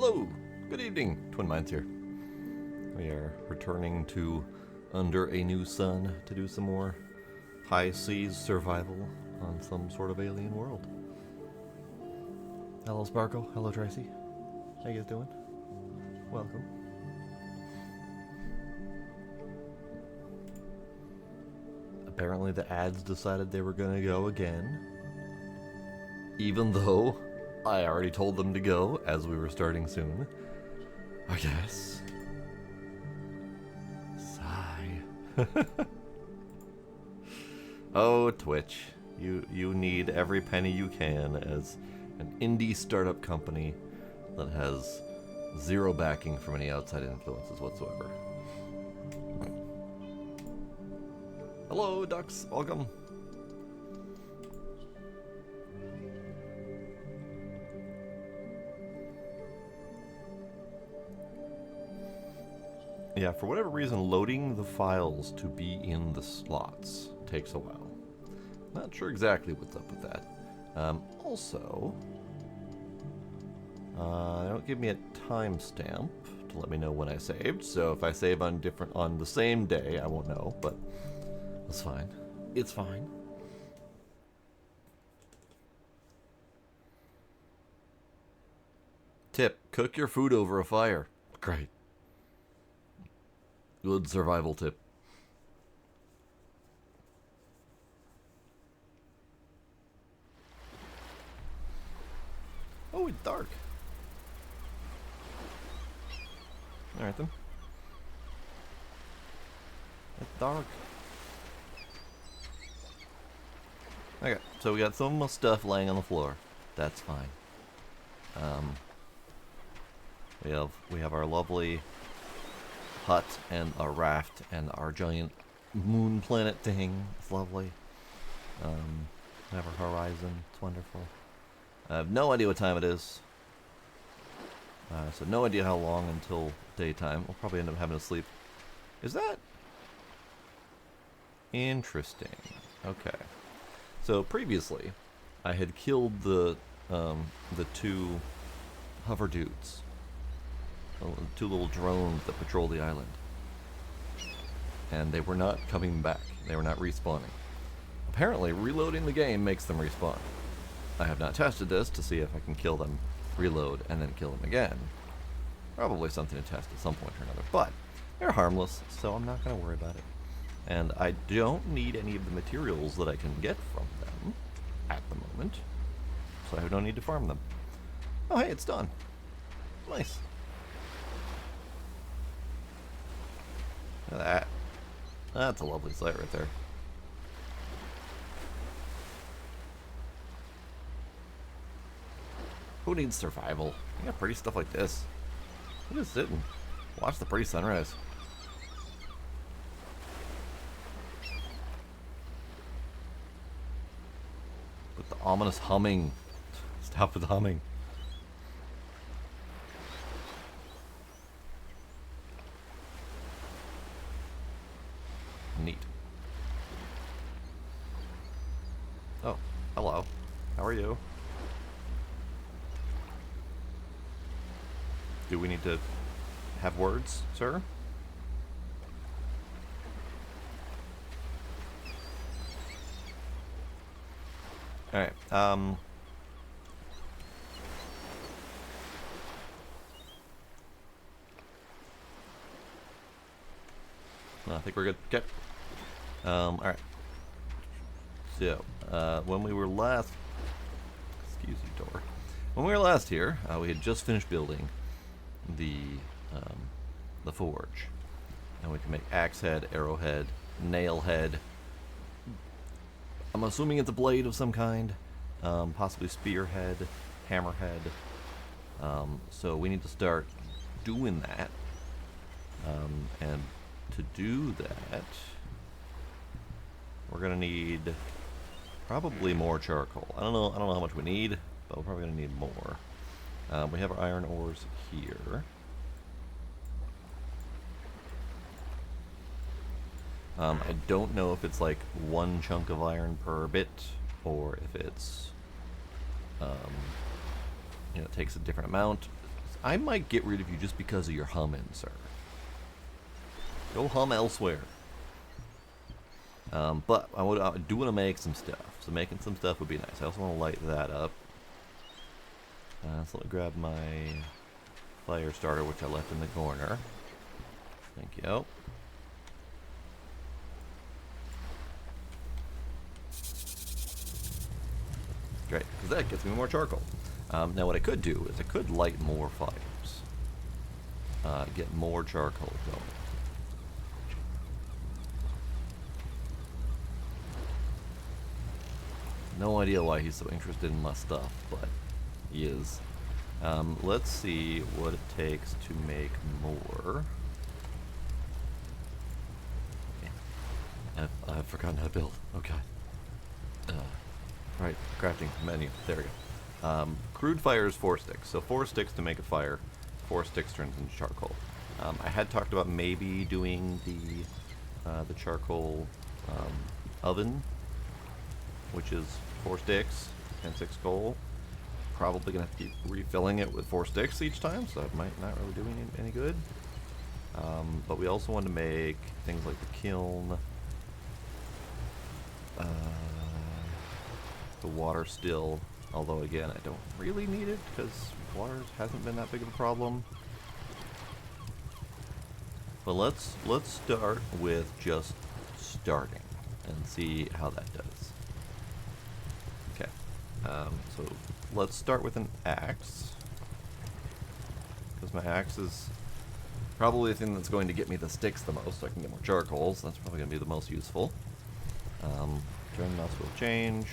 Hello, good evening, Twin Minds here. We are returning to Under a New Sun to do some more high seas survival on some sort of alien world. Hello Sparkle, hello Tracy. How you guys doing? Welcome. Apparently the ads decided they were gonna go again. Even though I already told them to go as we were starting soon. I guess. Sigh. Oh, Twitch. You need every penny you can as an indie startup company that has zero backing from any outside influences whatsoever. Hello, ducks. Welcome. Yeah, for whatever reason, loading the files to be in the slots takes a while. Not sure exactly what's up with that. Also, they don't give me a timestamp to let me know when I saved. So if I save on the same day, I won't know. But that's fine. It's fine. Tip: cook your food over a fire. Great. Good survival tip. Oh, it's dark. Alright then. It's dark. Okay, so we got some of my stuff laying on the floor. That's fine. We have our lovely hut and a raft and our giant moon planet thing. It's lovely. We have our horizon. It's wonderful. I have no idea what time it is. So no idea how long until daytime. We'll probably end up having to sleep. Is that interesting? Okay. So previously, I had killed the two hover dudes. Two little drones that patrol the island. And they were not coming back. They were not respawning. Apparently, reloading the game makes them respawn. I have not tested this to see if I can kill them, reload, and then kill them again. Probably something to test at some point or another. But they're harmless, so I'm not going to worry about it. And I don't need any of the materials that I can get from them at the moment. So I don't need to farm them. Oh, hey, it's done. Nice. Look at that. That's a lovely sight right there. Who needs survival? You got pretty stuff like this. You just sit and watch the pretty sunrise. With the ominous humming. Stop with the humming. Neat. Oh, hello. How are you? Do we need to have words, sir? Alright, no, I think we're good. Okay. Alright. So, when we were last... Excuse you, door. When we were last here, we had just finished building the forge. And we can make axe head, arrowhead, nail head. I'm assuming it's a blade of some kind. Possibly spearhead, hammerhead. So we need to start doing that. And to do that, we're gonna need probably more charcoal. I don't know how much we need, but we're probably gonna need more. We have our iron ores here. I don't know if it's like one chunk of iron per bit, or if it's, you know, it takes a different amount. I might get rid of you just because of your humming, sir. Go hum elsewhere. But I do want to make some stuff. So making some stuff would be nice. I also want to light that up. So let me grab my fire starter, which I left in the corner. Thank you. Great, because that gets me more charcoal. Now what I could do is I could light more fires. Get more charcoal going. No idea why he's so interested in my stuff, but he is. Let's see what it takes to make more. I've forgotten how to build. Oh god. Right, crafting menu. There we go. Crude fire is 4 sticks. So 4 sticks to make a fire. 4 sticks turns into charcoal. I had talked about maybe doing the charcoal oven, which is 4 sticks and 6 coal. Probably gonna have to keep refilling it with 4 sticks each time, so it might not really do any good. But we also want to make things like the kiln, the water still. Although again, I don't really need it because water hasn't been that big of a problem. But let's start with just starting and see how that does. Okay, so let's start with an axe, because my axe is probably the thing that's going to get me the sticks the most, so I can get more charcoal, so that's probably going to be the most useful. Turn mouse will change.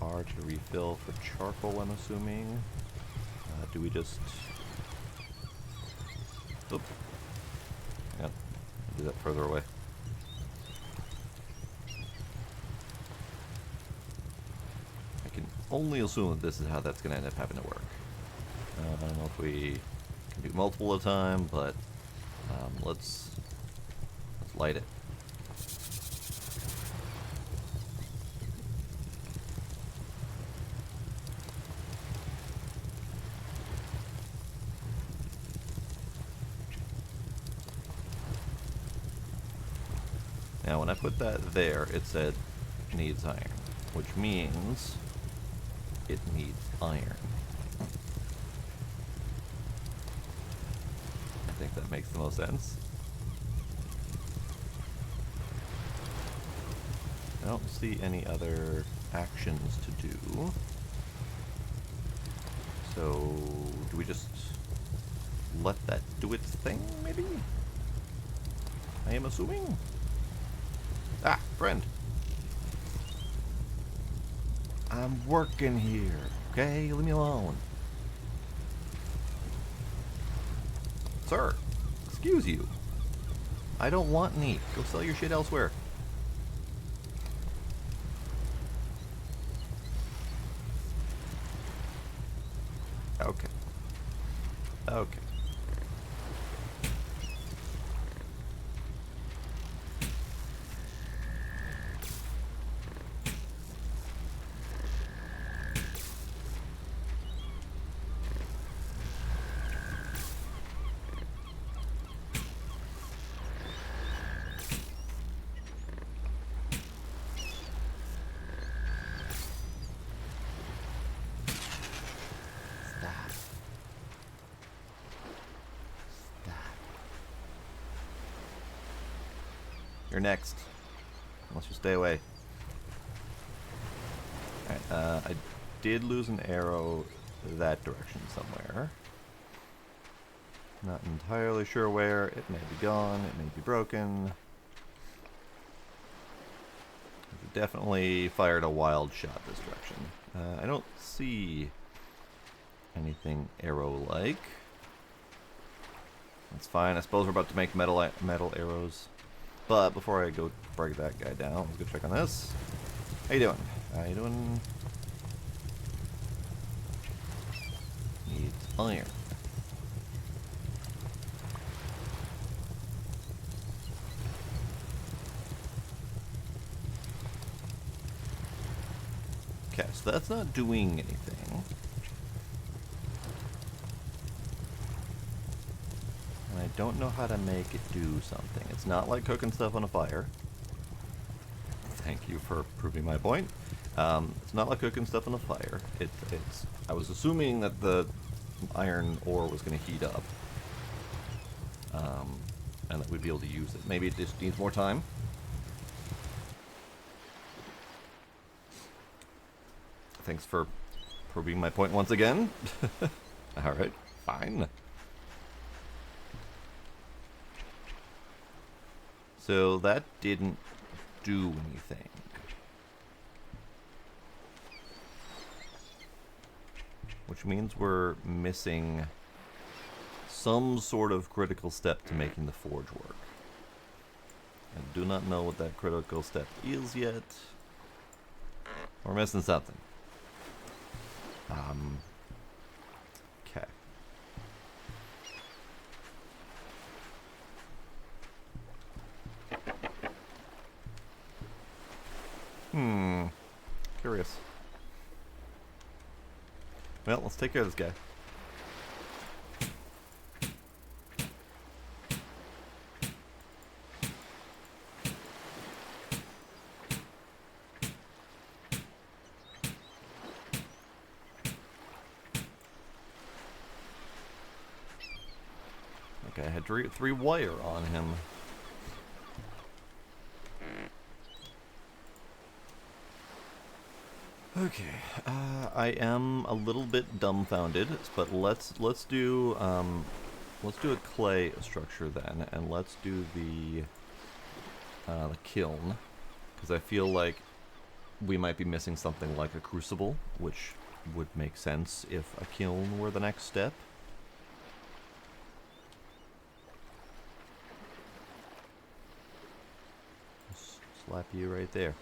R to refill for charcoal, I'm assuming. Do we just... Oop. Yep, do that further away. I can only assume that this is how that's going to end up having to work. I don't know if we can do multiple at a time, but let's light it. Now, when I put that there, it said needs iron, which means it needs iron. I think that makes the most sense. I don't see any other actions to do. So, do we just let that do its thing, maybe? I am assuming. Ah, friend. I'm working here, okay? Leave me alone. Sir, excuse you. I don't want any. Go sell your shit elsewhere. Okay. Okay. You're next. Unless you stay away. Alright, I did lose an arrow that direction somewhere. Not entirely sure where. It may be gone, it may be broken. It definitely fired a wild shot this direction. I don't see anything arrow-like. That's fine. I suppose we're about to make metal arrows. But before I go break that guy down, let's go check on this. How you doing? How you doing? Needs iron. Okay, so that's not doing anything. don't know how to make it do something. It's not like cooking stuff on a fire. Thank you for proving my point. It's not like cooking stuff on a fire. It's. I was assuming that the iron ore was going to heat up, and that we'd be able to use it. Maybe it just needs more time. Thanks for proving my point once again. All right, fine. So that didn't do anything. Which means we're missing some sort of critical step to making the forge work. I do not know what that critical step is yet. We're missing something. Okay. Curious. Well, let's take care of this guy. Okay, I had three wire on him. Okay, I am a little bit dumbfounded, but let's do a clay structure then, and let's do the kiln, because I feel like we might be missing something like a crucible, which would make sense if a kiln were the next step. Just slap you right there.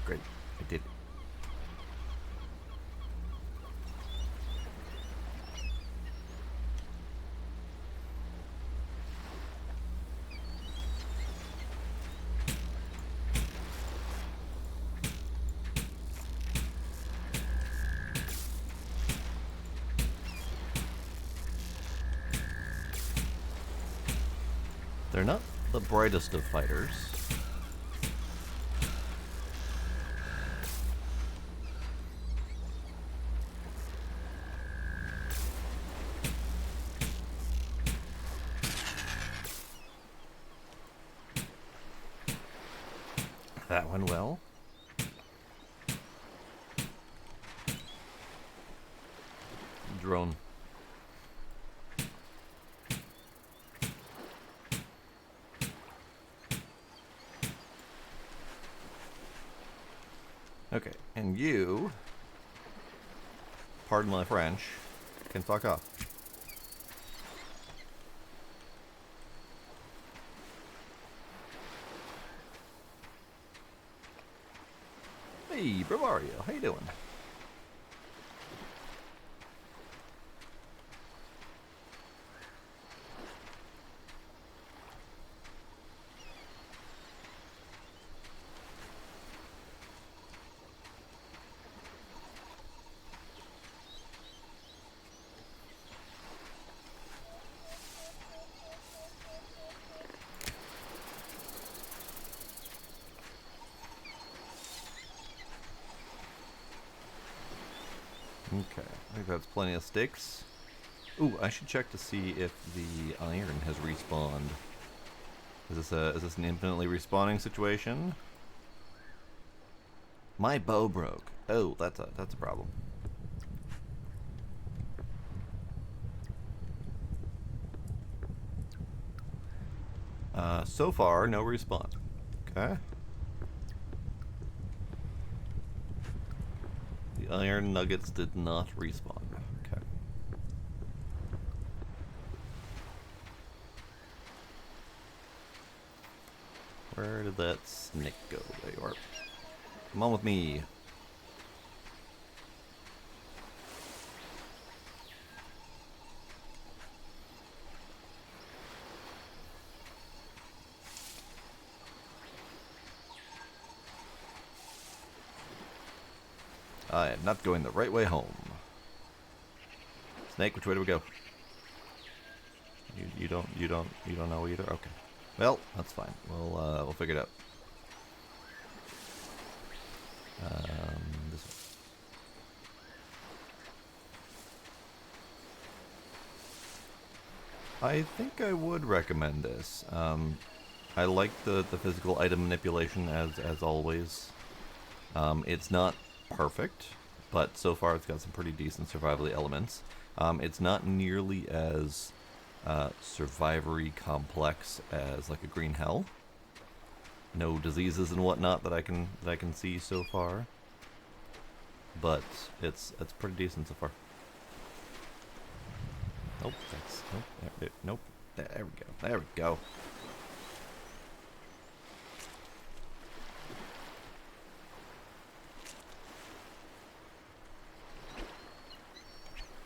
Great, I did it. They're not the brightest of fighters. That went well. Drone. Okay, and you, pardon my French, can fuck off. Hey, Bravario, how you doing? Okay, I think that's plenty of sticks. Ooh, I should check to see if the iron has respawned. Is this an infinitely respawning situation? My bow broke. Oh, that's a problem. So far, no respawn. Okay. The iron nuggets did not respawn. Okay. Where did that snake go? There you are. Come on with me. I am not going the right way home. Snake, which way do we go? You don't know either? Okay. Well, that's fine. We'll figure it out. This way. I think I would recommend this. I like the physical item manipulation as always. It's not perfect, but so far it's got some pretty decent survivally elements. It's not nearly as survivory complex as like a Green Hell. No diseases and whatnot that I can see so far, but it's pretty decent so far. Nope, that's nope. There we go. There we go.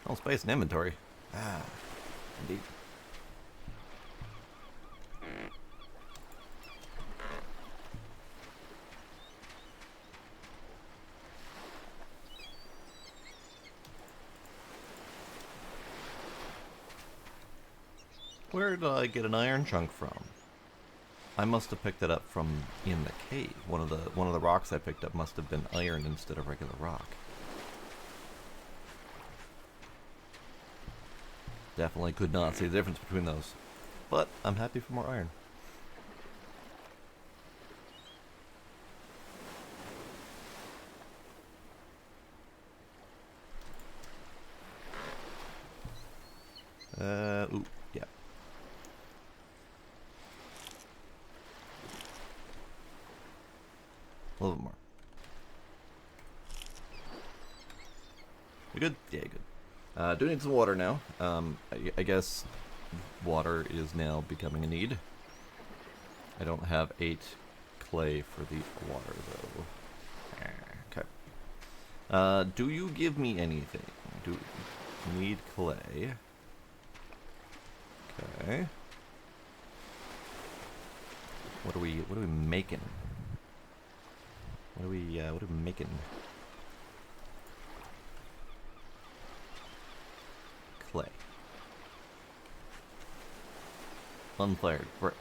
Oh, space and inventory. Ah, indeed. Where did I get an iron chunk from? I must have picked it up from in the cave. One of the rocks I picked up must have been iron instead of regular rock. Definitely could not see the difference between those. But I'm happy for more iron. Ooh, yeah. A little bit more. We good? Yeah, good. Do need some water now. I guess water is now becoming a need. I don't have 8 clay for the water, though. Okay. Do you give me anything? Do you need clay? Okay. What are we making? What are we making? Clay. Unfired brick.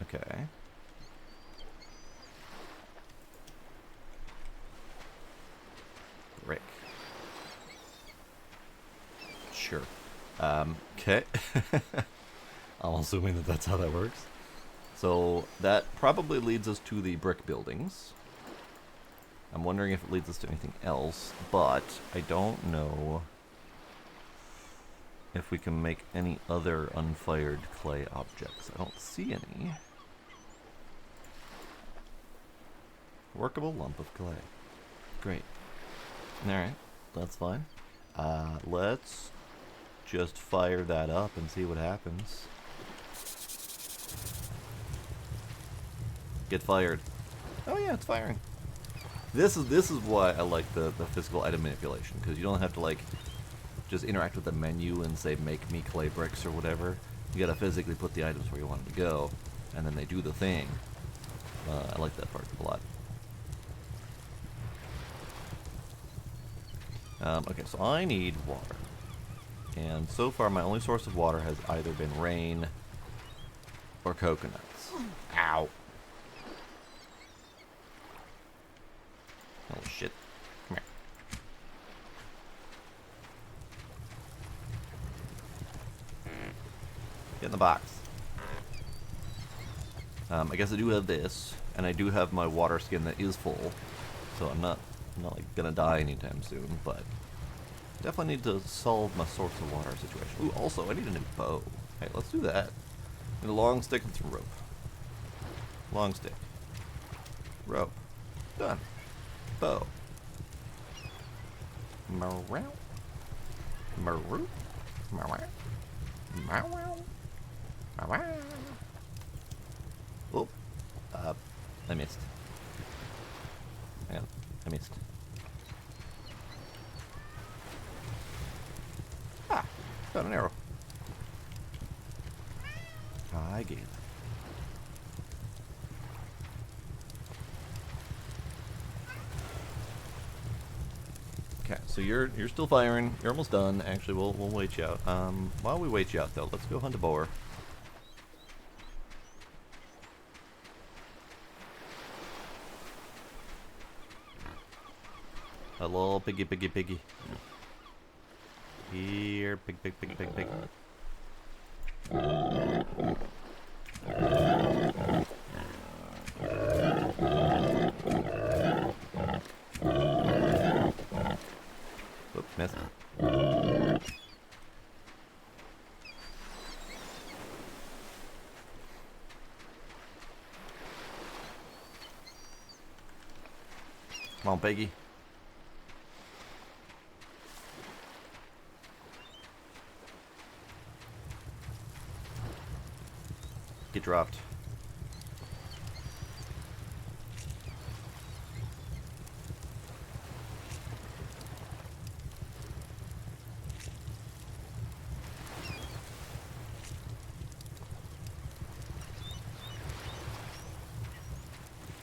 Okay. Brick. Sure. Okay. I'm assuming that that's how that works. So that probably leads us to the brick buildings. I'm wondering if it leads us to anything else, but I don't know if we can make any other unfired clay objects. I don't see any. Workable lump of clay. Great. Alright, that's fine. Let's just fire that up and see what happens. Get fired. Oh yeah, it's firing. This is why I like the physical item manipulation, because you don't have to like just interact with the menu and say make me clay bricks or whatever. You gotta physically put the items where you want them to go, and then they do the thing. I like that part a lot. Okay, so I need water. And so far my only source of water has either been rain or coconuts. Ow. Oh shit. Come here. Get in the box. I guess I do have this, and I do have my water skin that is full, so I'm not like gonna die anytime soon, but definitely need to solve my source of water situation. Ooh, also I need a new bow. Hey, let's do that. Need a long stick and some rope. Long stick. Rope. Done. Bow. Meow. Meow. Meow. Meow. Oh. I missed. Hang on. I missed. Ah, got an arrow. I gave it. so you're still firing. You're almost done. Actually, we'll wait you out. While we wait you out though, let's go hunt a boar. Hello, piggy, piggy, piggy. Here, pig, pig, pig, pig, pig. Whoop, missed. Come on, piggy. Get dropped.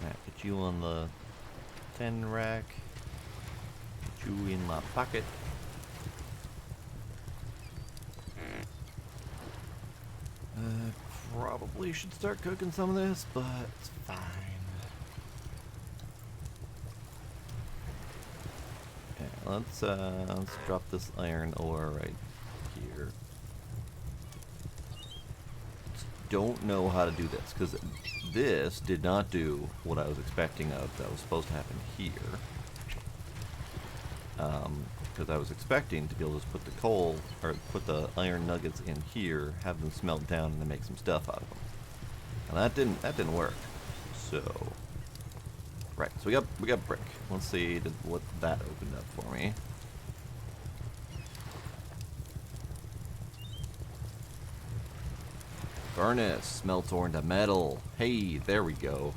Alright, put you on the 10 rack. Put you in my pocket. Probably should start cooking some of this, but it's fine. Okay, let's drop this iron ore right here. Just don't know how to do this because this did not do what I was expecting of that was supposed to happen here. Because I was expecting to be able to just put the coal, or put the iron nuggets in here, have them smelt down, and then make some stuff out of them. And that didn't work. So, right. So we got brick. Let's see what that opened up for me. Furnace, smelt ore into metal. Hey, there we go.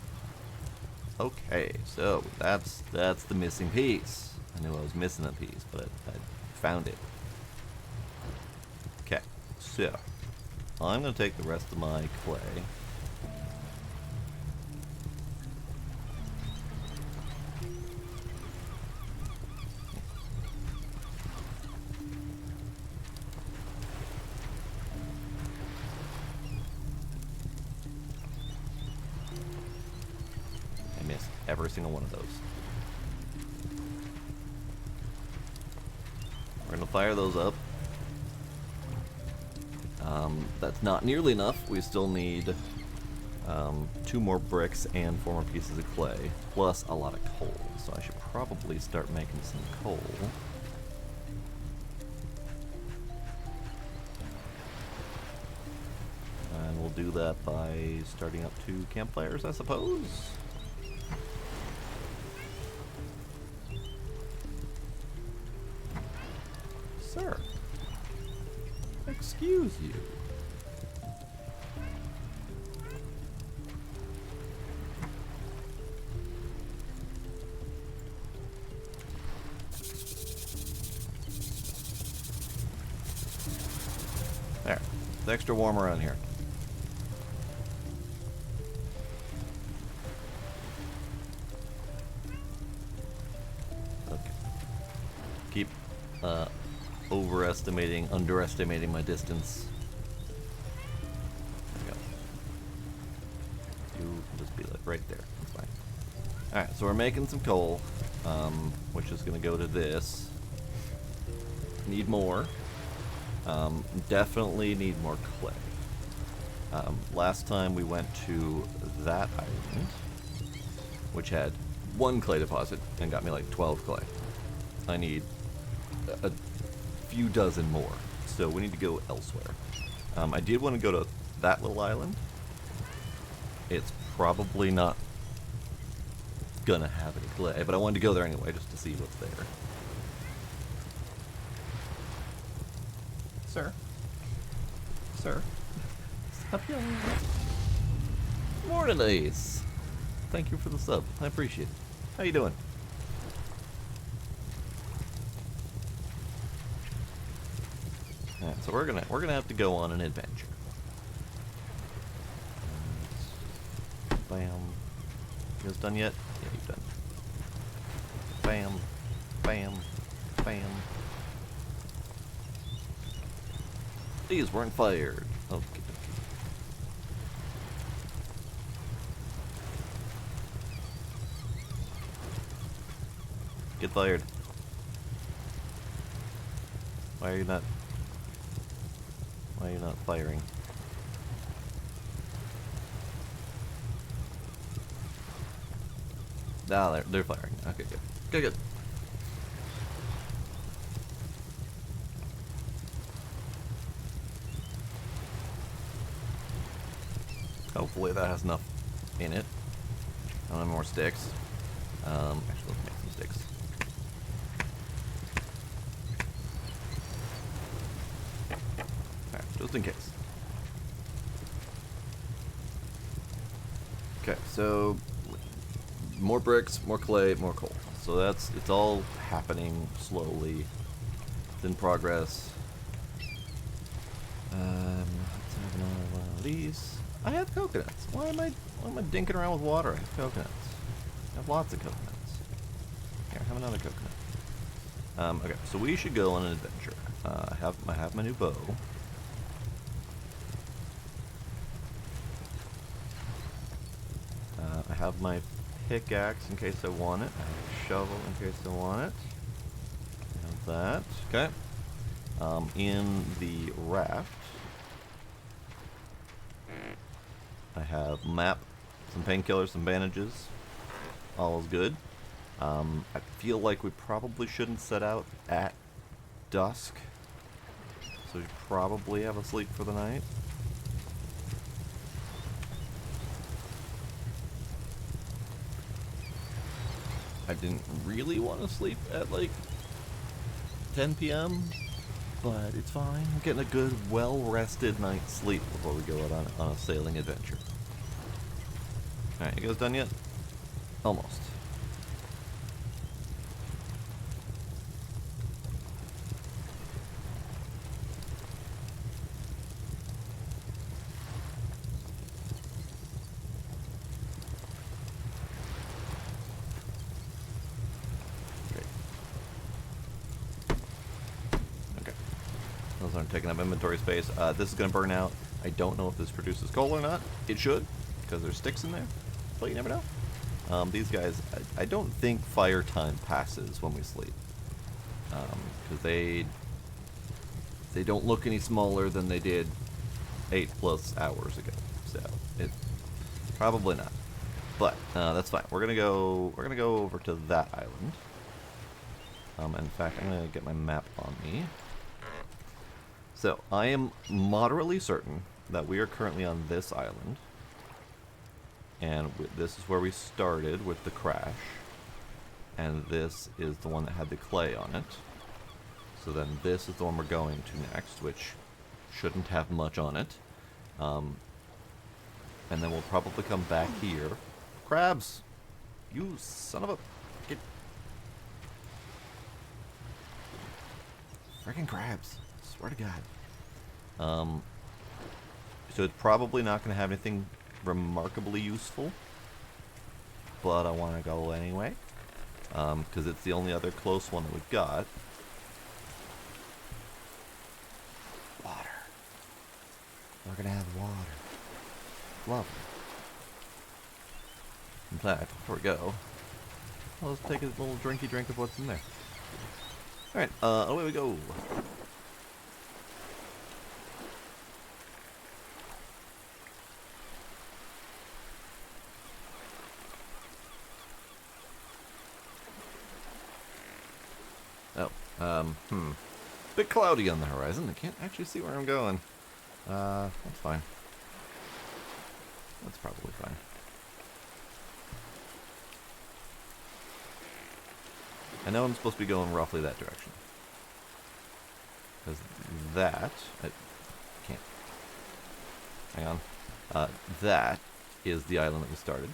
Okay, so that's the missing piece. I knew I was missing a piece, but I found it. Okay, so I'm going to take the rest of my clay. I missed every single one of those. We're gonna fire those up. That's not nearly enough. We still need 2 more bricks and 4 more pieces of clay, plus a lot of coal. So I should probably start making some coal. And we'll do that by starting up 2 campfires, I suppose. Sir, excuse you. There, it's extra warm around here. Okay. Keep, underestimating my distance. There we go. You can just be like right there. That's fine. Alright, so we're making some coal, which is going to go to this. Need more. Definitely need more clay. Last time we went to that island, which had 1 clay deposit and got me like 12 clay. I need a few dozen more, so we need to go elsewhere. I did want to go to that little island. It's probably not gonna have any clay, but I wanted to go there anyway just to see what's there. Sir? Sir? Stop yelling. Morning, Ace. Thank you for the sub. I appreciate it. How you doing? Alright, so we're gonna have to go on an adventure. Bam. You guys done yet? Yeah, you've done. Bam. Bam. Bam. These weren't fired. Okay. Get fired. Why are you not? Why are you not firing? Ah, they're firing. Okay, good. Good, good. Hopefully that has enough in it. I don't have more sticks. Actually, let's make some sticks. Alright, just in case. Okay, so more bricks, more clay, more coal. So it's all happening slowly. It's in progress. Let's have another one of these. I have coconuts. Why am I dinking around with water? I have coconuts. I have lots of coconuts. Here, have another coconut. Okay, so we should go on an adventure. I have my new bow. I have my pickaxe in case I want it. I have a shovel in case I want it. I have that. Okay. In the raft, I have map, some painkillers, some bandages. All is good. I feel like we probably shouldn't set out at dusk, so we probably have a sleep for the night. I didn't really want to sleep at like 10 p.m., but it's fine. I'm getting a good, well-rested night's sleep before we go out on a sailing adventure. Alright, you guys done yet? Almost. Those aren't taking up inventory space. This is going to burn out. I don't know if this produces coal or not. It should, because there's sticks in there, but you never know. These guys, I don't think fire time passes when we sleep, because they don't look any smaller than they did 8+ hours ago. So it probably not, but that's fine. We're gonna go over to that island. In fact, I'm gonna get my map on me. So, I am moderately certain that we are currently on this island, and this is where we started with the crash, and this is the one that had the clay on it. So then this is the one we're going to next, which shouldn't have much on it. And then we'll probably come back here. Crabs! You son of a... Get... Freaking crabs. Swear to God. So it's probably not going to have anything remarkably useful, but I want to go anyway, because it's the only other close one that we've got. Water. We're going to have water. Lovely. In fact, before we go, let's take a little drinky drink of what's in there. Alright, away we go. Bit cloudy on the horizon. I can't actually see where I'm going. That's fine. That's probably fine. I know I'm supposed to be going roughly that direction. Because that... I can't... Hang on. That is the island that we started.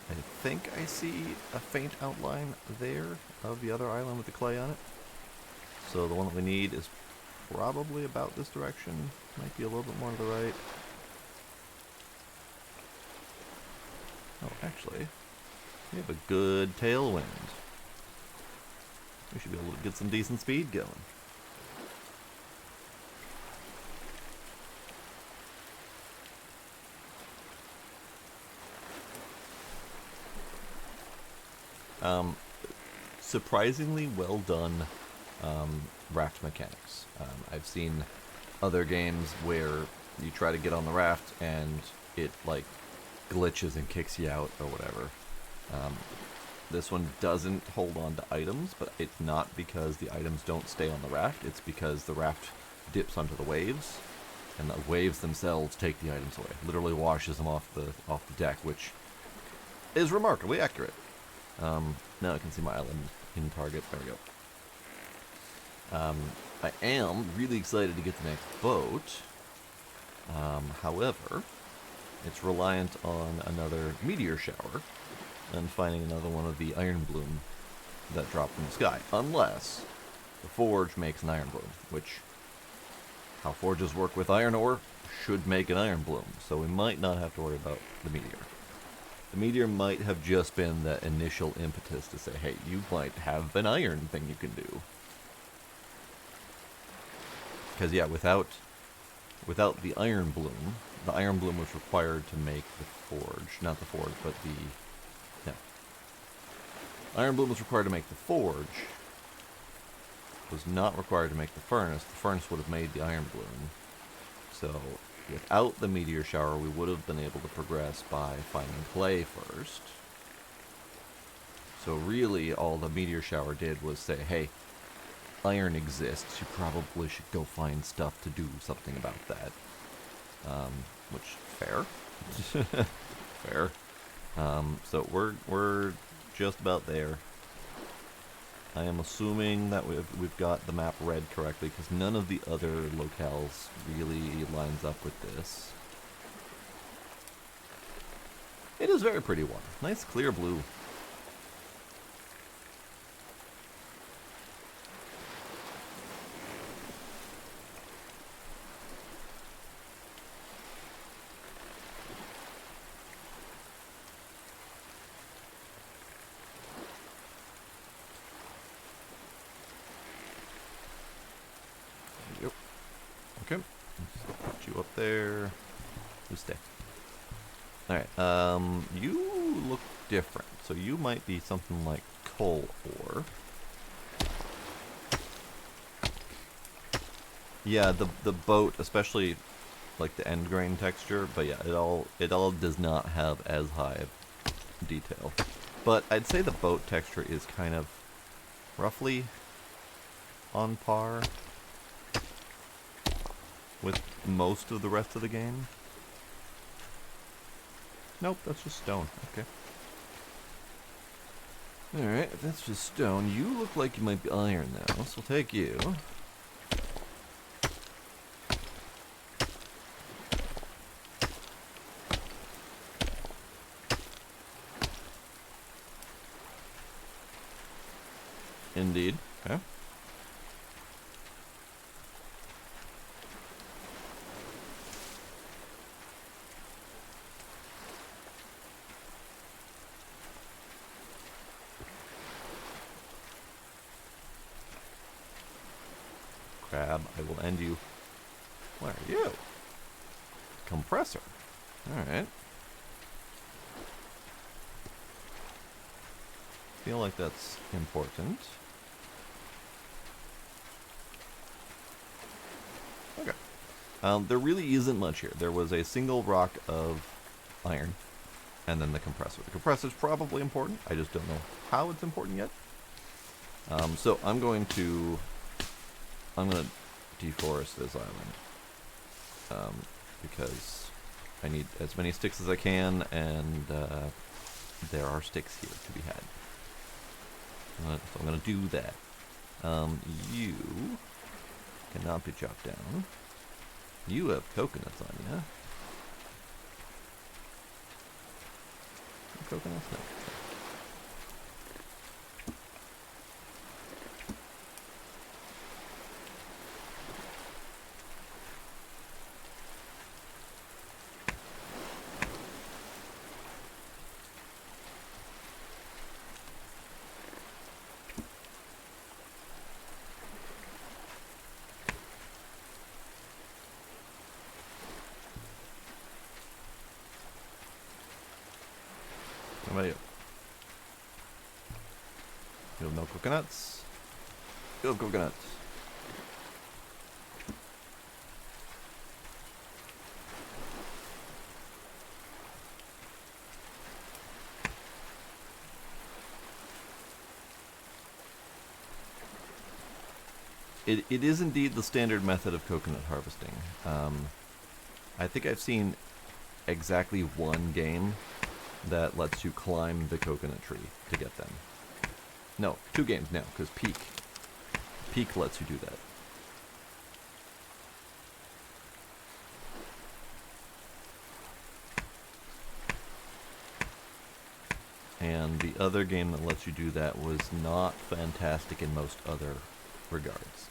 I think I see a faint outline there of the other island with the clay on it. So the one that we need is probably about this direction. Might be a little bit more to the right. Oh, actually, we have a good tailwind. We should be able to get some decent speed going. Surprisingly well done raft mechanics. I've seen other games where you try to get on the raft and it like glitches and kicks you out or whatever. This one doesn't hold on to items, but it's not because the items don't stay on the raft. It's because the raft dips onto the waves, and the waves themselves take the items away. Literally washes them off the deck, which is remarkably accurate. Now I can see my island in target. There we go. I am really excited to get the next boat. However, it's reliant on another meteor shower and finding another one of the iron bloom that drop from the sky. Unless the forge makes an iron bloom, which, how forges work with iron ore, should make an iron bloom. So we might not have to worry about the meteor. The meteor might have just been that initial impetus to say, hey, you might have an iron thing you can do. Because, yeah, without the iron bloom was required to make the forge. Not the forge, but the... Yeah. Iron bloom was required to make the forge. Was not required to make the furnace. The furnace would have made the iron bloom. So, without the meteor shower, we would have been able to progress by finding clay first. So really, all the meteor shower did was say, hey, iron exists, you probably should go find stuff to do something about that. Which, fair. Fair. So we're just about there. I am assuming that we've got the map read correctly, because none of the other locales really lines up with this. It is very pretty water. Nice clear blue. Okay, let's put you up there. You stay. Alright, you look different. So you might be something like coal ore. Yeah, the boat, especially like the end grain texture, but yeah, it all does not have as high of detail. But I'd say the boat texture is kind of roughly on par with most of the rest of the game. Nope, that's just stone. Okay. Alright, if that's just stone, you look like you might be iron now, so we'll take you. Indeed. Okay. Crab, I will end you. Where are you? Compressor. Alright. Feel like that's important. Okay. There really isn't much here. There was a single rock of iron, and then the compressor. The compressor is probably important. I just don't know how it's important yet. So I'm going to deforest this island, because I need as many sticks as I can, and there are sticks here to be had. So I'm going to do that. You cannot be chopped down. You have coconuts on you. Coconuts? No. You have no coconuts. You have coconuts. It is indeed the standard method of coconut harvesting. I think I've seen exactly one game that lets you climb the coconut tree to get them. No, 2 games now, because Peak lets you do that. And the other game that lets you do that was not fantastic in most other regards.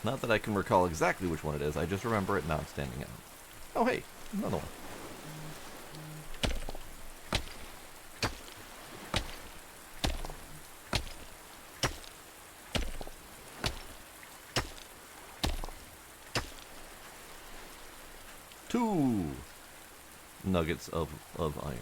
Not that I can recall exactly which one it is, I just remember it not standing out. Oh hey, another one. Two nuggets of iron.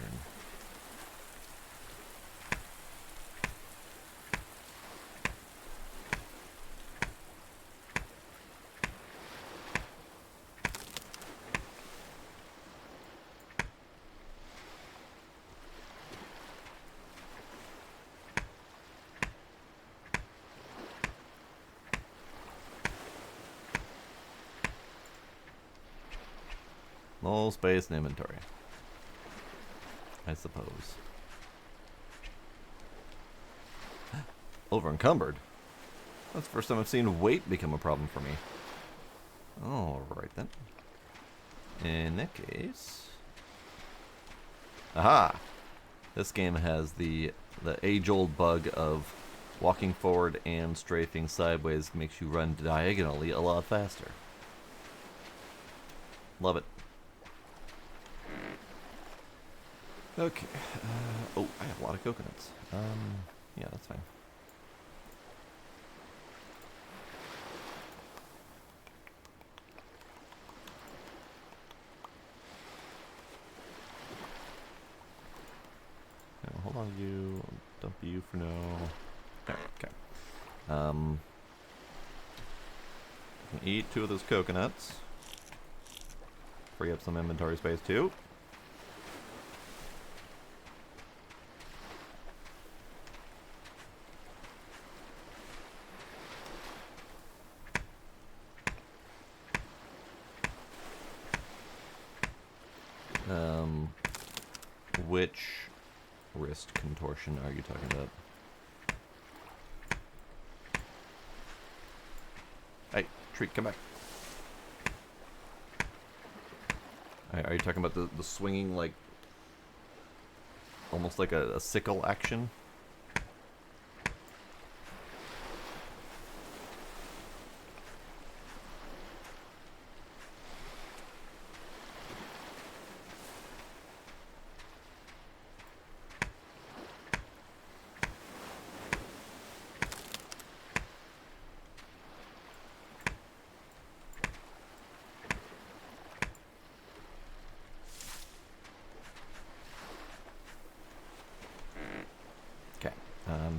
No space in inventory, I suppose. Over encumbered? That's the first time I've seen weight become a problem for me. Alright then. In that case... Aha! This game has the age-old bug of walking forward and strafing sideways makes you run diagonally a lot faster. Love it. Okay. Oh, I have a lot of coconuts. Yeah, that's fine. Now, hold on to you. I'll dump you for now. Okay. I can eat 2 of those coconuts. Free up some inventory space too. Which wrist contortion are you talking about? Hey, tree, come back. Are you talking about the swinging, like, almost like a sickle action?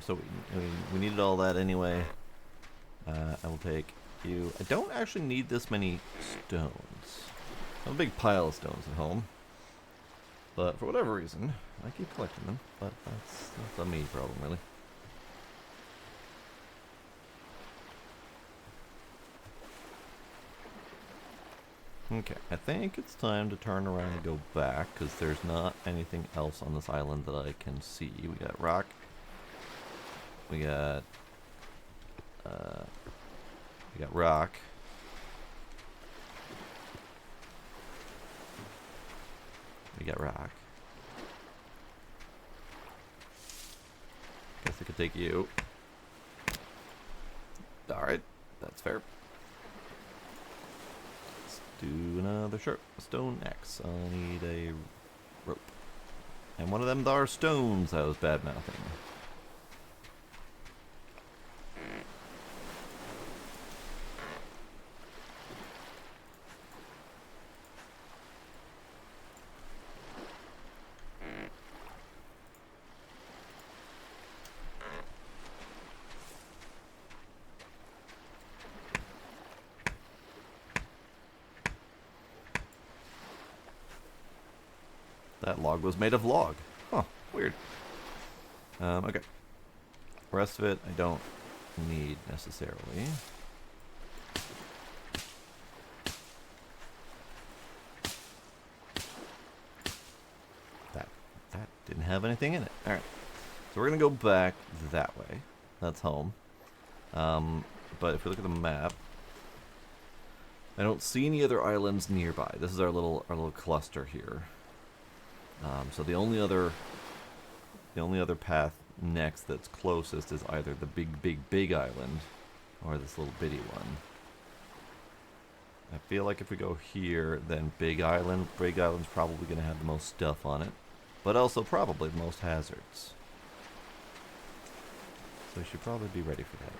So we needed all that anyway. I will take you. I don't actually need this many stones. I have a big pile of stones at home. But for whatever reason, I keep collecting them. But that's a me problem, really. Okay, I think it's time to turn around and go back, because there's not anything else on this island that I can see. We got rock. We got rock. We got rock. Guess I could take you. Alright, that's fair. Let's do another sharp stone axe. I need a rope. And one of them are stones I was bad mouthing. That log was made of log. Huh, weird. Okay. Rest of it I don't need necessarily. That didn't have anything in it. Alright. So we're going to go back that way. That's home. But if we look at the map, I don't see any other islands nearby. This is our little cluster here. So the only other path next that's closest is either the big island or this little bitty one. I feel like if we go here, then Big Island's probably going to have the most stuff on it, but also probably the most hazards. So we should probably be ready for that.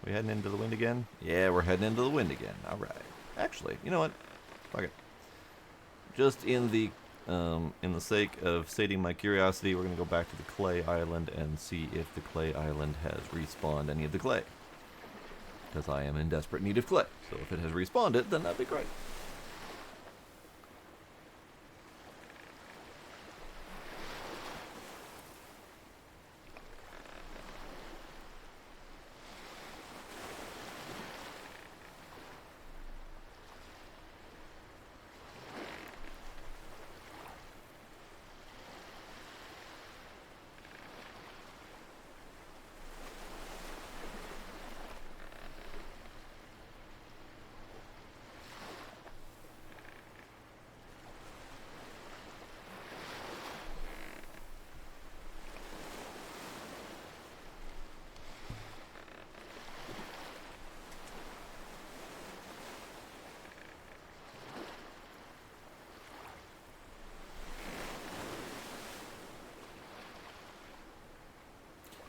We heading into the wind again? Yeah, we're heading into the wind again. All right. Actually, you know what? Fuck it. Just in the sake of sating my curiosity, we're gonna go back to the clay island and see if the clay island has respawned any of the clay. Because I am in desperate need of clay. So if it has respawned it, then that'd be great.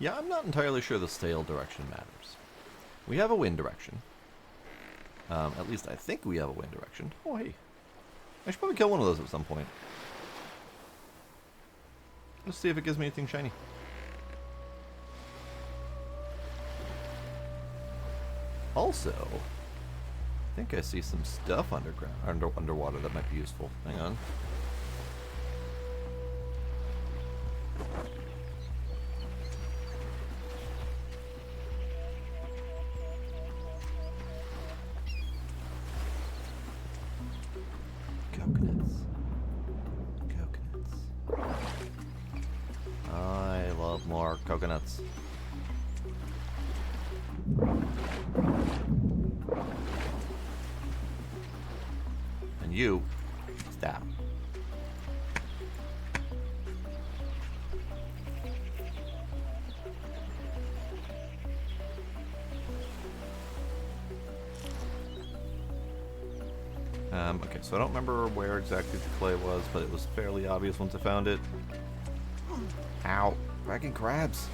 Yeah, I'm not entirely sure the sail direction matters. We have a wind direction. At least I think we have a wind direction. Oh, hey. I should probably kill one of those at some point. Let's see if it gives me anything shiny. Also, I think I see some stuff underwater that might be useful. Hang on. I love more coconuts. And you, stop. Okay, so I don't remember where exactly the clay was, but it was fairly obvious once I found it. Ow, dragon crabs.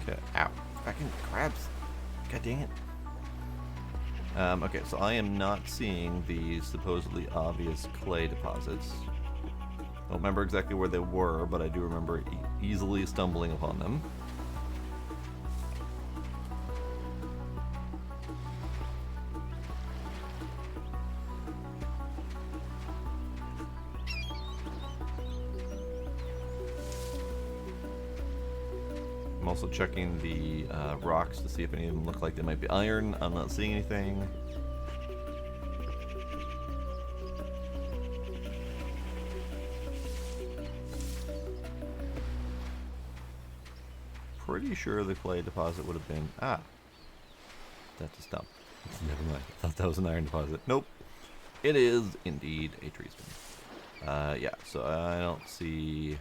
Okay, ow. Fucking crabs. God dang it. Okay, so I am not seeing the supposedly obvious clay deposits. Don't remember exactly where they were, but I do remember easily stumbling upon them. I'm also checking the rocks to see if any of them look like they might be iron. I'm not seeing anything. Pretty sure the clay deposit would have been... Ah. That's a stump. Never mind. I thought that was an iron deposit. Nope. It is indeed a tree stem. Yeah, so I don't see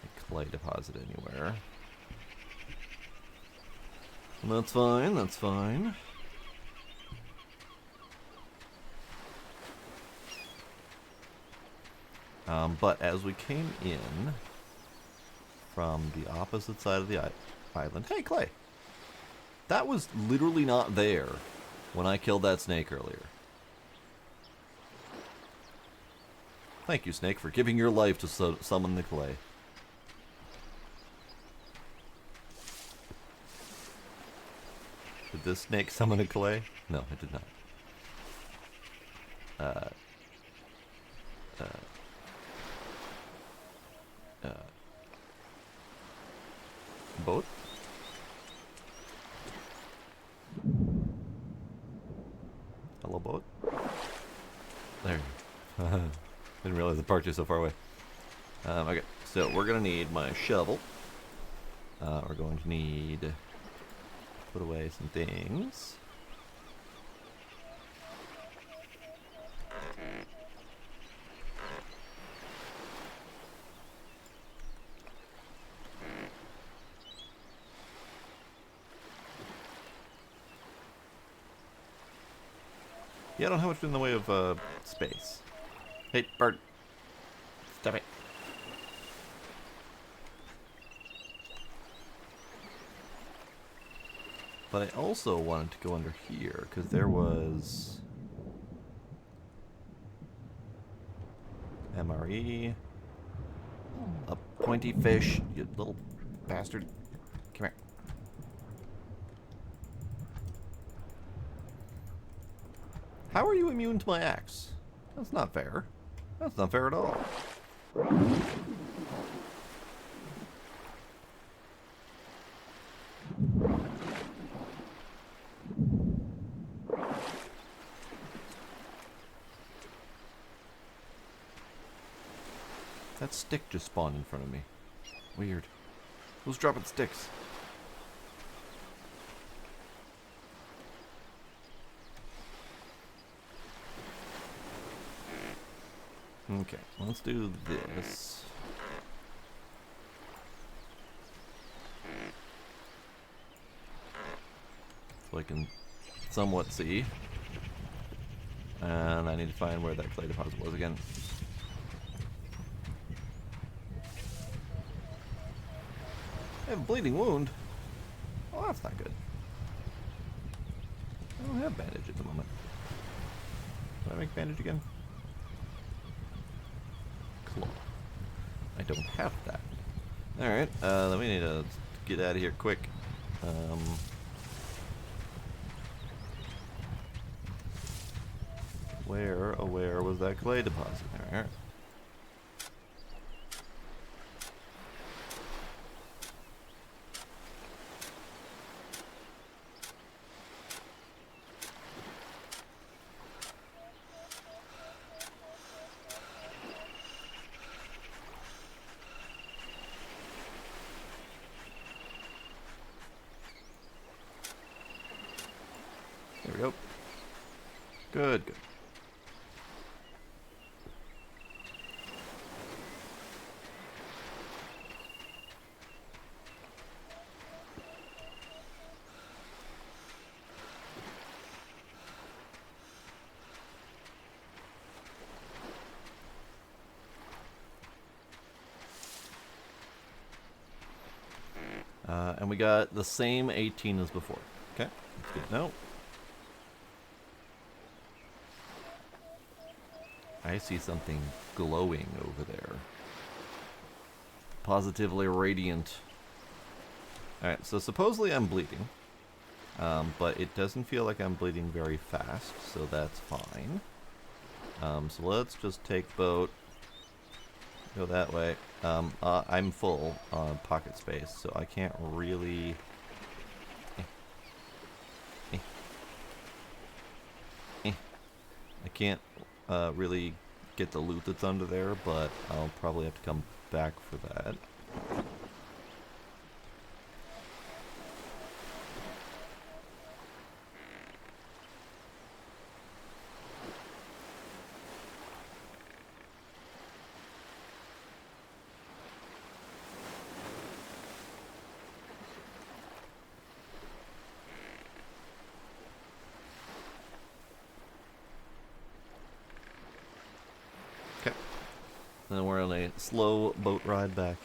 a clay deposit anywhere. And that's fine, that's fine. But as we came in from the opposite side of the island... Hey, clay! That was literally not there when I killed that snake earlier. Thank you, snake, for giving your life to summon the clay. Did this snake summon a clay? No, it did not. Boat? Hello, boat? There. Didn't realize the parked you so far away. Okay, so we're gonna need my shovel. We're going to need to put away some things. Yeah, I don't have much in the way of space. Hey, bird. Stop it. But I also wanted to go under here, because there was... MRE. A pointy fish, you little bastard. Come here. How are you immune to my axe? That's not fair. That's not fair at all. That stick just spawned in front of me. Weird. Who's dropping sticks? Okay, let's do this. So I can somewhat see. And I need to find where that clay deposit was again. I have a bleeding wound. Oh, that's not good. I don't have bandage at the moment. Do I make bandage again? Claw. I don't have that. Alright, then we need to get out of here quick. Where was that clay deposit? Alright. There we go. Good, good. And we got the same 18 as before. Okay, that's good. No. I see something glowing over there. Positively radiant. Alright, so supposedly I'm bleeding. But it doesn't feel like I'm bleeding very fast, so that's fine. So let's just take boat. Go that way. I'm full on pocket space, so I can't really... I can't really get the loot that's under there, but I'll probably have to come back for that. And we're on a slow boat ride back.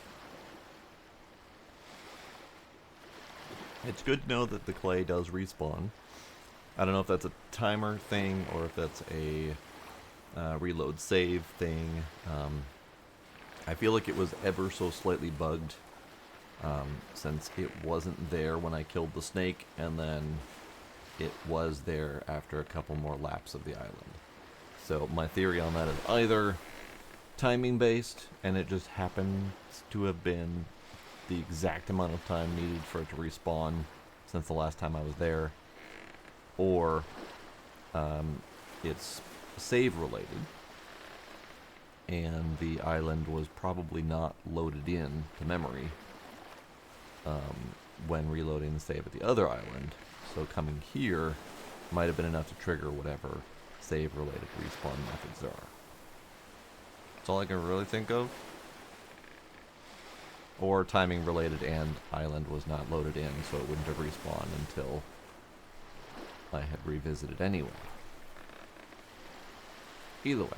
It's good to know that the clay does respawn. I don't know if that's a timer thing or if that's a reload save thing. I feel like it was ever so slightly bugged since it wasn't there when I killed the snake, and then it was there after a couple more laps of the island. So my theory on that is either timing based and it just happens to have been the exact amount of time needed for it to respawn since the last time I was there, or it's save related and the island was probably not loaded in to memory when reloading the save at the other island, so coming here might have been enough to trigger whatever save related respawn methods there are. That's all I can really think of. Or timing related and island was not loaded in, so it wouldn't have respawned until I had revisited anyway. Either way.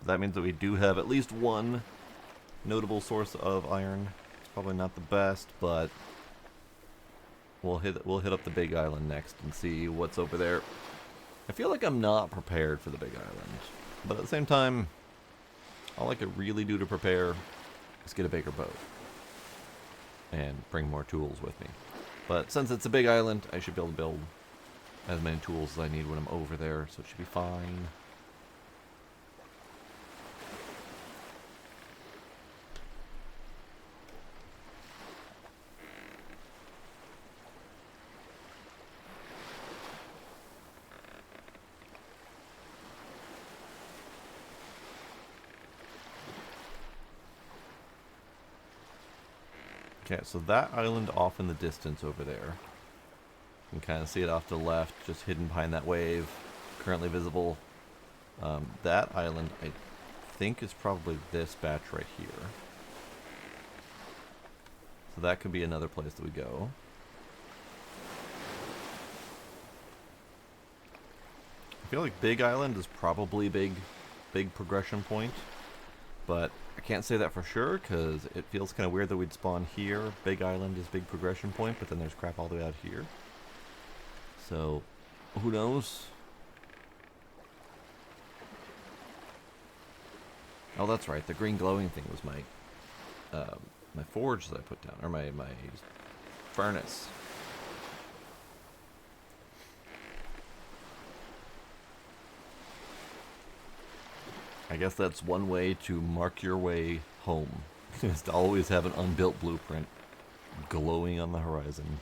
That means that we do have at least one notable source of iron. It's probably not the best, but we'll hit up the big island next and see what's over there. I feel like I'm not prepared for the big island, but at the same time, all I could really do to prepare is get a bigger boat and bring more tools with me. But since it's a big island, I should be able to build as many tools as I need when I'm over there, so it should be fine. Okay, so that island off in the distance over there. You can kind of see it off to the left, just hidden behind that wave, currently visible. That island, I think, is probably this batch right here. So that could be another place that we go. I feel like Big Island is probably big progression point, but I can't say that for sure because it feels kind of weird that we'd spawn here. Big Island is big progression point, but then there's crap all the way out here. So, who knows? Oh, that's right. The green glowing thing was my my forge that I put down, or my furnace. I guess that's one way to mark your way home, is to always have an unbuilt blueprint glowing on the horizon.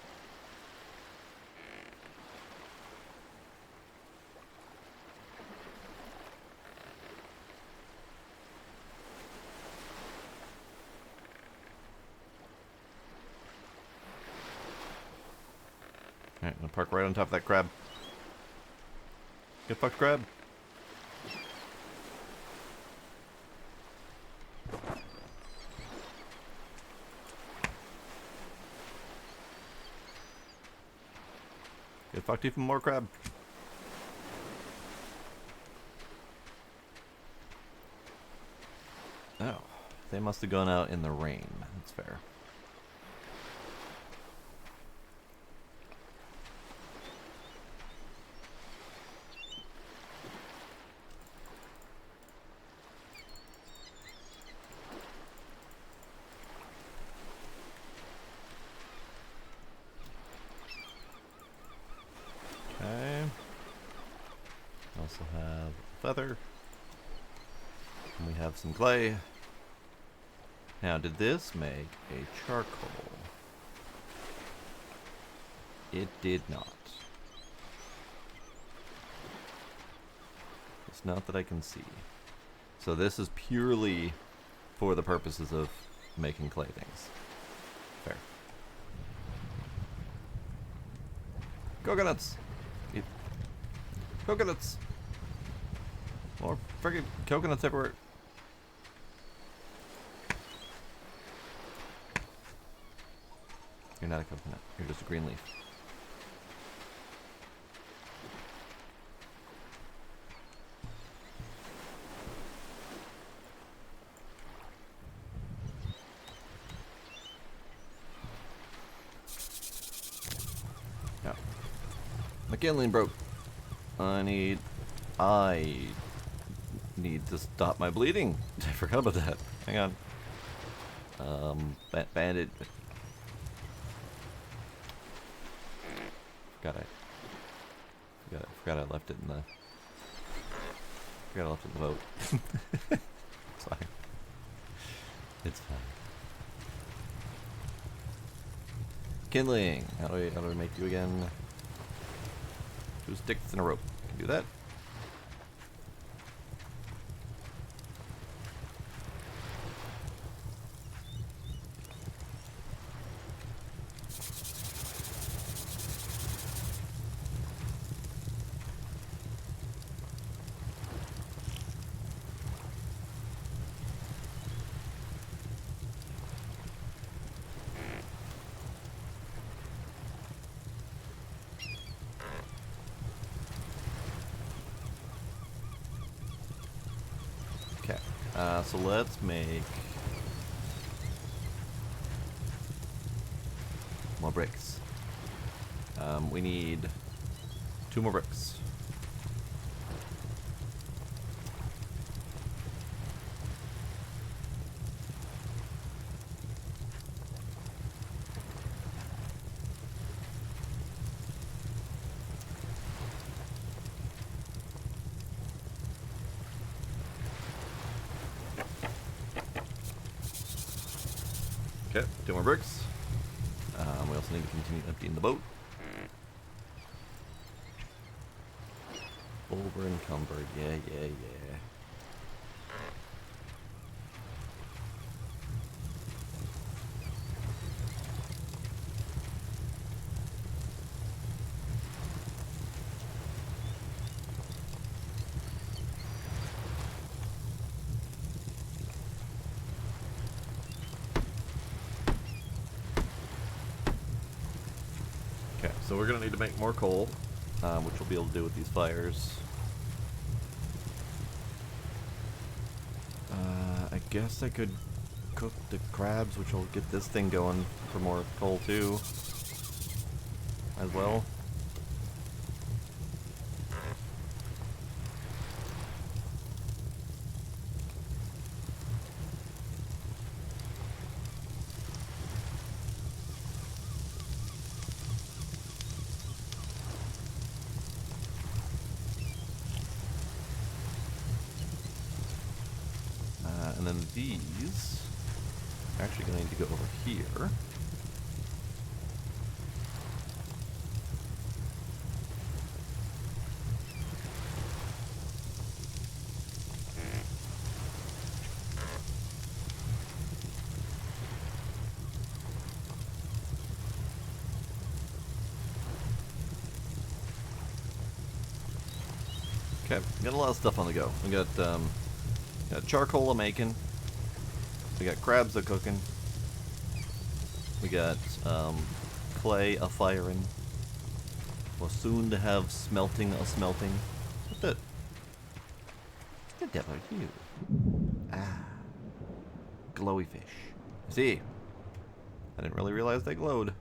Alright, I'm gonna park right on top of that crab. Get fucked, crab. Get fucked even more, crab. Oh, they must have gone out in the rain. That's fair. Also have feather. And we have some clay. Now, did this make a charcoal? It did not. It's not that I can see. So this is purely for the purposes of making clay things. Fair. Coconuts! Eat. Coconuts! More friggin' coconuts everywhere. You're not a coconut. You're just a green leaf. My kindling broke. I need to stop my bleeding. I forgot about that. Hang on. Bandage. Forgot I left it in the. Forgot I left it in the boat. It's fine. It's fine. Kindling. How do I make you again? 2 sticks and a rope. Can do that. So let's make more bricks. We need 2 more bricks. Okay, 2 more bricks. We also need to continue emptying the boat. Over encumbered, yeah. So we're going to need to make more coal, which we'll be able to do with these fires. I guess I could cook the crabs, which will get this thing going for more coal too, as well. And then these are actually going to need to go over here. Okay, got a lot of stuff on the go. We got charcoal a making. We got crabs a cooking. We got clay a firing. We're soon to have smelting a smelting. What the devil are you? Ah, glowy fish. See, I didn't really realize they glowed.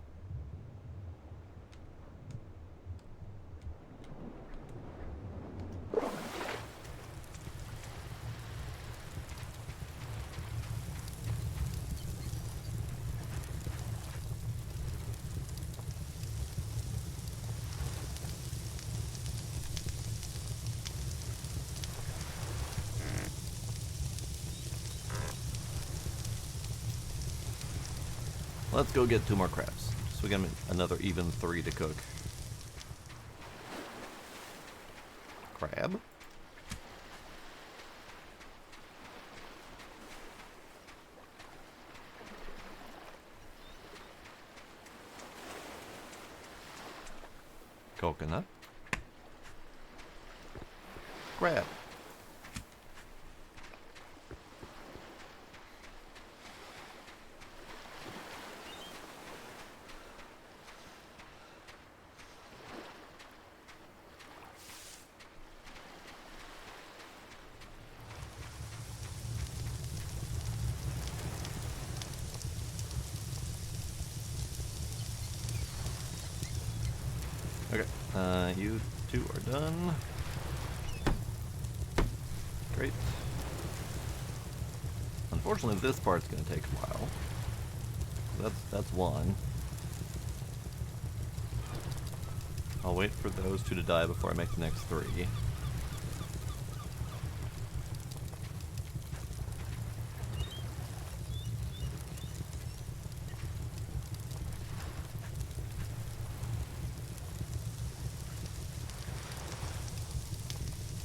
Let's go get 2 more crabs. So we got another even 3 to cook. Crab. Coconut. Crab. Okay, you two are done. Great. Unfortunately, this part's gonna take a while. That's one. I'll wait for those two to die before I make the next three.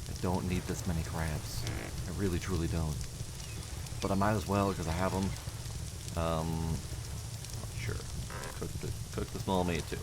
I don't need this many crabs. I really, truly don't. But I might as well because I have them. Sure. Cook the small meat too.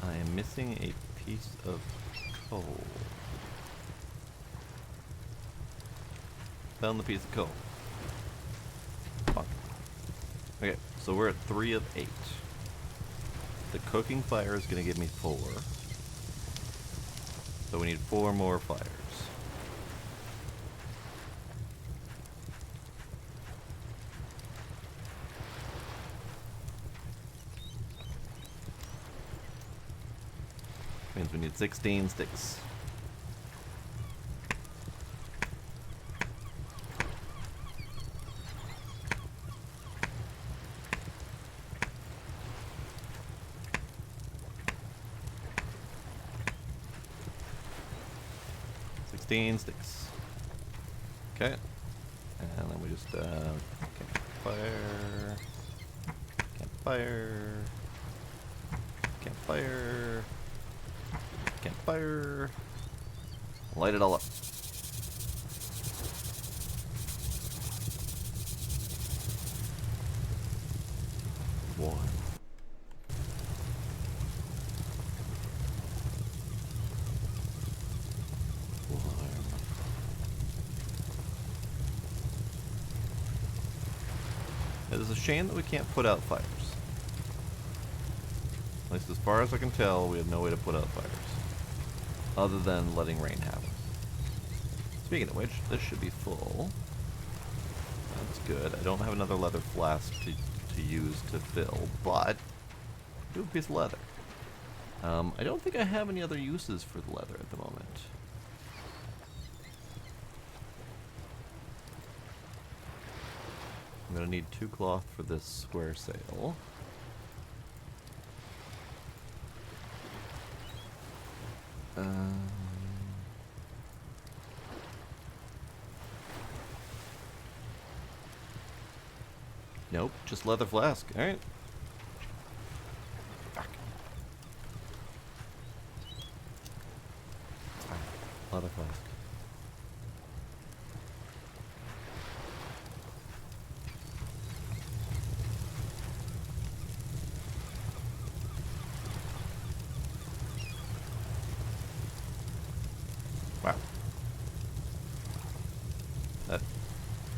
I am missing a piece of coal. Found the piece of coal. Fuck. Okay, so we're at 3 of 8. The cooking fire is going to give me 4. So we need 4 more fires. Means we need 16 sticks. Sticks. Okay. And then we just campfire. Campfire. Campfire. Campfire. Light it all up. Warm. It is a shame that we can't put out fires. At least as far as I can tell, we have no way to put out fires. Other than letting rain happen. Speaking of which, this should be full. That's good. I don't have another leather flask to use to fill, but I do have a piece of leather. I don't think I have any other uses for the leather at the moment. I'm gonna need 2 cloth for this square sail. Nope, just leather flask. Alright. Fuck. It's fine. Leather flask. Wow.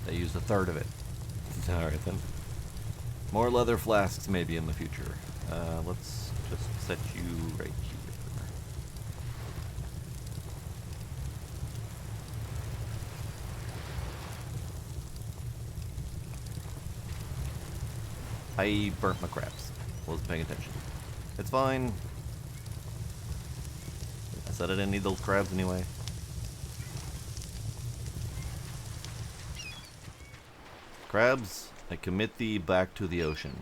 They used a third of it. Alright then. More leather flasks maybe in the future. Let's just set you right here. I burnt my crabs. Wasn't paying attention. It's fine. I said I didn't need those crabs anyway. Crabs, I commit thee back to the ocean.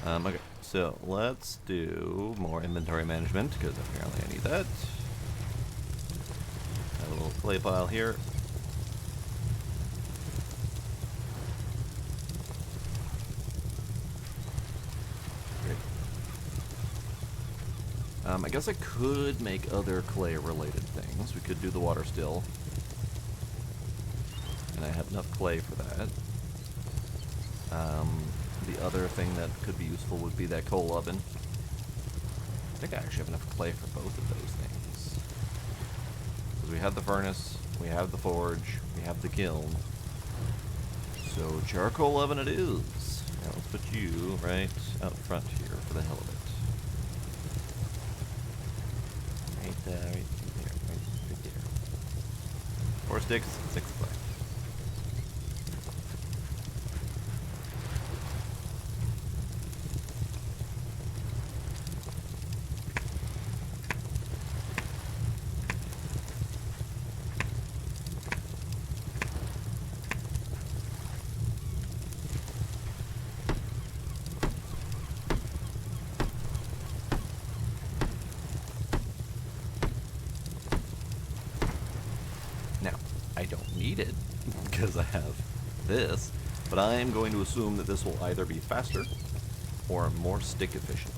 Okay, so let's do more inventory management, because apparently I need that. Got a little clay pile here. I guess I could make other clay-related things. We could do the water still. And I have enough clay for that. The other thing that could be useful would be that coal oven. I think I actually have enough clay for both of those things. Because we have the furnace, we have the forge, we have the kiln. So charcoal oven it is. Now let's put you right out front here for the hell of it. Right there, right there. 4 sticks, 6 flags. I don't need it because I have this, but I am going to assume that this will either be faster or more stick efficient.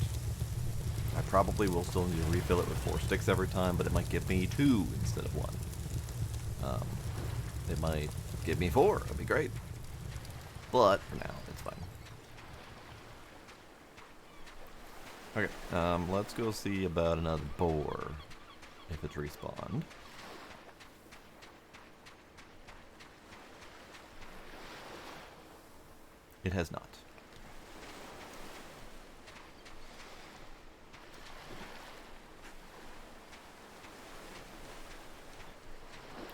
I probably will still need to refill it with 4 sticks every time, but it might give me 2 instead of 1. It might give me 4, that'd be great. But for now, it's fine. Okay, let's go see about another boar, if it's respawned. It has not.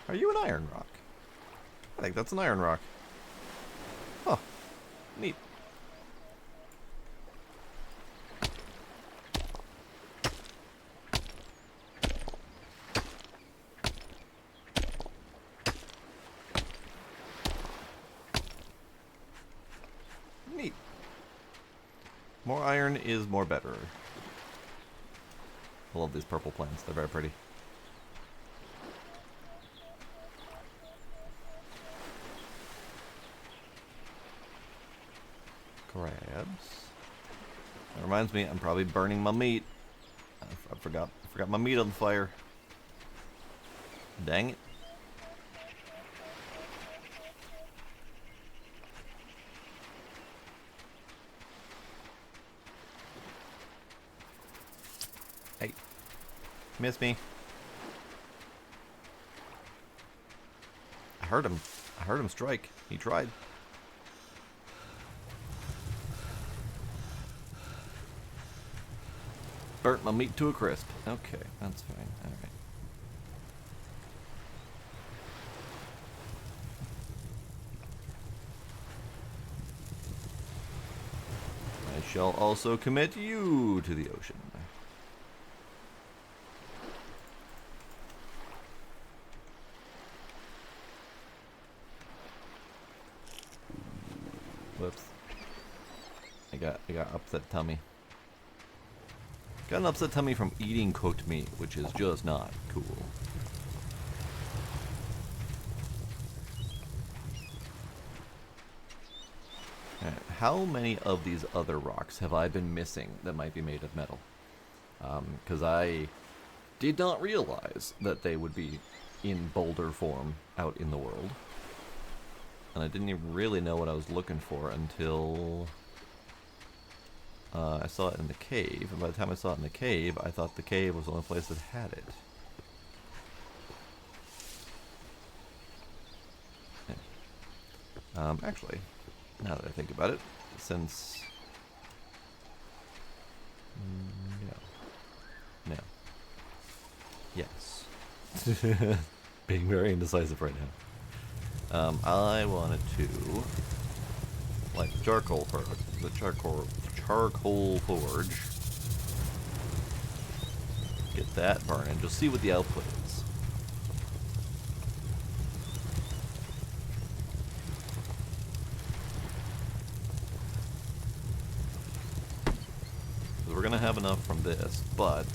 Are you an iron rock? I think that's an iron rock. Huh. Neat. Neat. More iron is more better. I love these purple plants. They're very pretty. Crabs. That reminds me, I'm probably burning my meat. I forgot my meat on the fire. Dang it. Hey. Miss me. I heard him. I heard him strike. He tried. Burnt my meat to a crisp. Okay, that's fine. Alright. I shall also commit you to the ocean. Whoops. I got upset tummy. Got an upset tummy from eating cooked meat, which is just not cool. Right, how many of these other rocks have I been missing that might be made of metal? Because I did not realize that they would be in boulder form out in the world. And I didn't even really know what I was looking for until I saw it in the cave. And by the time I saw it in the cave, I thought the cave was the only place that had it. Yeah. Actually, now that I think about it, since... No. Yes. Being very indecisive right now. I wanted to light the charcoal forge. Get that burning. Just see what the output is. We're gonna have enough from this, but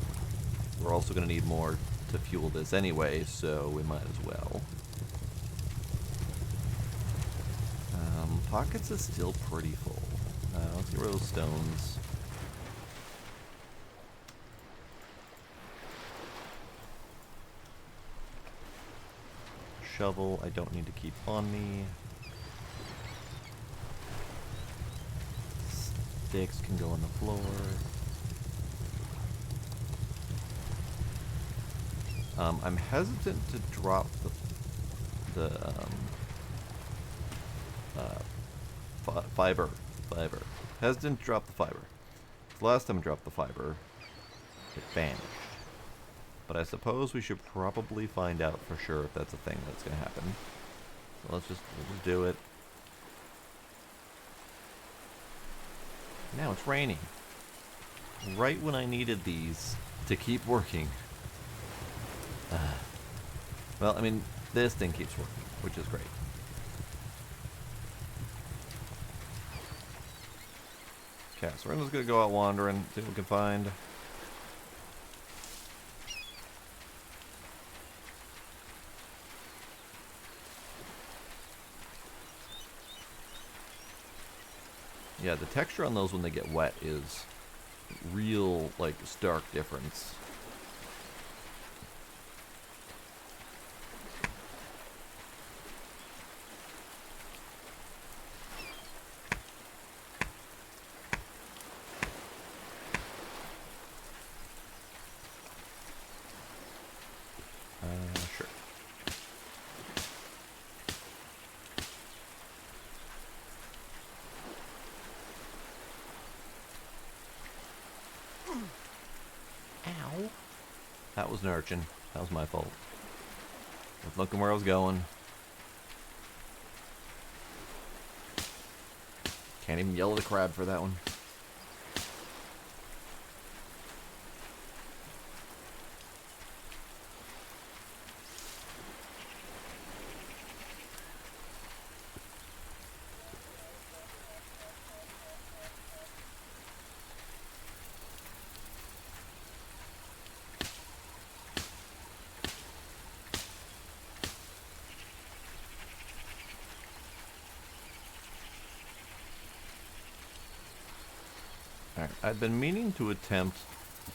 we're also gonna need more to fuel this anyway, so we might as well. Pockets is still pretty full. Let's get rid of those stones. Shovel, I don't need to keep on me. Sticks can go on the floor. I'm hesitant to drop the fiber. Hesitant to drop the fiber. The last time I dropped the fiber, it vanished. But I suppose we should probably find out for sure if that's a thing that's going to happen. So we'll just do it. Now it's raining. Right when I needed these to keep working. Well, I mean, this thing keeps working, which is great. Okay, so we're just going to go out wandering, see what we can find. Yeah, the texture on those when they get wet is real, like, stark difference. Sure. Ow. That was an urchin. That was my fault. I was looking where I was going. Can't even yell at a crab for that one. Alright, I've been meaning to attempt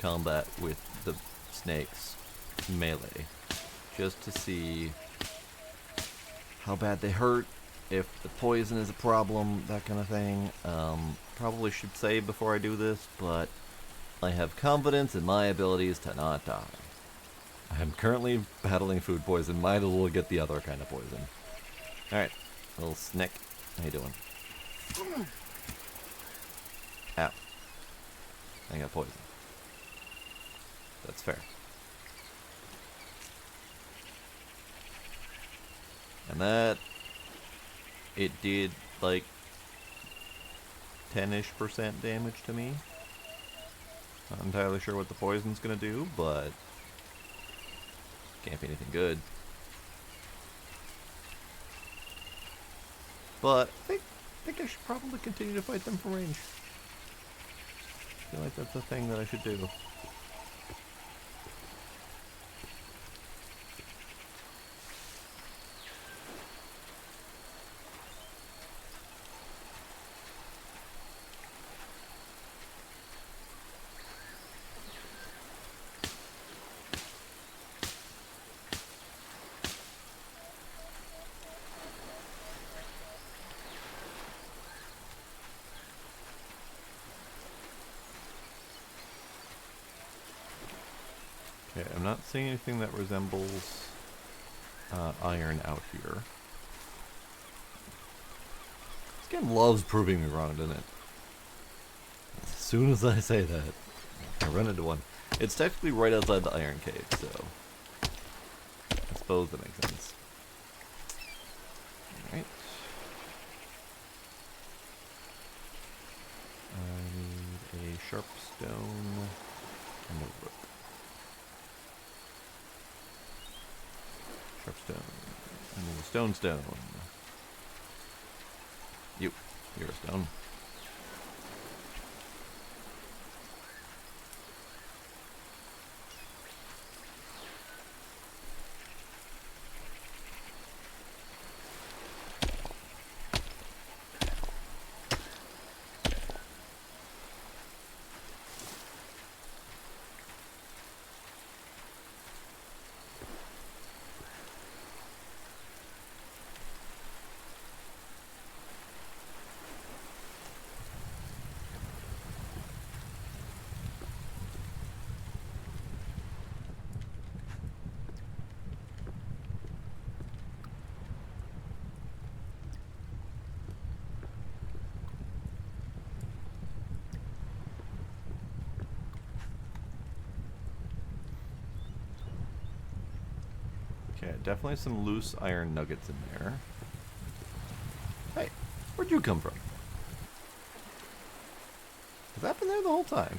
combat with the snakes melee, just to see how bad they hurt, if the poison is a problem, that kind of thing. Probably should save before I do this, but I have confidence in my abilities to not die. I am currently battling food poison, might as well get the other kind of poison. Alright, little snake, how you doing? Ow. I got poison. That's fair. And that, it did like 10-ish% damage to me. Not entirely sure what the poison's gonna do, but can't be anything good. But I think I should probably continue to fight them from range. I feel like that's a thing that I should do. Okay, I'm not seeing anything that resembles iron out here. This game loves proving me wrong, doesn't it? As soon as I say that, I run into one. It's technically right outside the iron cave, so I suppose that makes sense. Alright. I need a sharp stone and a rope. Sharp stone. I need a stone. You're a stone. Okay, definitely some loose iron nuggets in there. Hey, where'd you come from? Has that been there the whole time?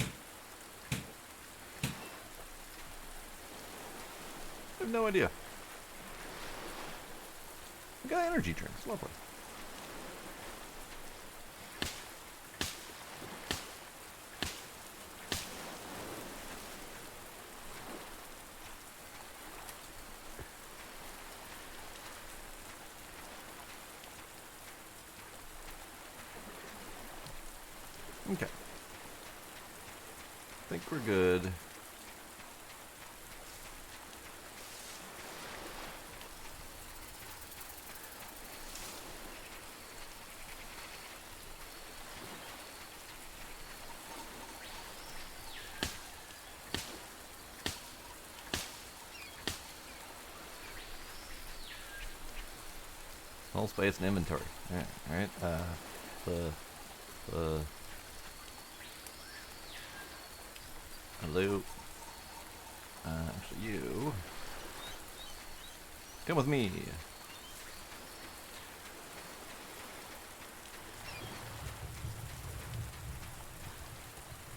I have no idea. We got energy drinks, lovely. Okay. I think we're good. Small space and inventory. Alright. Hello. Actually, you. Come with me.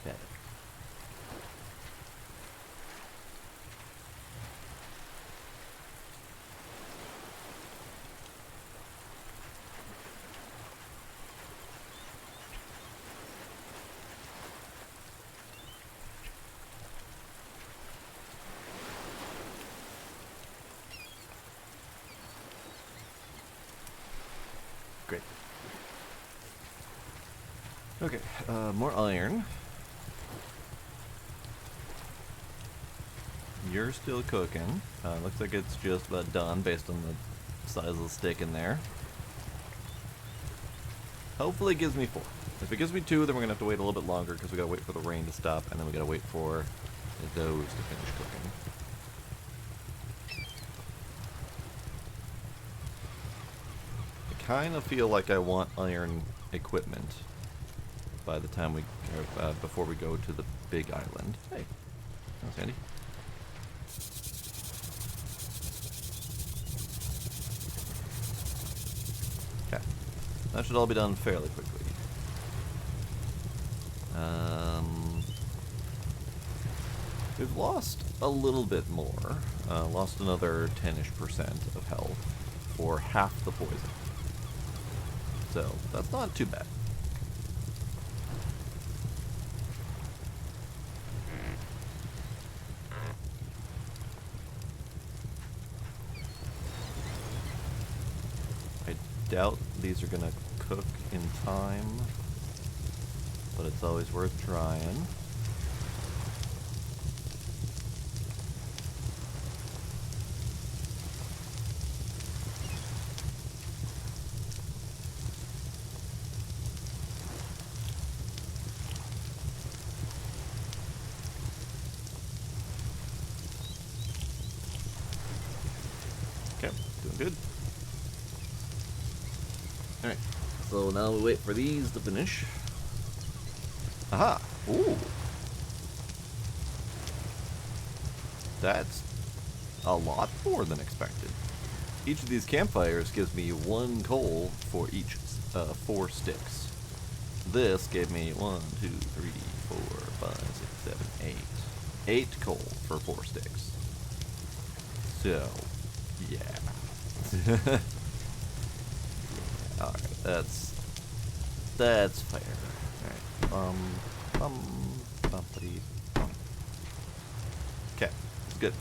Okay. Great. Okay, more iron. You're still cooking. Looks like it's just about done based on the size of the stick in there. Hopefully it gives me 4. If it gives me 2, then we're going to have to wait a little bit longer because we got to wait for the rain to stop, and then we got to wait for those to finish cooking. I kind of feel like I want iron equipment by the time we, before we go to the big island. Hey, that's handy. Okay, that should all be done fairly quickly. We've lost a little bit more. Lost another 10-ish% of health for half the poison. So, that's not too bad. I doubt these are gonna cook in time, but it's always worth trying. Okay, doing good. Alright, so now we wait for these to finish. Aha! Ooh! That's a lot more than expected. Each of these campfires gives me 1 coal for each 4 sticks. This gave me 1, 2, 3, 4, 5, 6, 7, 8. 8 coal for 4 sticks. So, yeah. Yeah, alright, that's fair. Alright, bumpity. Okay, good.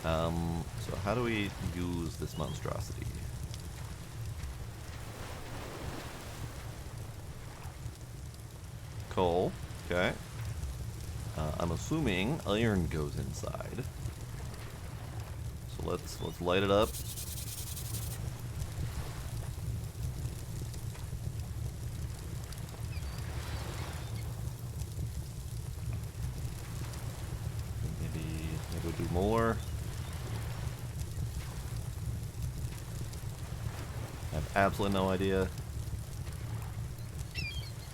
So how do we use this monstrosity? Coal, okay. I'm assuming iron goes inside. So let's light it up. Maybe we'll do more. I have absolutely no idea. I'm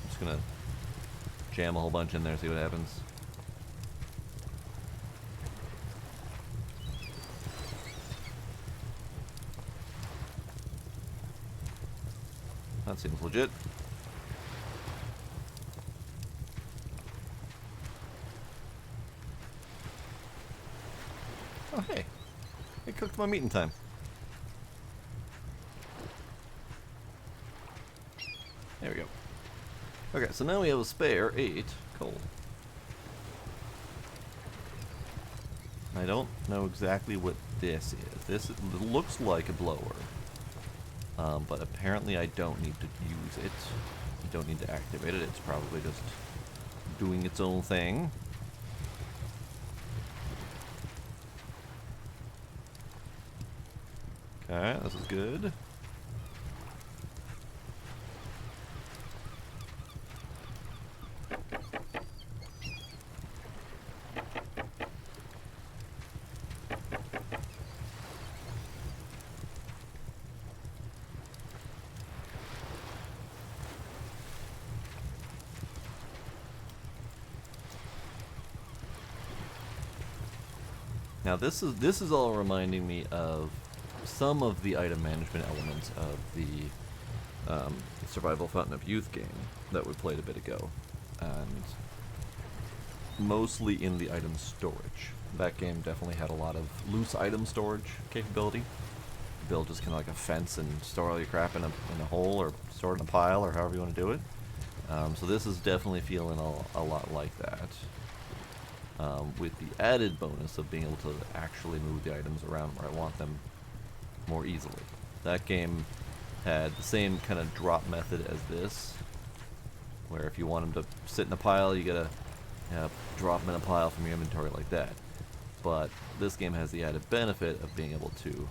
just gonna jam a whole bunch in there, see what happens. that seems legit. Oh, hey. It cooked my meat in time. There we go. Okay, so now we have a spare 8 coal. I don't know exactly what this is. This looks like a blower. But apparently I don't need to use it. I don't need to activate it. It's probably just doing its own thing. Okay, this is good. Now this is all reminding me of some of the item management elements of the Survival Fountain of Youth game that we played a bit ago, and mostly in the item storage. That game definitely had a lot of loose item storage capability. Build just kind of like a fence and store all your crap in a hole, or store it in a pile, or however you want to do it. So this is definitely feeling a lot like that. With the added bonus of being able to actually move the items around where I want them more easily. That game had the same kind of drop method as this, where if you want them to sit in a pile, you gotta drop them in a pile from your inventory like that. But this game has the added benefit of being able to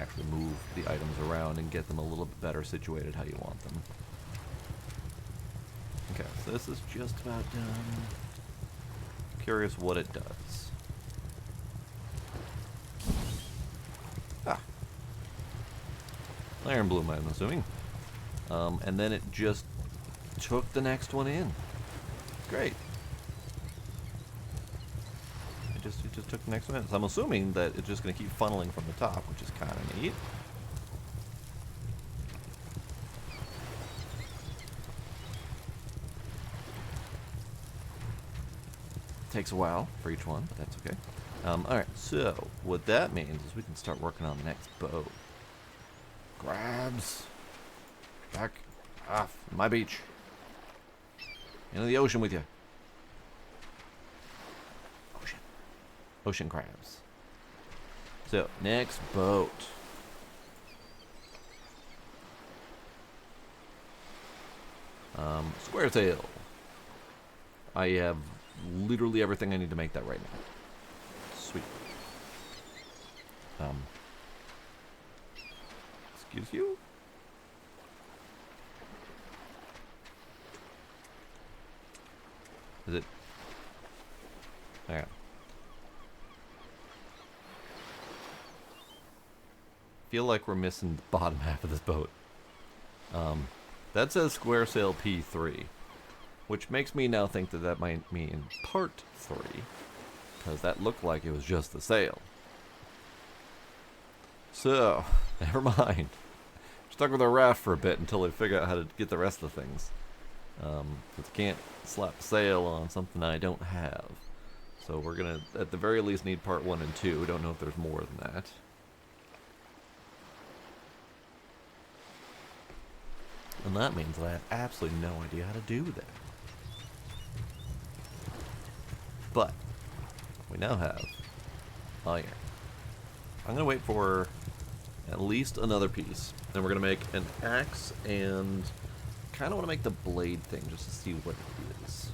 actually move the items around and get them a little bit better situated how you want them. Okay, so this is just about done. Curious what it does. Ah. Iron bloom, I'm assuming. And then it just took the next one in. Great. It just took the next one in. So I'm assuming that it's just going to keep funneling from the top, which is kind of neat. Takes a while for each one, but that's okay. Alright, so what that means is we can start working on the next boat. Crabs! Back off my beach. Into the ocean with you. Ocean. Ocean crabs. So, next boat. Square tail. I have literally everything I need to make that right now. Sweet. Excuse you? Is it? Hang on. Feel like we're missing the bottom half of this boat. That says square sail P3. Which makes me now think that that might mean part 3, because that looked like it was just the sail. So, never mind. Stuck with our raft for a bit until we figure out how to get the rest of the things. Because I can't slap sail on something I don't have. So we're going to, at the very least, need part 1 and 2. We don't know if there's more than that. And that means that I have absolutely no idea how to do that. But we now have iron. I'm going to wait for at least another piece. Then we're going to make an axe, and kind of want to make the blade thing just to see what it is.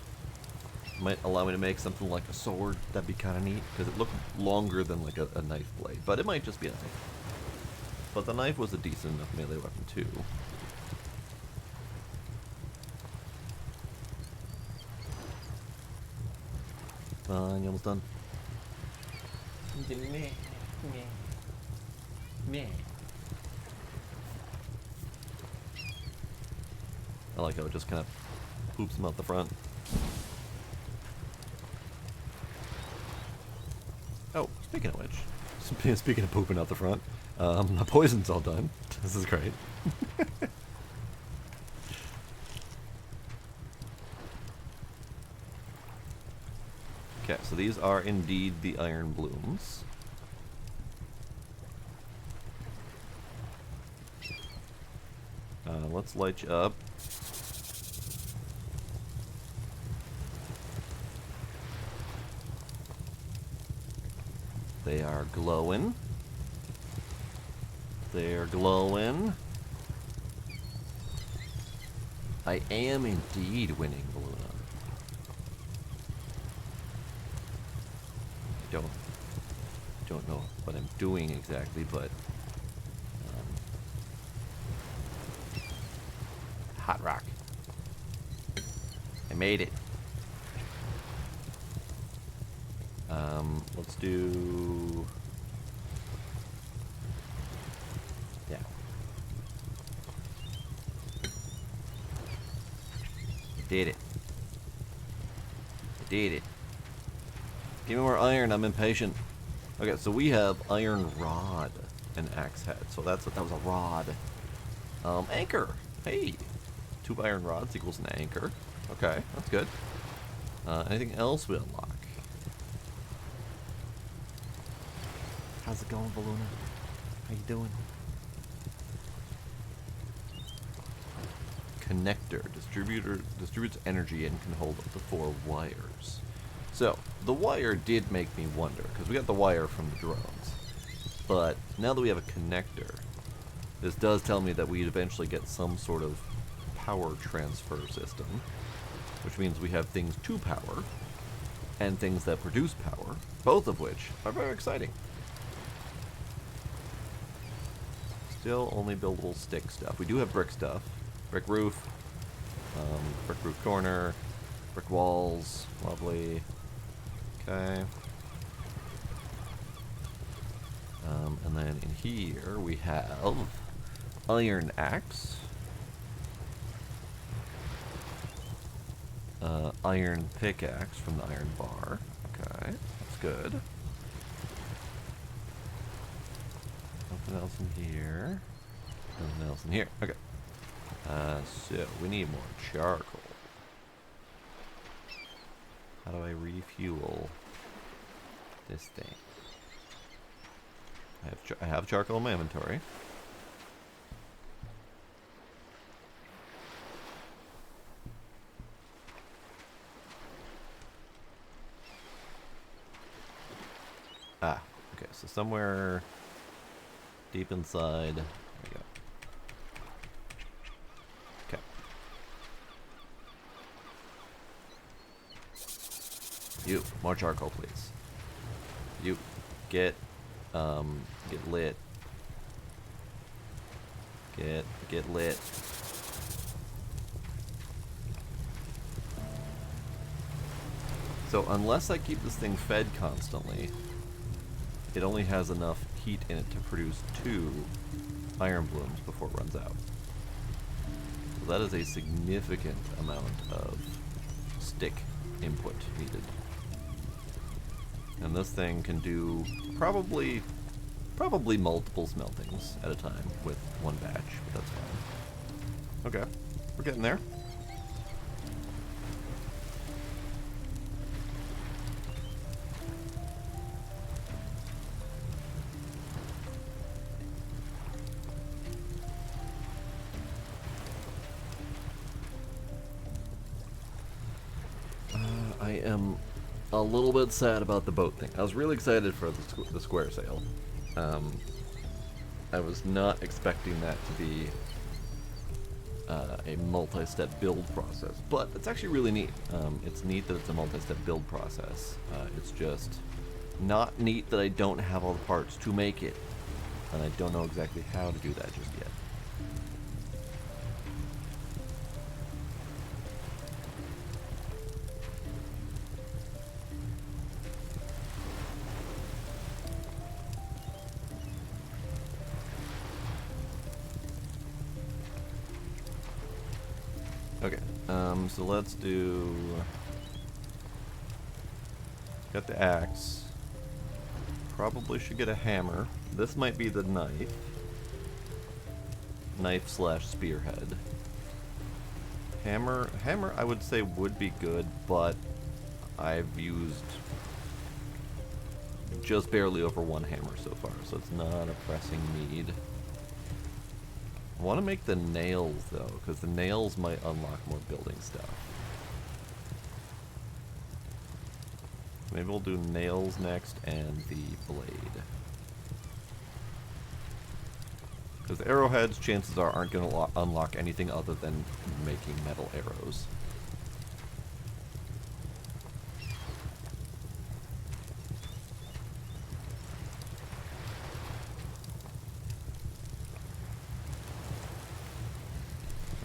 Might allow me to make something like a sword. That'd be kind of neat, because it looked longer than like a knife blade. But it might just be a knife. But the knife was a decent enough melee weapon too. Fine, you're almost done. I like how it just kind of poops them out the front. Oh, speaking of which, speaking of pooping out the front, the poison's all done. This is great. Okay, so these are indeed the iron blooms. Let's light you up. They are glowing. They're glowing. I am indeed winning, Balloona. Don't know what I'm doing exactly, but hot rock. I made it. Let's do. Yeah. I did it. I did it. Give me more iron. I'm impatient. Okay, so we have iron rod and axe head. So that was a rod. Anchor. Hey, 2 iron rods equals an anchor. Okay, that's good. Anything else we unlock? How's it going, Balloona? How you doing? Connector. Distributes energy and can hold up to 4 wires. So, the wire did make me wonder, because we got the wire from the drones. But now that we have a connector, this does tell me that we'd eventually get some sort of power transfer system, which means we have things to power, and things that produce power, both of which are very exciting. Still only buildable stick stuff. We do have brick stuff. Brick roof, brick roof corner, brick walls, lovely. Okay. And then in here we have iron axe, iron pickaxe from the iron bar. Okay, that's good. Nothing else in here. Nothing else in here. Okay. So we need more charcoal. How do I refuel this thing? I have charcoal in my inventory. Ah, okay, so somewhere deep inside, there we go. Okay. You, more charcoal, please. You, get lit. Get lit. So unless I keep this thing fed constantly, it only has enough heat in it to produce 2 iron blooms before it runs out. So that is a significant amount of stick input needed. And this thing can do probably multiple smeltings at a time with 1 batch, but that's fine. Okay, we're getting there. I am a little bit sad about the boat thing. I was really excited for the square sail. I was not expecting that to be a multi-step build process, but it's actually really neat. It's neat that it's a multi-step build process. It's just not neat that I don't have all the parts to make it, and I don't know exactly how to do that just yet. Okay, so let's do... Got the axe. Probably should get a hammer. This might be the knife. Knife slash spearhead. Hammer I would say would be good, but I've used just barely over 1 hammer so far, so it's not a pressing need. I want to make the nails, though, because the nails might unlock more building stuff. Maybe we'll do nails next and the blade. Because the arrowheads, chances are, aren't going to unlock anything other than making metal arrows.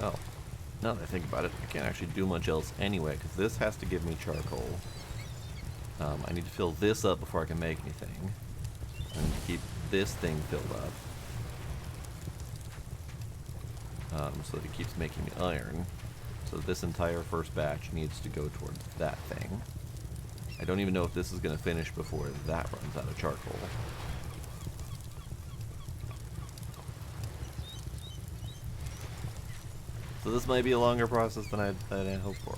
Oh, now that I think about it, I can't actually do much else anyway, because this has to give me charcoal. I need to fill this up before I can make anything. I need to keep this thing filled up. So that it keeps making me iron. So this entire first batch needs to go towards that thing. I don't even know if this is going to finish before that runs out of charcoal. So this might be a longer process than I hoped for.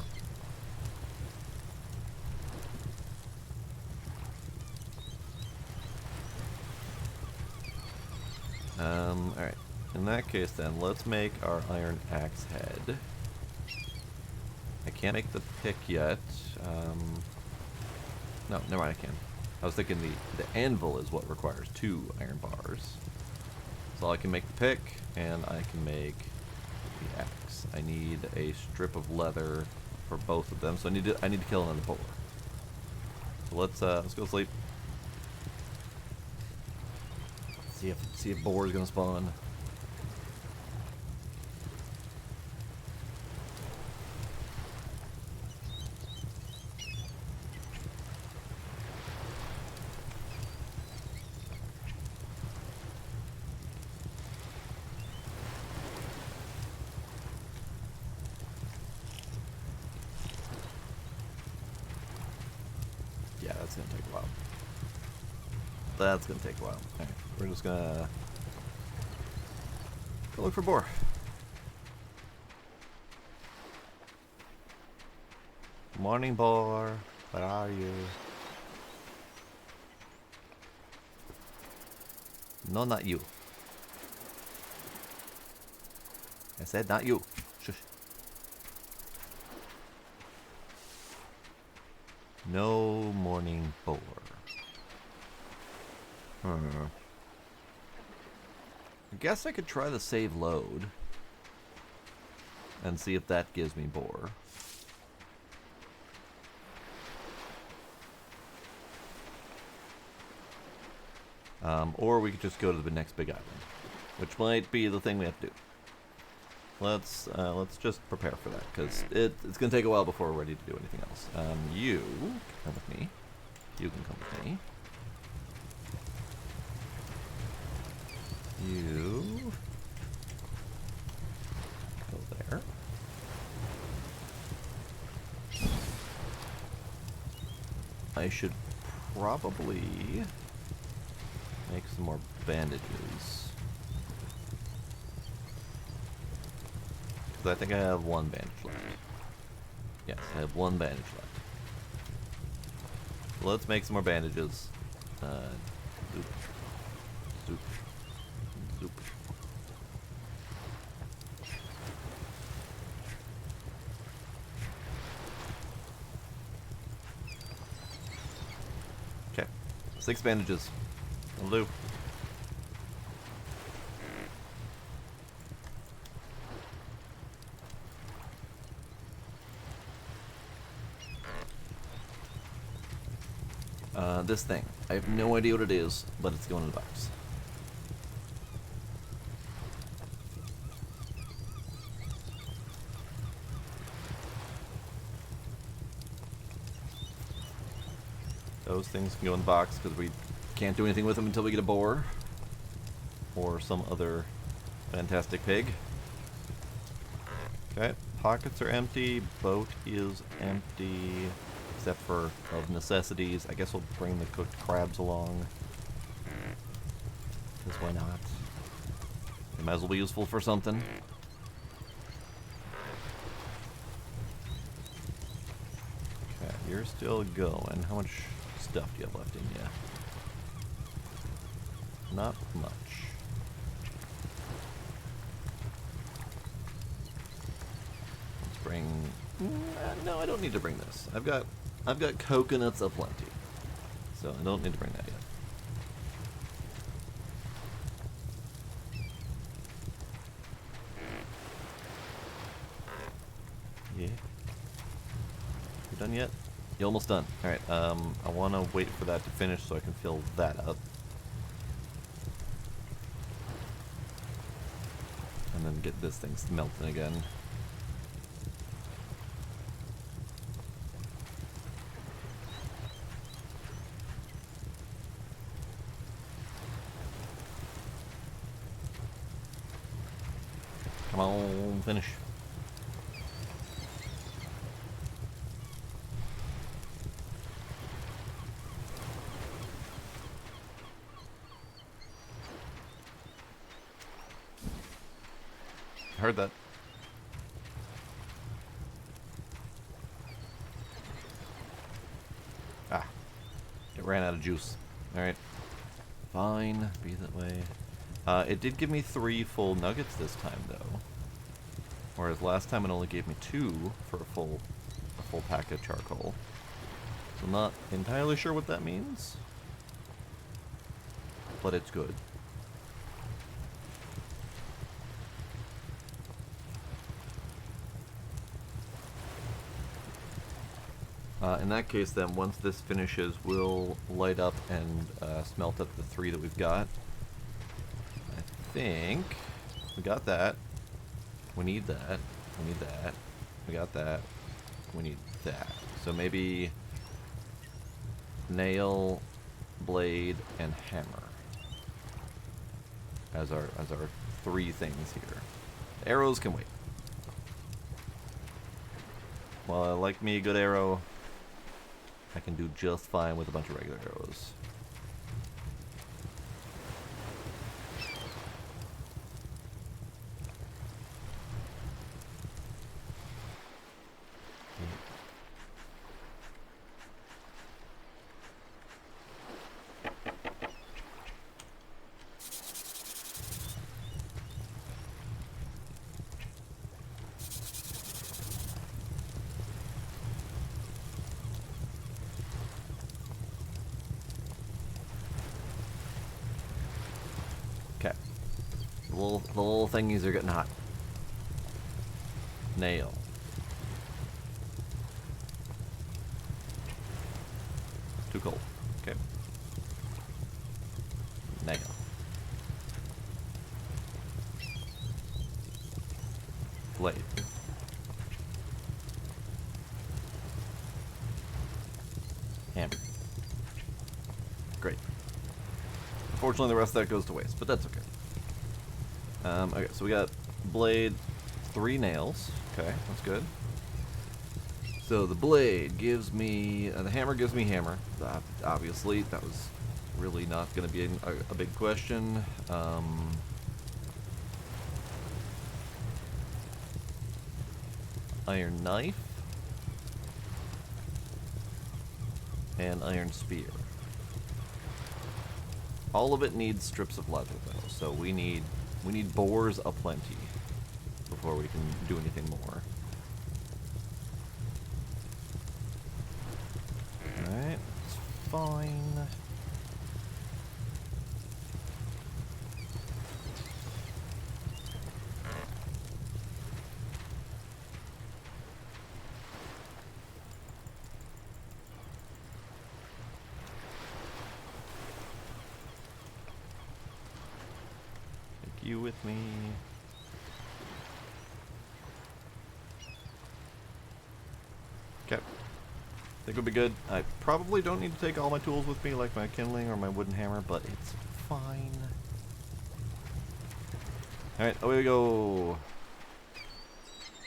Alright. In that case then, let's make our iron axe head. I can't make the pick yet. No, never mind, I can. I was thinking the anvil is what requires 2 iron bars. So I can make the pick, and I can make the axe. I need a strip of leather for both of them, so I need to kill another boar. So let's go sleep. See if boar is gonna spawn. Yeah, that's gonna take a while. That's gonna take a while. Alright, we're just gonna go look for boar. Morning, boar. Where are you? No, not you. I said not you. Shush. No morning boar. I guess I could try the save load and see if that gives me boar. Or we could just go to the next big island, which might be the thing we have to do. Let's just prepare for that, because it's going to take a while before we're ready to do anything else. You can come with me. You can come with me. You go there. I should probably make some more bandages. Because I think I have 1 bandage left. Yes, I have 1 bandage left. So let's make some more bandages. Zoop. Zoop. Zoop. Okay. 6 bandages. Will do. This thing. I have no idea what it is, but it's going in the box. Those things can go in the box because we can't do anything with them until we get a boar or some other fantastic pig. Okay, pockets are empty, boat is empty, except for of necessities. I guess we'll bring the cooked crabs along, because why not? They might as well be useful for something. Okay, you're still going. How much stuff do you have left in you? Not much. Let's bring... no, I don't need to bring this. I've got coconuts aplenty. So I don't need to bring that yet. Yeah. You done yet? You almost done. Alright, I want to wait for that to finish so I can fill that up. And then get this thing smelting again. Come on, finish. Heard that. Ah. It ran out of juice. Alright. Fine. Be that way. It did give me 3 full nuggets this time, though. Whereas last time it only gave me 2 for a full pack of charcoal. So I'm not entirely sure what that means. But it's good. In that case, then, once this finishes, we'll light up and smelt up the 3 that we've got. I think we got that. We need that. We need that. We got that. We need that. So maybe nail, blade, and hammer as our 3 things here. Arrows can wait. Well, I like me a good arrow. I can do just fine with a bunch of regular arrows. Okay. The little thingies are getting hot. Nail. Too cold. Okay. Nail. Blade. Hammer. Great. Unfortunately, the rest of that goes to waste, but that's okay. Okay, so we got blade, 3 nails. Okay, that's good. So the blade gives me, the hammer gives me hammer. Obviously, that was really not going to be a big question. Iron knife. And iron spear. All of it needs strips of leather, though, so we need boars aplenty before we can do anything more. Alright, it's fine. You with me? Okay. Think we'll be good. I probably don't need to take all my tools with me, like my kindling or my wooden hammer, but it's fine. Alright, away we go.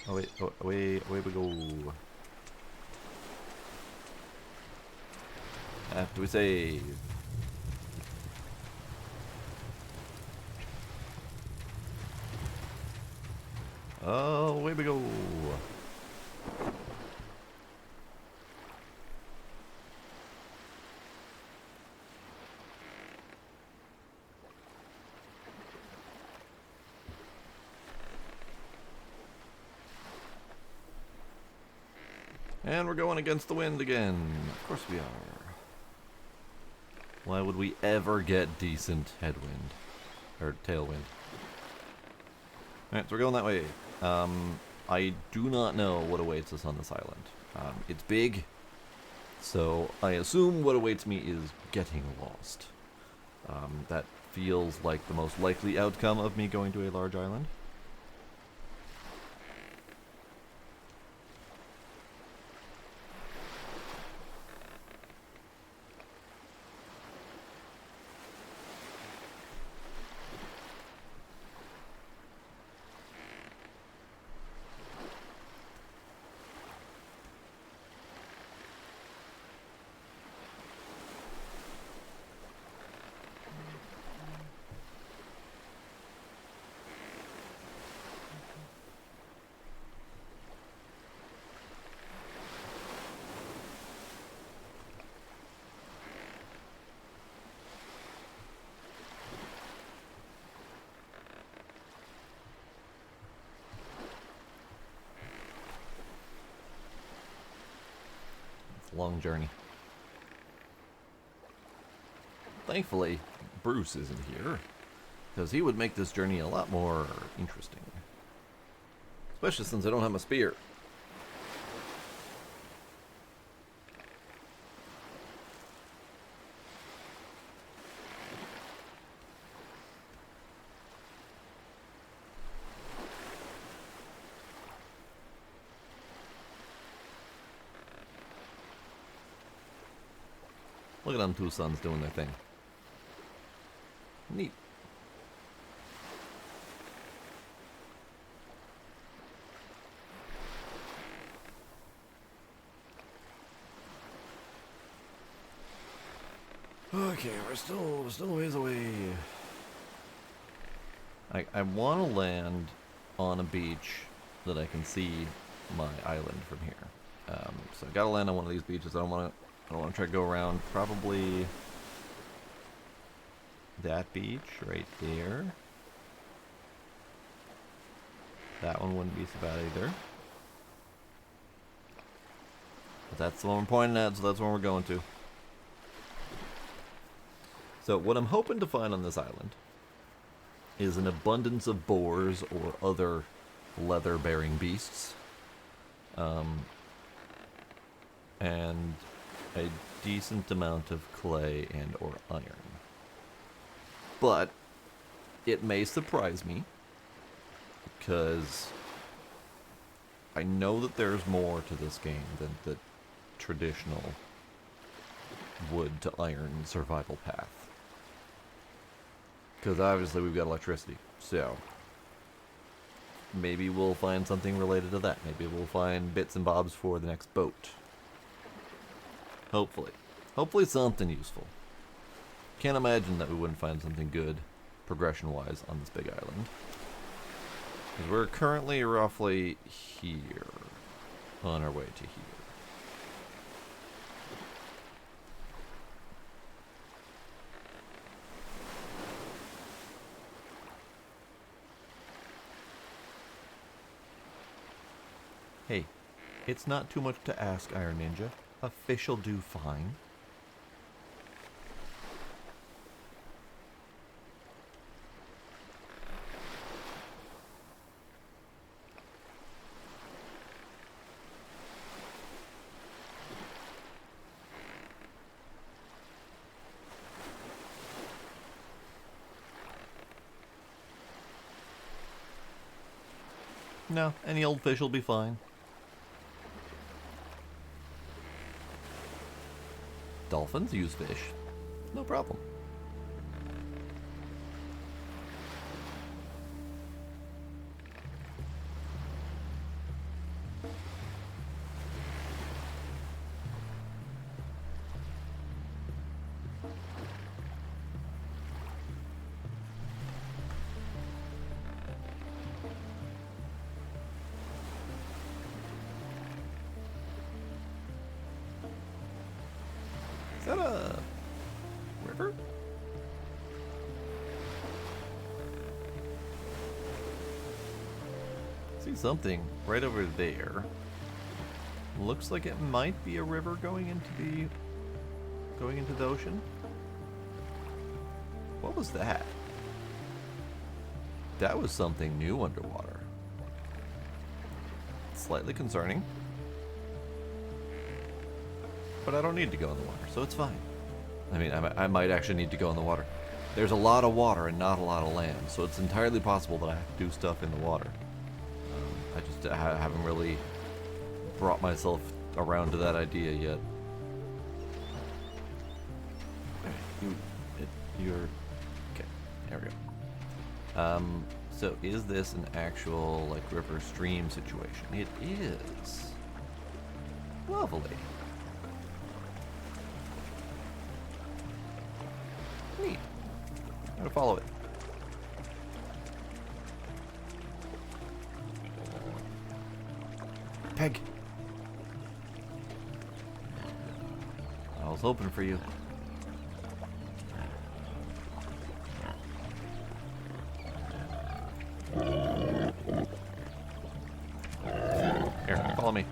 Oh wait, away we go. After we save. Oh, away we go. And we're going against the wind again. Of course we are. Why would we ever get decent headwind? Or tailwind? Alright, so we're going that way. I do not know what awaits us on this island. It's big, so I assume what awaits me is getting lost. That feels like the most likely outcome of me going to a large island. Long journey. Thankfully, Bruce isn't here, because he would make this journey a lot more interesting. Especially since I don't have my spear. Look at them two sons doing their thing. Neat. Okay, we're still a ways away. I want to land on a beach that I can see my island from here. So I gotta land on one of these beaches. I don't want to try to go around. Probably that beach right there. That one wouldn't be so bad either. But that's the one we're pointing at, so that's where we're going to. So what I'm hoping to find on this island is an abundance of boars or other leather-bearing beasts. And a decent amount of clay and or iron. But it may surprise me, because I know that there's more to this game than the traditional wood to iron survival path. Because obviously we've got electricity, so maybe we'll find something related to that. Maybe we'll find bits and bobs for the next boat. Hopefully. Hopefully something useful. Can't imagine that we wouldn't find something good, progression-wise, on this big island. Because we're currently roughly here, on our way to here. Hey, it's not too much to ask, Iron Ninja. A fish'll do fine. No, any old fish will be fine. Dolphins use fish. No problem. Is that a river? I see something right over there. Looks like it might be a river going into the ocean. What was that? That was something new underwater. Slightly concerning. But I don't need to go in the water, so it's fine. I mean, I might actually need to go in the water. There's a lot of water and not a lot of land, so it's entirely possible that I have to do stuff in the water. I just haven't really brought myself around to that idea yet. You're... Okay, there we go. So is this an actual, like, river stream situation? It is. Lovely. Neat. I'm gonna follow it. Peg. I was hoping for you. Here, follow me.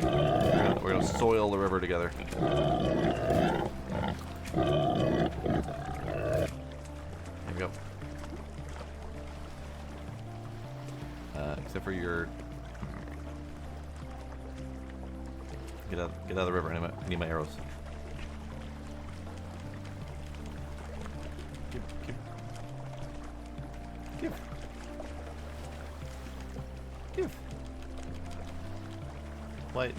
We're gonna soil the river together. There we go. Except for your... Get out of the river. I need my arrows. Give. Wait.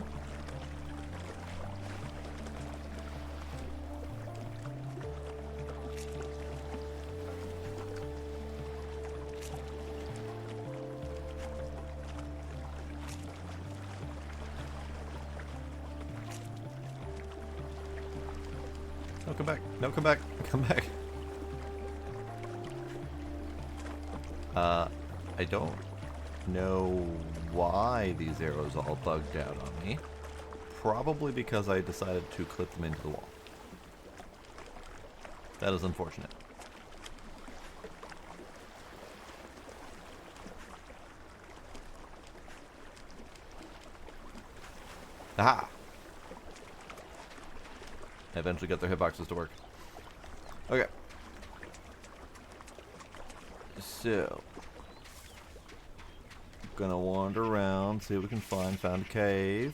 No, come back. No, come back. Come back. I don't know why these arrows all bugged out on me. Probably because I decided to clip them into the wall. That is unfortunate. Aha! I eventually got their hitboxes to work. Okay. So, gonna wander around, see what we can find. Found a cave.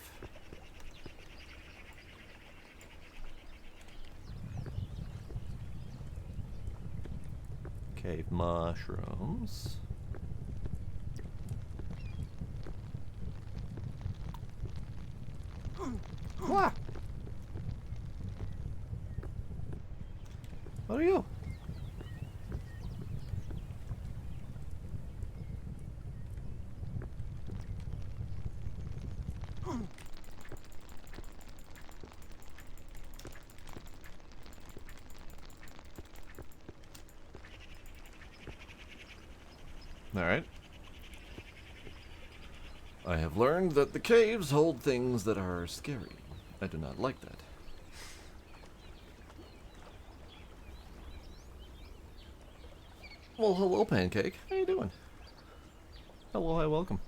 Cave mushrooms. What? What are you? Alright. I have learned that the caves hold things that are scary. I do not like that. Well, hello, Pancake. How you doing? Hello, hi, welcome.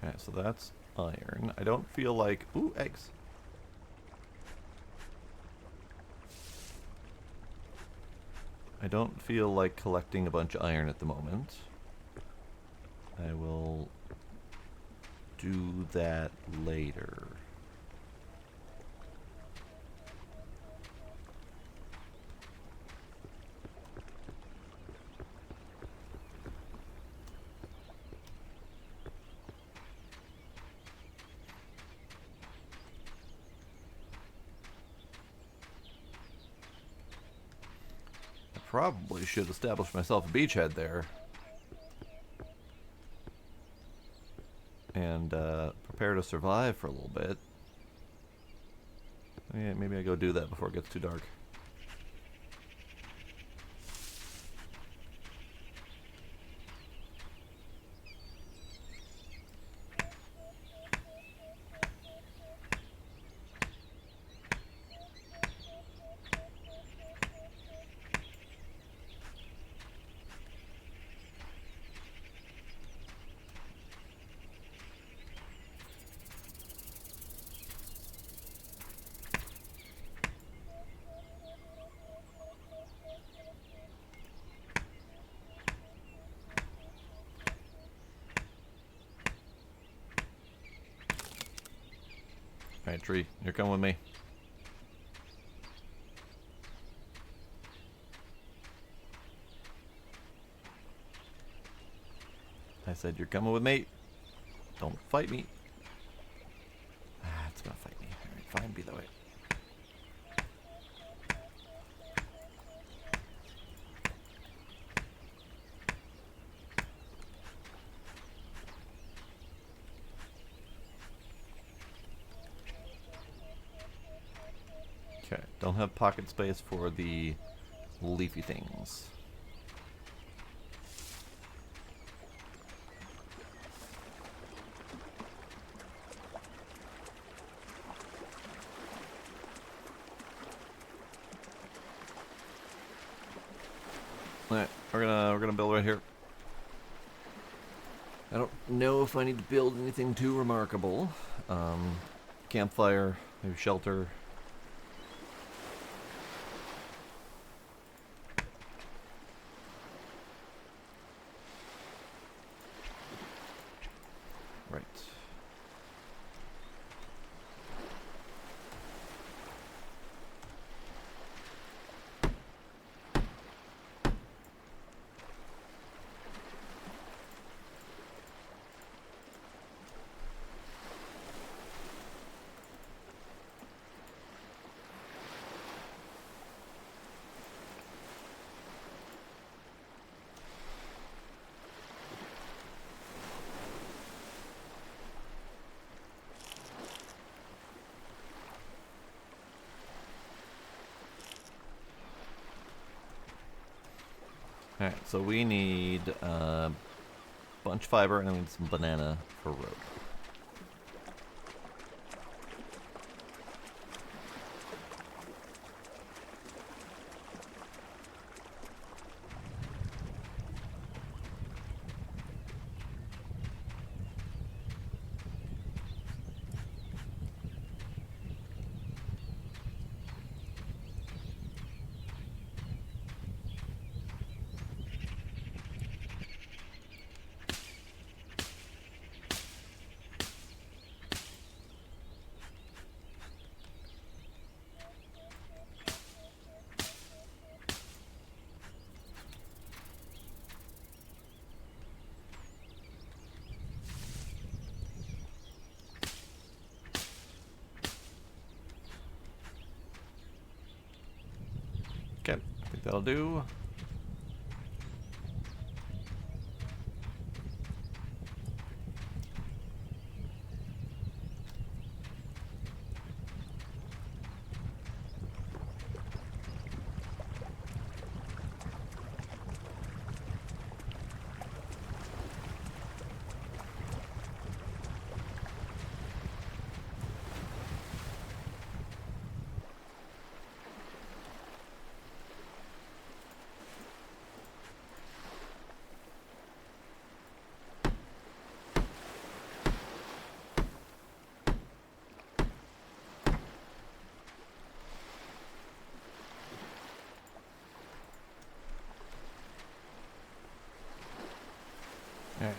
Okay, so that's iron. I don't feel like... Ooh, eggs. I don't feel like collecting a bunch of iron at the moment. I will do that later. Probably should establish myself a beachhead there. And prepare to survive for a little bit. Yeah, maybe I go do that before it gets too dark. Alright, tree, you're coming with me. I said you're coming with me. Don't fight me. Ah, it's gonna fight me. Alright, fine, be that way. Okay, don't have pocket space for the leafy things. Alright, we're gonna build right here. I don't know if I need to build anything too remarkable. Campfire, maybe shelter. Right. Alright, so we need bunch fiber and we need some banana for rope. Okay, I think that'll do.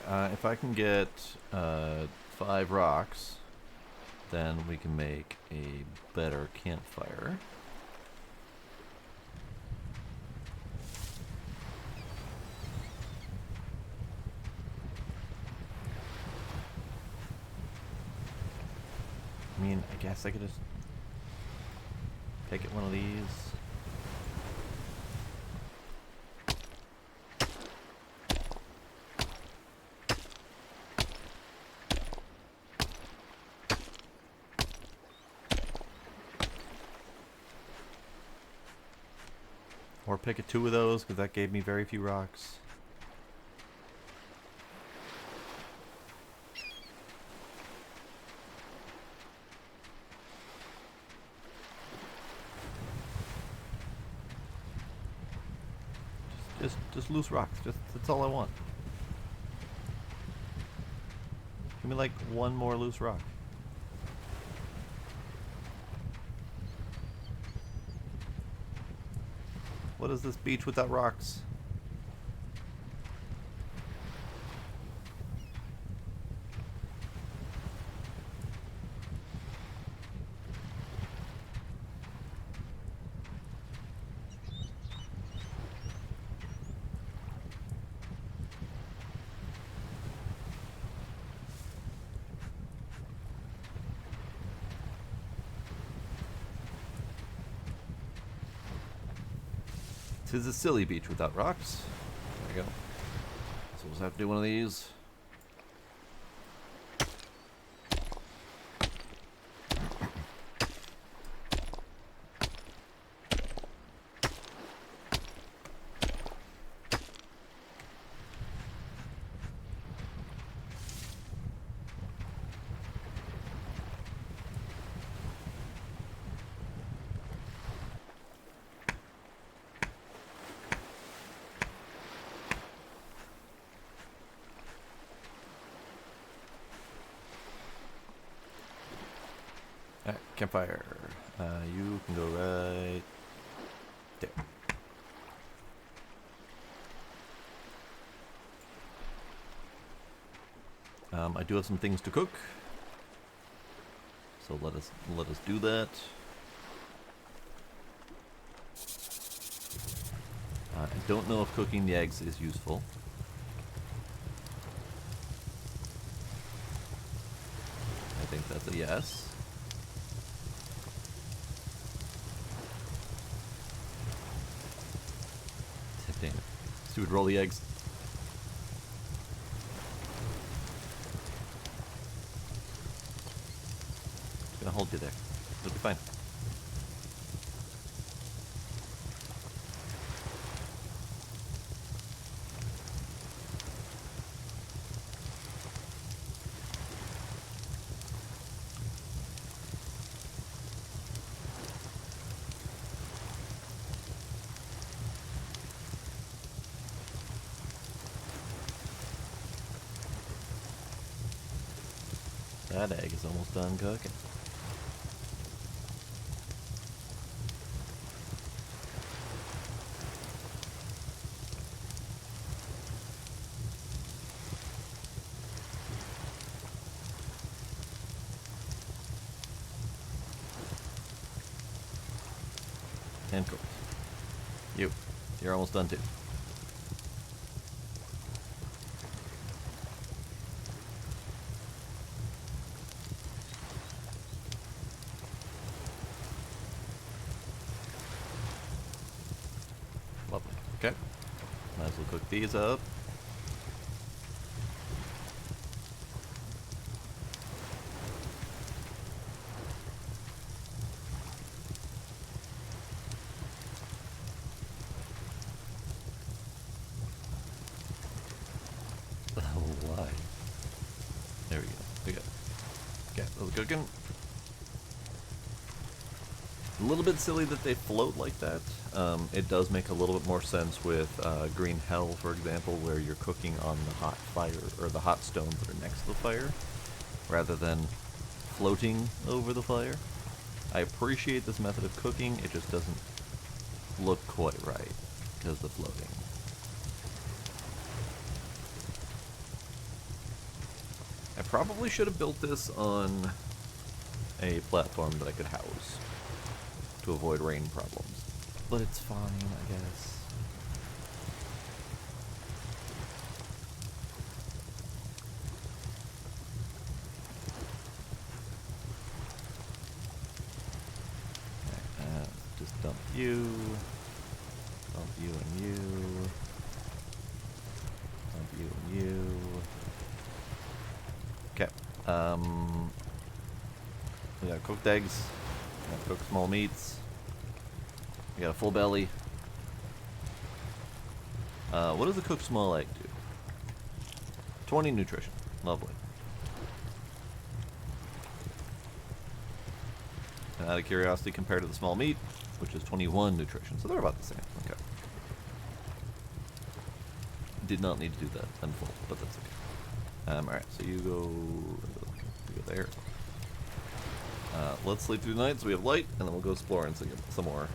Alright, if I can get 5 rocks, then we can make a better campfire. I mean, I guess I could just take it one of these. Or pick a 2 of those, because that gave me very few rocks. Just loose rocks. That's all I want. Give me like one more loose rock. What is this beach without rocks? Tis a silly beach without rocks. There you go. So we'll just have to do one of these. Alright, campfire. You can go right there. I do have some things to cook, so let us do that. I don't know if cooking the eggs is useful. I think that's a yes. Damn it. So we would roll the eggs. It's gonna hold you there. It'll be fine. That egg is almost done cooking. And cooked. You're almost done too. Lovely. Okay. Might as well cook these up. Why? There we go. We got. Okay, those are cooking. A little bit silly that they float like that. It does make a little bit more sense with Green Hell, for example, where you're cooking on the hot fire, or the hot stones that are next to the fire, rather than floating over the fire. I appreciate this method of cooking, it just doesn't look quite right, because of the floating. I probably should have built this on a platform that I could house to avoid rain problems. But it's fine, I guess. Okay, just dump you and you. Dump you and you. Okay. We got cooked eggs. We got cooked small meats. We got a full belly. What does a cooked small egg do? 20 nutrition. Lovely. And out of curiosity, compared to the small meat, which is 21 nutrition. So they're about the same. Okay. Did not need to do that unfold, but that's okay. Alright, so you go there. Let's sleep through the night so we have light, and then we'll go exploring some more.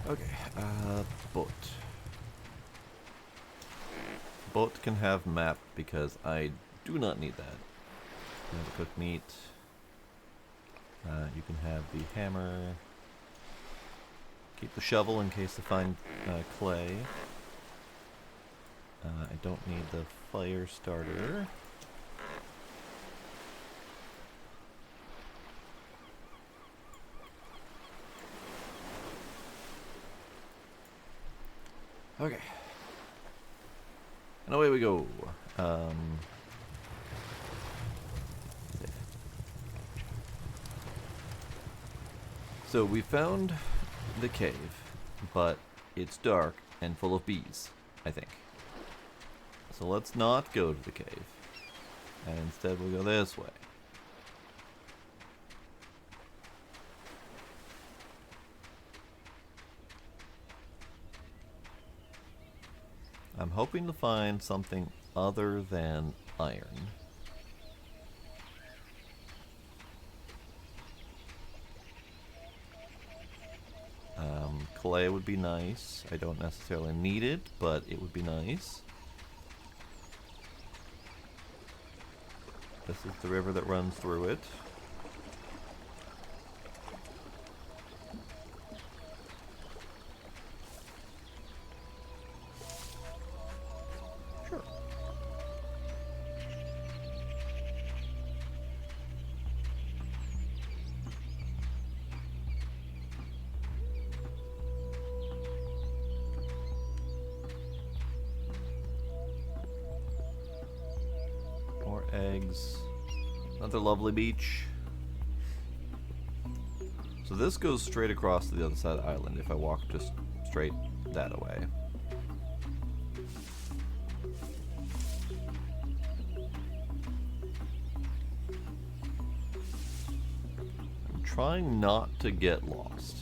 Okay, boat. Boat can have map because I do not need that. You have cooked meat. You can have the hammer. Keep the shovel in case I find clay. I don't need the fire starter. Okay. And away we go. So we found the cave, but it's dark and full of bees, I think. So let's not go to the cave. And instead we'll go this way. I'm hoping to find something other than iron. Clay would be nice. I don't necessarily need it, but it would be nice. This is the river that runs through it. Sure. More eggs. Another lovely beach. So this goes straight across to the other side of the island if I walk just straight that way. I'm trying not to get lost.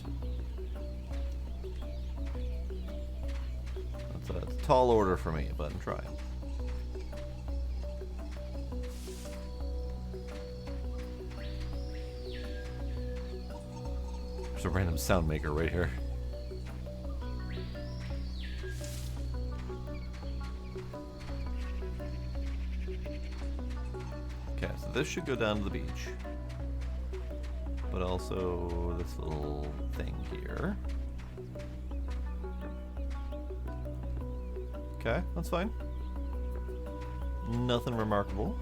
That's a tall order for me, but I'm trying. There's a random sound maker right here. Okay, so this should go down to the beach. But also this little thing here. Okay, that's fine. Nothing remarkable.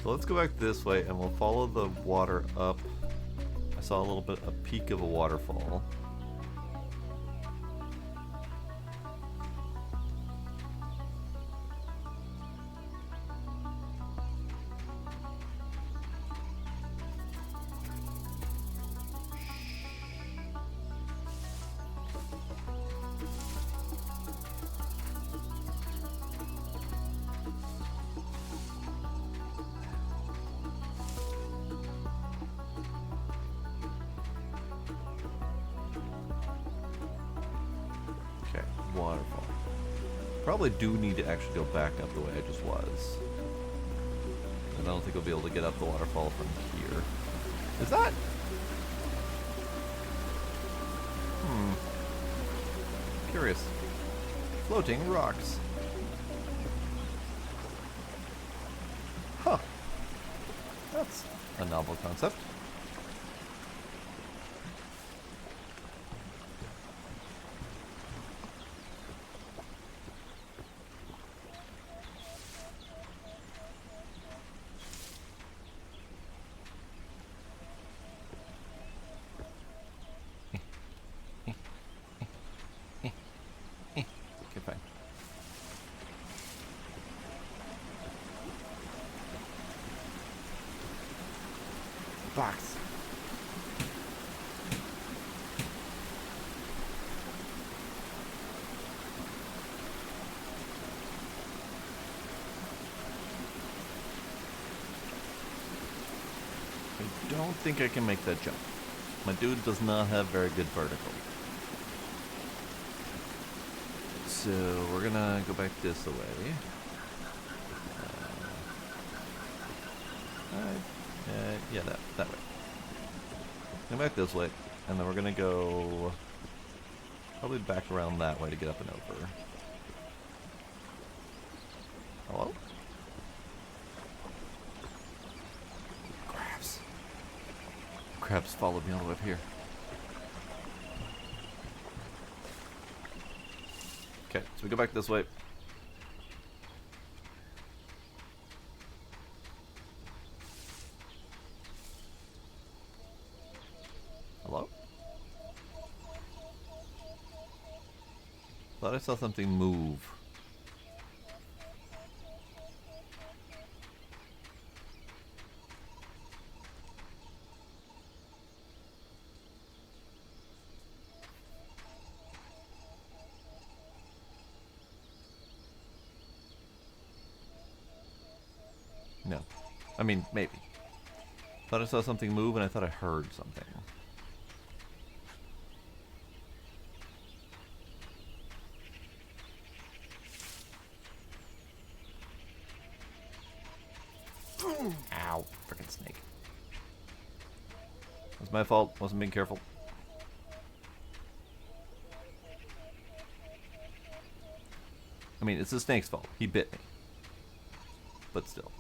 So let's go back this way and we'll follow the water up. I saw a little bit, a peak of a waterfall. Waterfall. Probably do need to actually go back up the way I just was. I don't think I'll be able to get up the waterfall from here. Is that? Curious. Floating rocks. Huh. That's a novel concept. don't think I can make that jump. My dude does not have very good vertical. So we're gonna go back this way. Yeah, that way. Go back this way, and then we're gonna go probably back around that way to get up and over. Hello? Crabs. Crabs followed me all the way up here. Okay, so we go back this way. Hello? Thought I saw something move. No. I mean, maybe. Thought I saw something move and I thought I heard something. Ow. Frickin' snake. It was my fault. Wasn't being careful. I mean, it's the snake's fault. He bit me. But still.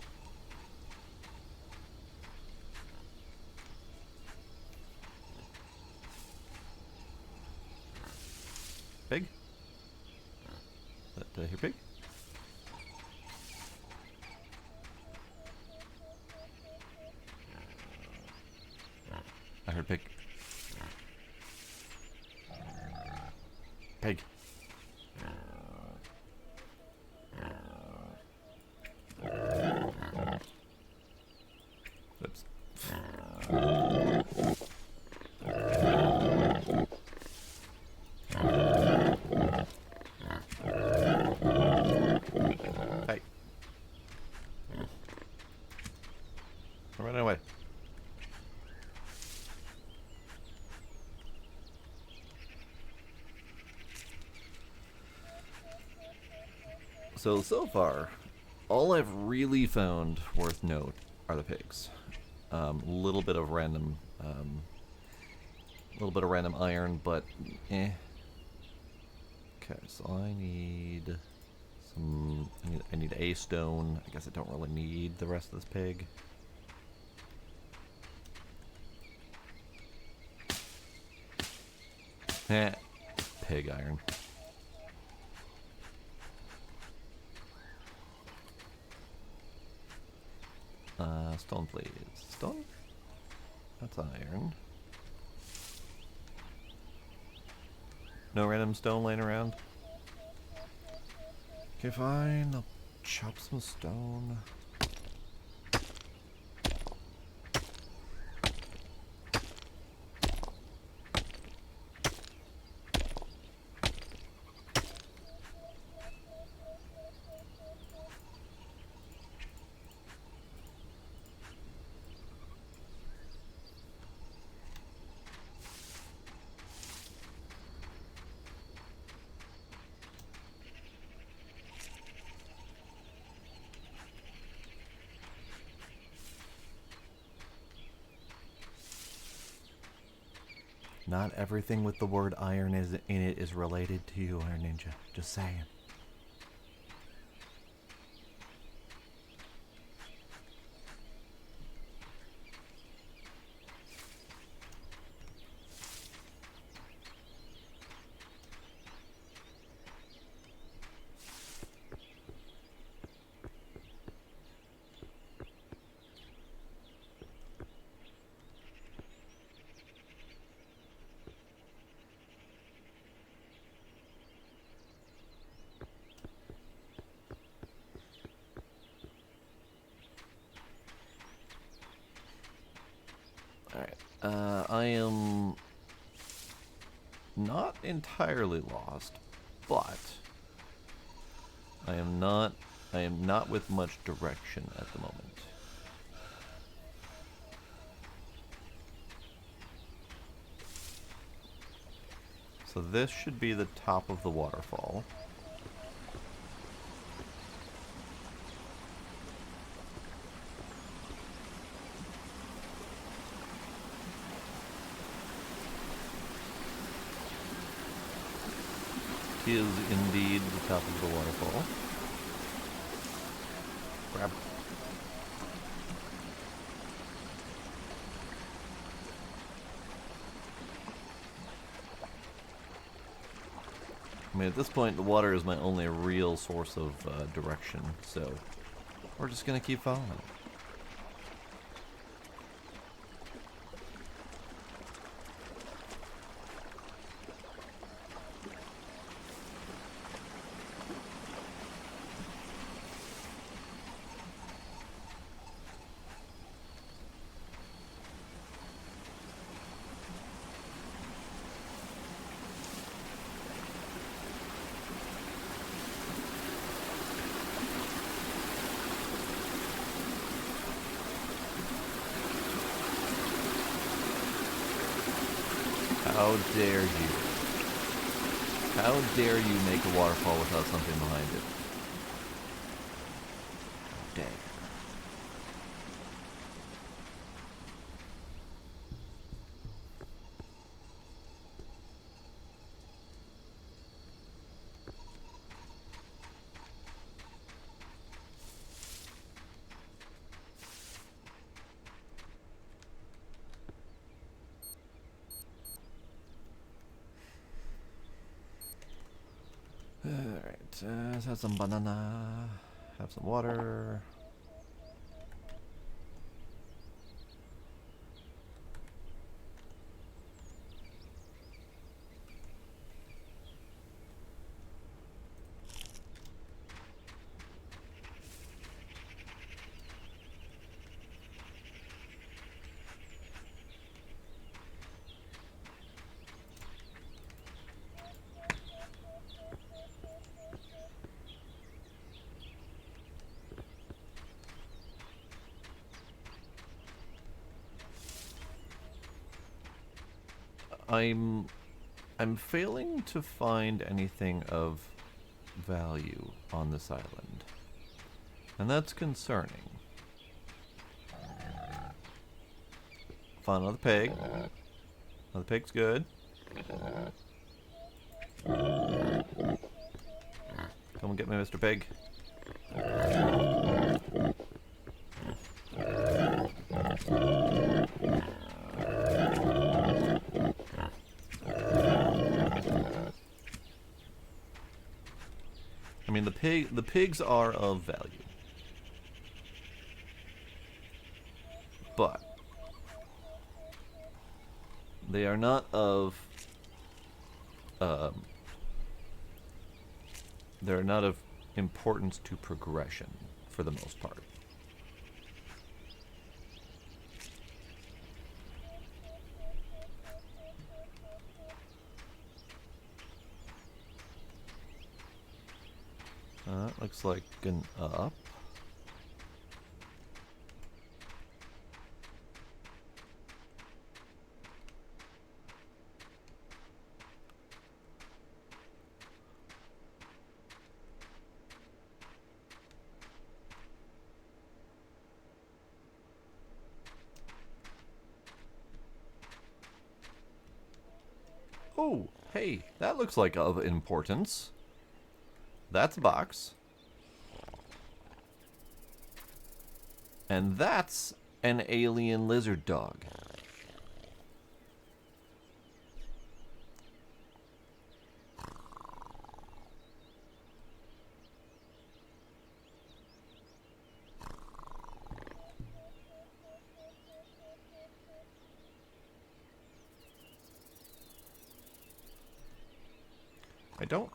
Pig? Did I hear pig? I heard pig. Pig. Oops. Hey. I'm running away. So far, all I've really found worth note are the pigs. Little bit of random iron, but eh. Okay, so I need some. I need a stone. I guess I don't really need the rest of this pig. Eh, pig iron. Stone, please. Stone? That's iron. No random stone laying around? Okay, fine. I'll chop some stone. Not everything with the word iron in it is related to you, Iron Ninja. Just saying. I am not entirely lost, but I am not with much direction at the moment. So this should be the top of the waterfall. Is indeed the top of the waterfall. Grab. I mean, at this point, the water is my only real source of direction, so we're just gonna keep following. How dare you? How dare you make a waterfall without something behind it? Dang. Alright, let's have some banana, have some water. I'm failing to find anything of value on this island. And that's concerning. Found another pig. Another pig's good. Come and get me, Mr. Pig. I mean, the pigs are of value, but they are not of they're not of importance to progression for the most part. Looks like an up. Oh, hey, that looks like of importance. That's a box. And that's an alien lizard dog. I don't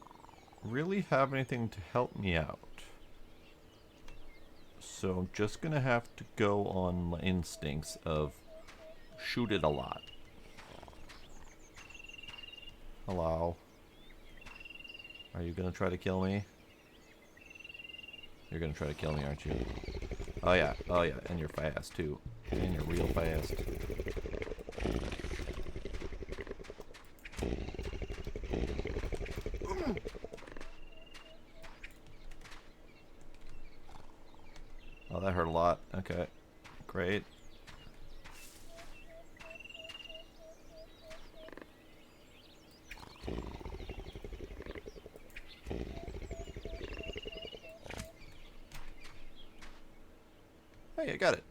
really have anything to help me out. So I'm just gonna have to go on my instincts of shoot it a lot. Hello. Are you gonna try to kill me? You're gonna try to kill me, aren't you? Oh yeah, and you're fast too. And you're real fast. Okay. Great. Hey, I got it.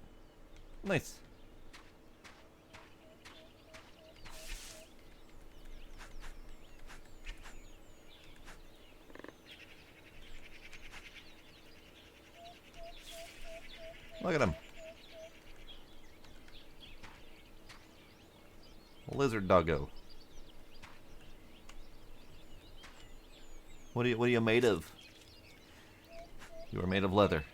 Nice. Look at him. Lizard doggo. What are you made of? You are made of leather.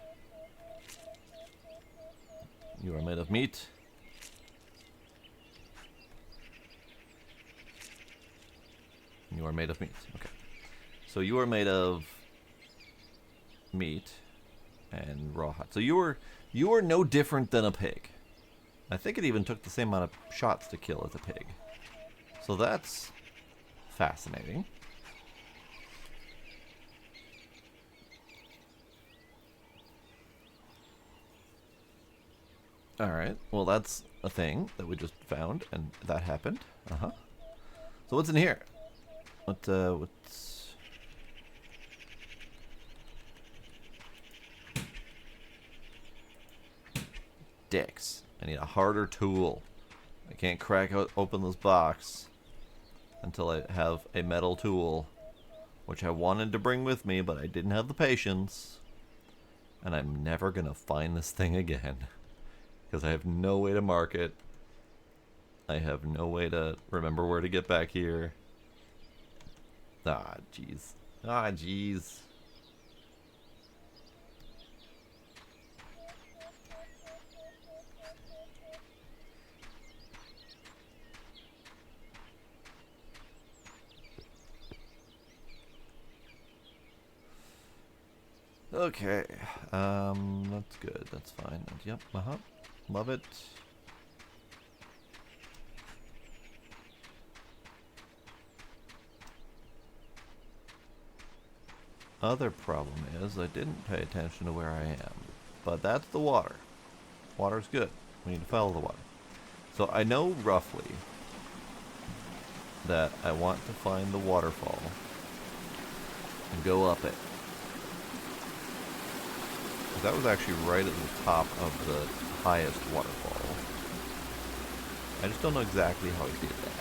You are made of meat. You are made of meat. Okay. So you are made of meat and rawhide. So you are no different than a pig. I think it even took the same amount of shots to kill as a pig. So that's fascinating. Alright, well that's a thing that we just found, and that happened. Uh-huh. So what's in here? What's... Dicks. I need a harder tool. I can't crack open this box until I have a metal tool, which I wanted to bring with me, but I didn't have the patience. And I'm never gonna find this thing again, because I have no way to mark it. I have no way to remember where to get back here. Ah, jeez. Ah, jeez. Okay, that's good, that's fine. Yep, love it. Other problem is I didn't pay attention to where I am, but that's the water. Water's good. We need to follow the water. So I know roughly that I want to find the waterfall and go up it. That was actually right at the top of the highest waterfall. I just don't know exactly how I did that.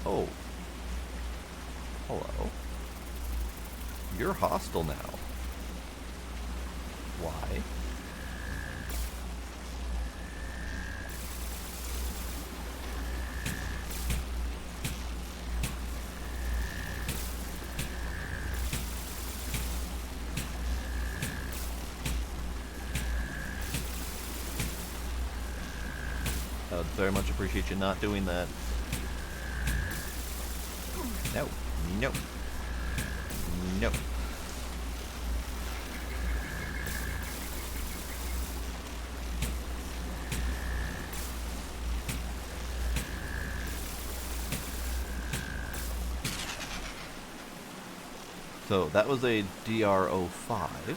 Oh. Hello. You're hostile now. Why? I would very much appreciate you not doing that. No. No. No. So that was a DR-05.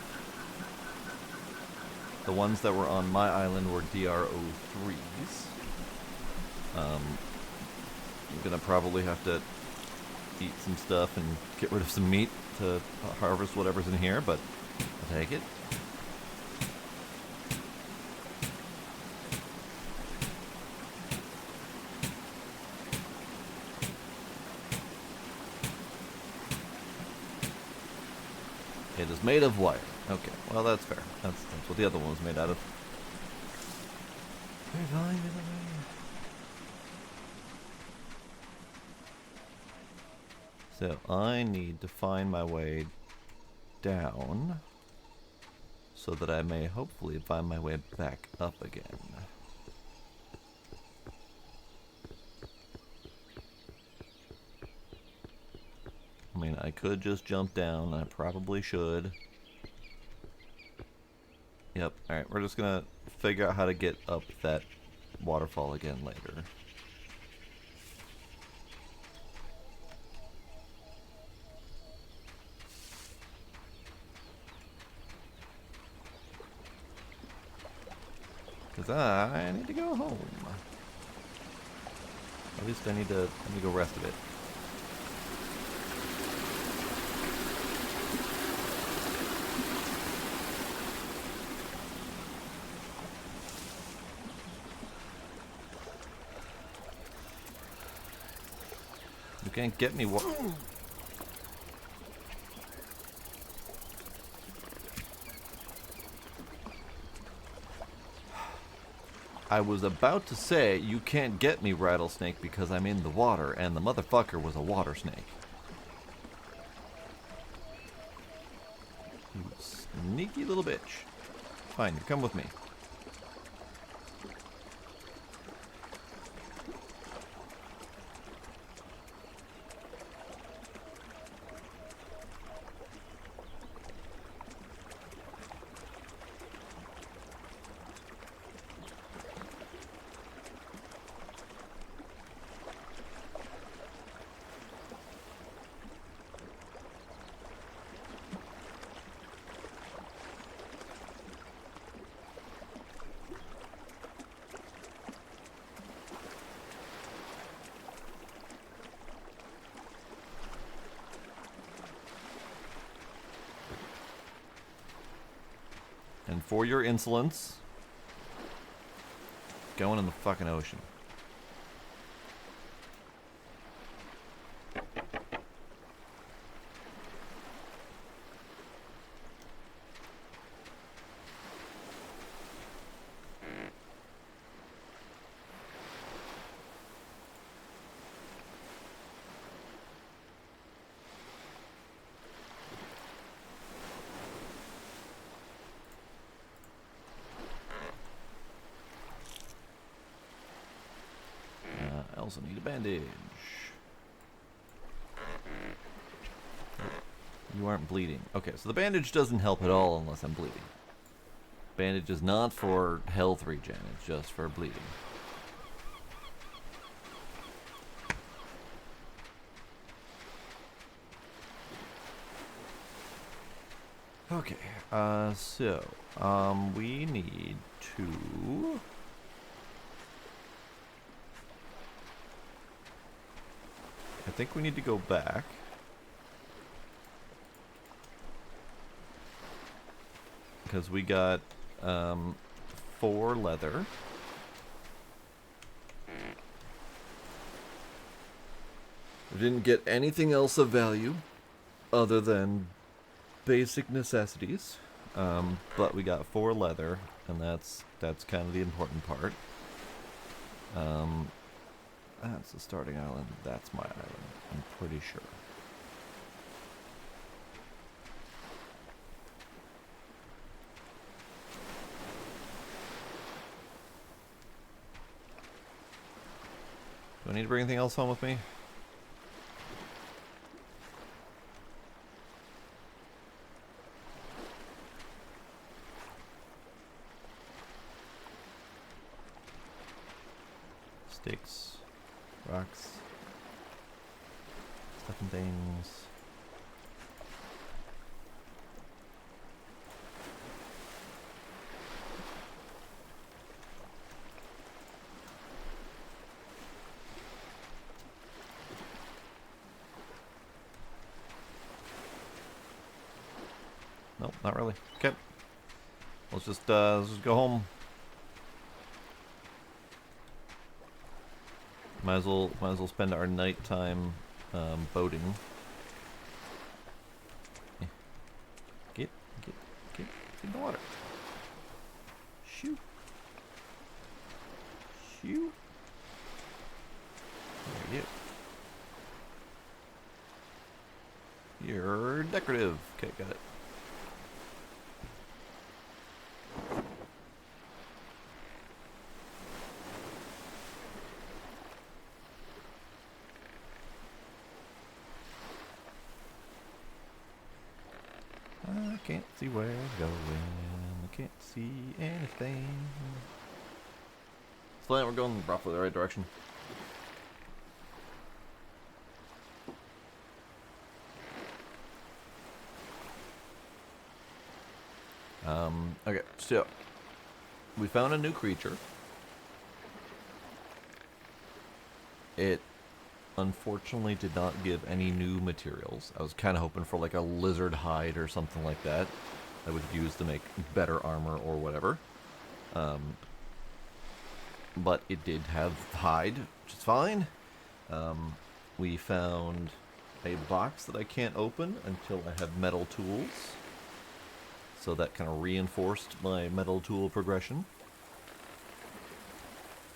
The ones that were on my island were DR-03s. I'm gonna probably have to eat some stuff and get rid of some meat to harvest whatever's in here, but I'll take it. It is made of wire. Okay, well that's fair. That's what the other one was made out of. Very fine, so I need to find my way down so that I may hopefully find my way back up again. I mean, I could just jump down, I probably should. Yep, alright, we're just gonna figure out how to get up that waterfall again later. Because I need to go home. At least I need to go rest a bit. You can't get me what? I was about to say, you can't get me, rattlesnake, because I'm in the water, and the motherfucker was a water snake. You sneaky little bitch. Fine, you come with me. And for your insolence, going in the fucking ocean. I also need a bandage. You aren't bleeding. Okay, so the bandage doesn't help at all unless I'm bleeding. Bandage is not for health regen, it's just for bleeding. Okay, we need to... I think we need to go back. Because we got 4 leather. We didn't get anything else of value other than basic necessities. But we got 4 leather, and that's kind of the important part. That's the starting island. That's my island. I'm pretty sure. Do I need to bring anything else home with me? Sticks. Rocks. Stuff and things. Nope, not really. Okay. Let's just go home. Might as well spend our nighttime boating. Yeah. Get in the water. Shoot. Shoot. There you go. You're decorative. Okay, got it. I can't see where it's going. I can't see anything. So we're going roughly the right direction. Okay, so we found a new creature. It unfortunately did not give any new materials. I was kind of hoping for like a lizard hide or something like that I would use to make better armor or whatever. But it did have hide, which is fine. We found a box that I can't open until I have metal tools. So that kind of reinforced my metal tool progression.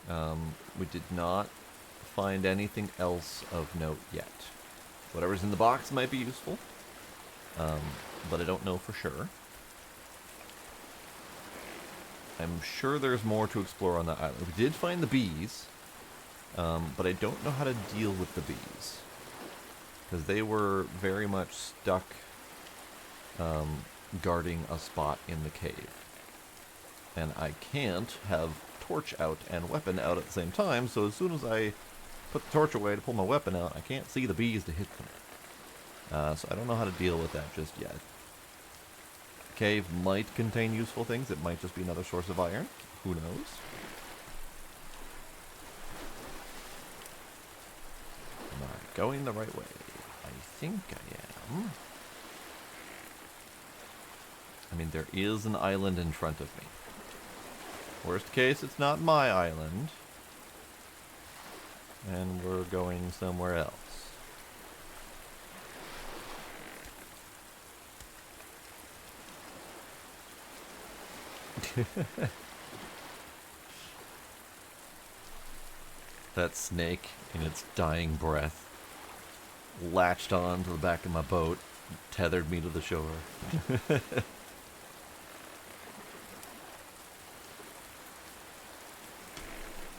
We did not find anything else of note yet. Whatever's in the box might be useful, but I don't know for sure. I'm sure there's more to explore on that island. We did find the bees, but I don't know how to deal with the bees, because they were very much stuck guarding a spot in the cave. And I can't have torch out and weapon out at the same time, so as soon as I put the torch away to pull my weapon out, I can't see the bees to hit them. So I don't know how to deal with that just yet. The cave might contain useful things. It might just be another source of iron. Who knows? Am I going the right way? I think I am. I mean, there is an island in front of me. Worst case, it's not my island. And we're going somewhere else. That snake, in its dying breath, latched on to the back of my boat, tethered me to the shore.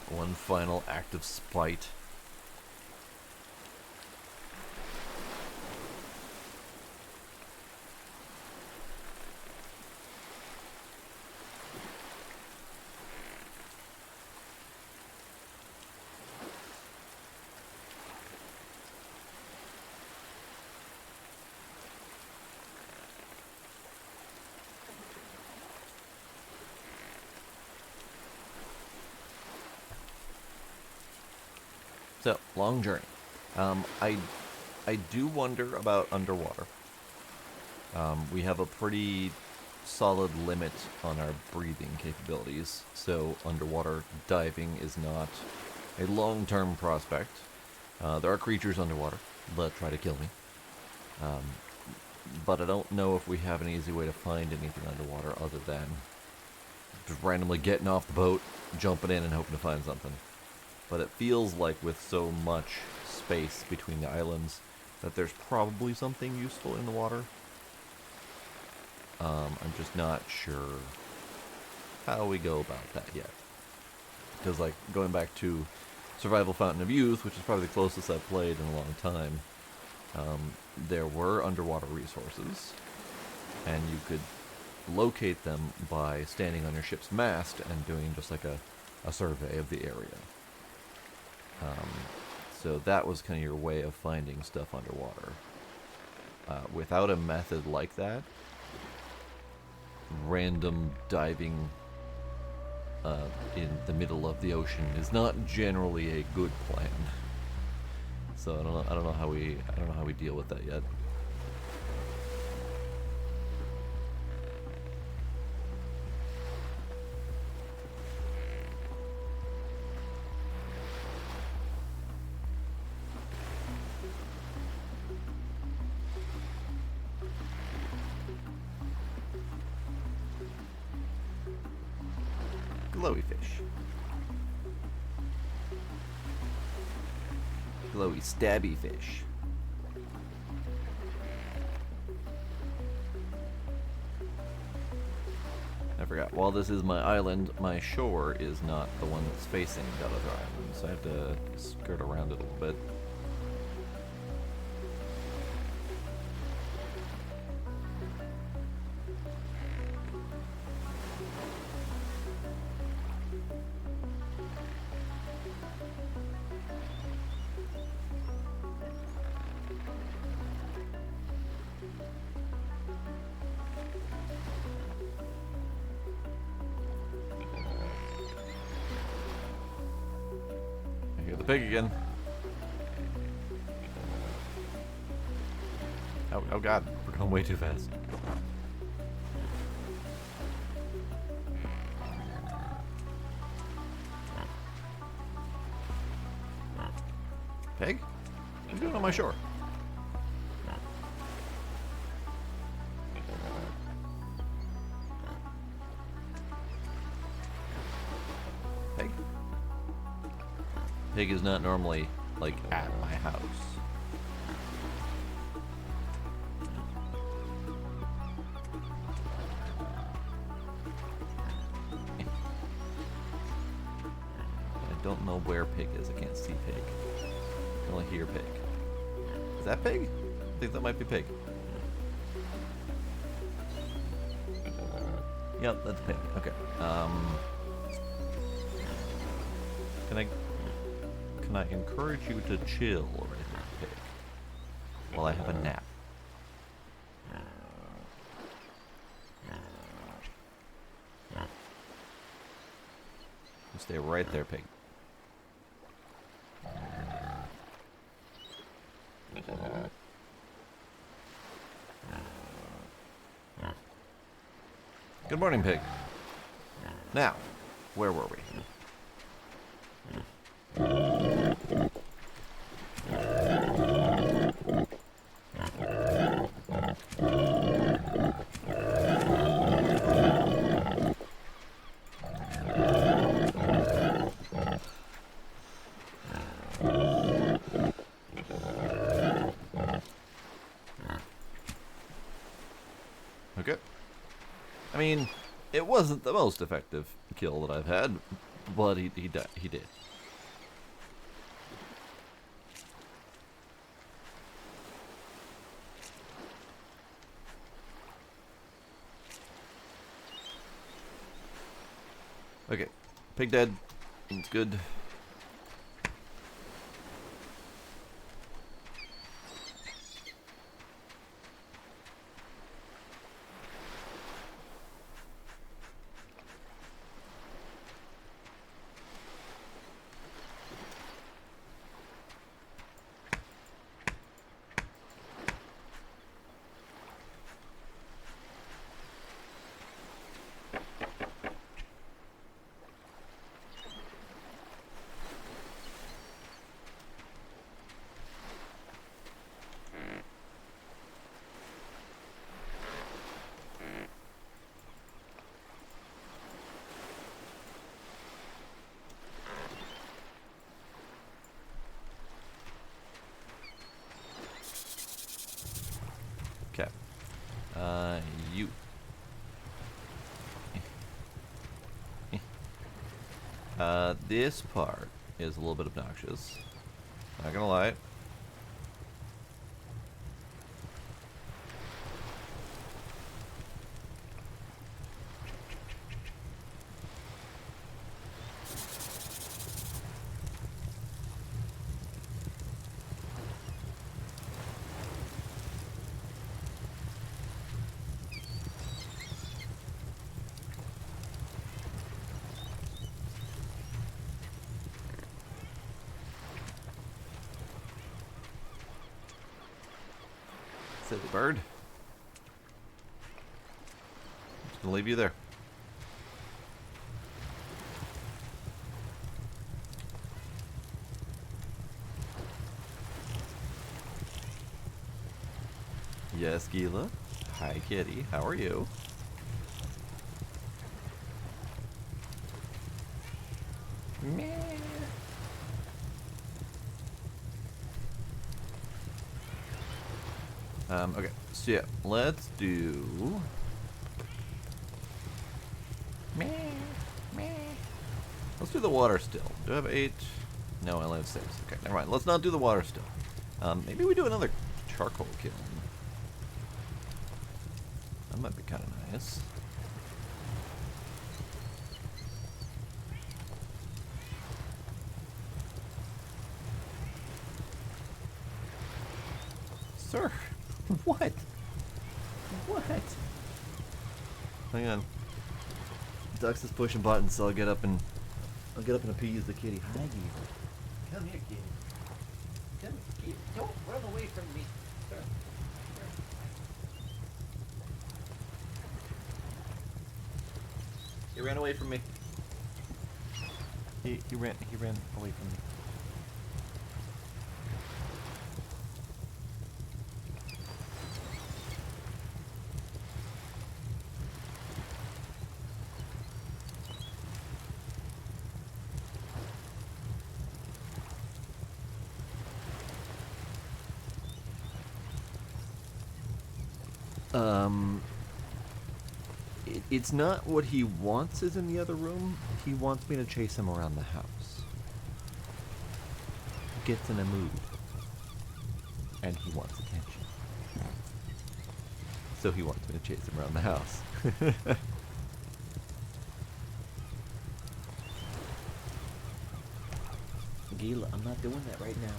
One final act of spite. So, long journey. I do wonder about underwater. We have a pretty solid limit on our breathing capabilities, so underwater diving is not a long-term prospect. There are creatures underwater that try to kill me. But I don't know if we have an easy way to find anything underwater other than just randomly getting off the boat, jumping in, and hoping to find something. But it feels like with so much space between the islands that there's probably something useful in the water. I'm just not sure how we go about that yet. Because, like, going back to Survival Fountain of Youth, which is probably the closest I've played in a long time, there were underwater resources, and you could locate them by standing on your ship's mast and doing just like a survey of the area. So that was kind of your way of finding stuff underwater. Without a method like that, random diving in the middle of the ocean is not generally a good plan. So I don't know how we deal with that yet. Glowy fish. Glowy stabby fish. I forgot. While this is my island, my shore is not the one that's facing the other island, so I have to skirt around it a little bit. the pig again. Oh god, we're going way too fast. Pig? What are you doing on my shore? Pig? Pig is not normally, like, at my house. I don't know where pig is. I can't see pig. I can only hear pig. Is that pig? I think that might be pig. Yep, that's pig. Okay. Can I encourage you to chill over here, pig? While I have a nap. You stay right there, pig. Good morning, pig. Now, where were we? Okay. I mean, it wasn't the most effective kill that I've had, but he did. Okay, pig dead. It's good. Okay. You. This part is a little bit obnoxious. Not gonna lie. Silly bird. Just gonna leave you there. Yes, Gila. Hi, kitty. How are you? Meh. Okay, so yeah, let's do... Meh, meh. Let's do the water still. Do I have 8? No, I only have 6. Okay, never mind. Let's not do the water still. Maybe we do another charcoal kiln. That might be kind of nice. Sir, what? What? Hang on. Dux is pushing buttons, so I'll get up and appease the kitty. Hi, Geezer. Come here, kitty. Come here, kitty. Don't run away from me. Sir. He ran away from me. He ran away from me. It's not what he wants is in the other room. He wants me to chase him around the house. He gets in a mood. And he wants attention. So he wants me to chase him around the house. Gila, I'm not doing that right now.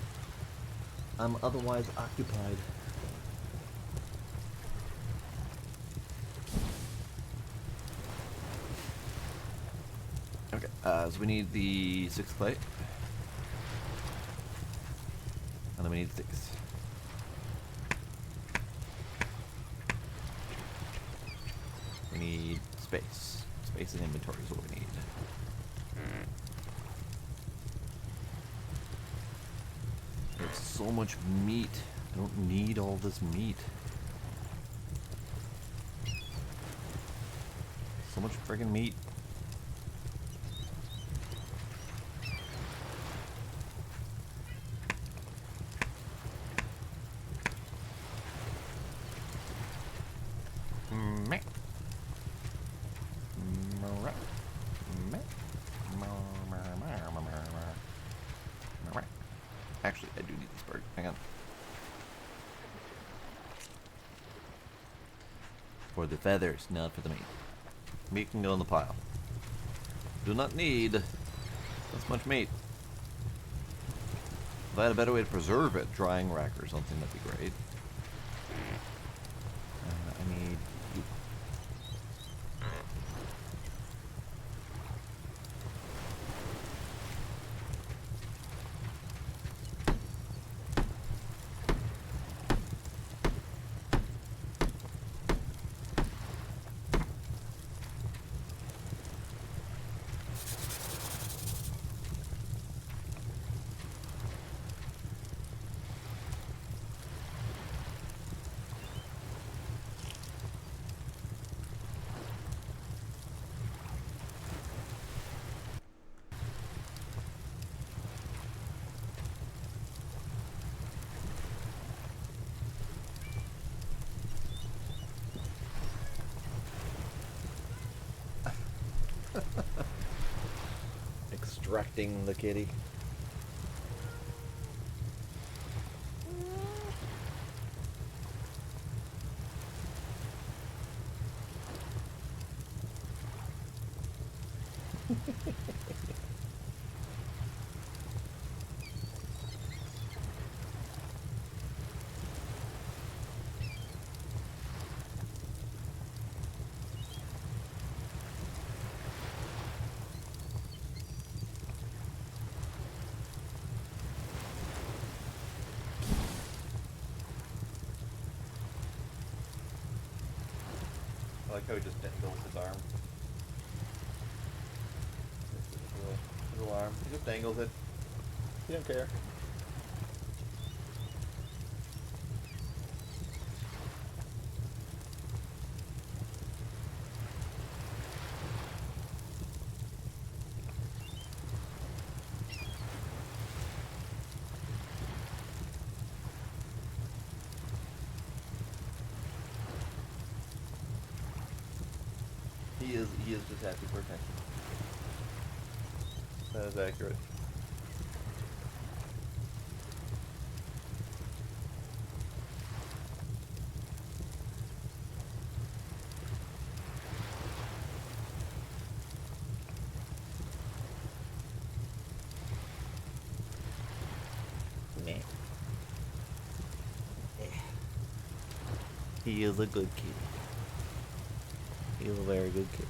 I'm otherwise occupied. Okay, so we need the 6 plate. And then we need sticks. We need space. Space and inventory is what we need. There's so much meat. I don't need all this meat. So much friggin' meat. Actually, I do need this bird. Hang on. For the feathers, not for the meat. Meat can go in the pile. Do not need this much meat. If I had a better way to preserve it, drying rack or something, that'd be great. I need you. Extracting the kitty. I like how he just dangles his arm. His little arm. He just dangles it. He don't care. He is just happy for attention. That is accurate. Man. He is a good kid. He is a very good kid.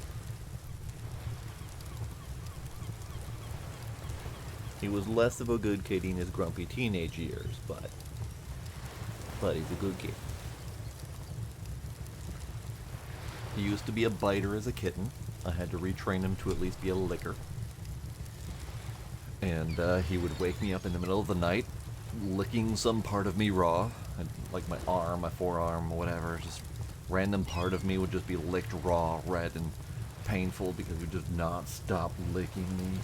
He was less of a good kid in his grumpy teenage years, but he's a good kid. He used to be a biter as a kitten. I had to retrain him to at least be a licker. And he would wake me up in the middle of the night, licking some part of me raw. Like my arm, my forearm, or whatever. Just random part of me would just be licked raw, red, and painful because he would just not stop licking me.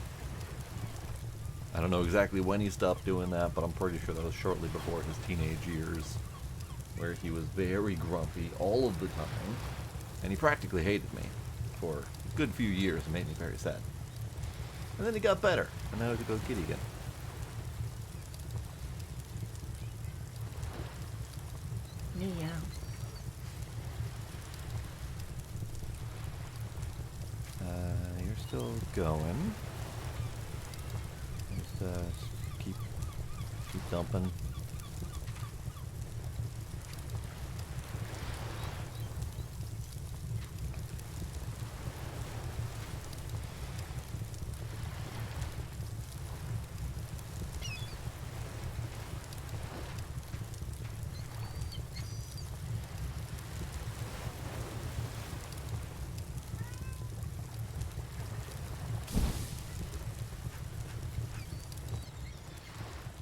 I don't know exactly when he stopped doing that, but I'm pretty sure that was shortly before his teenage years, where he was very grumpy all of the time, and he practically hated me for a good few years and made me very sad. And then he got better, and now he's a good kid again. Yeah. You're still going. Just keep dumping.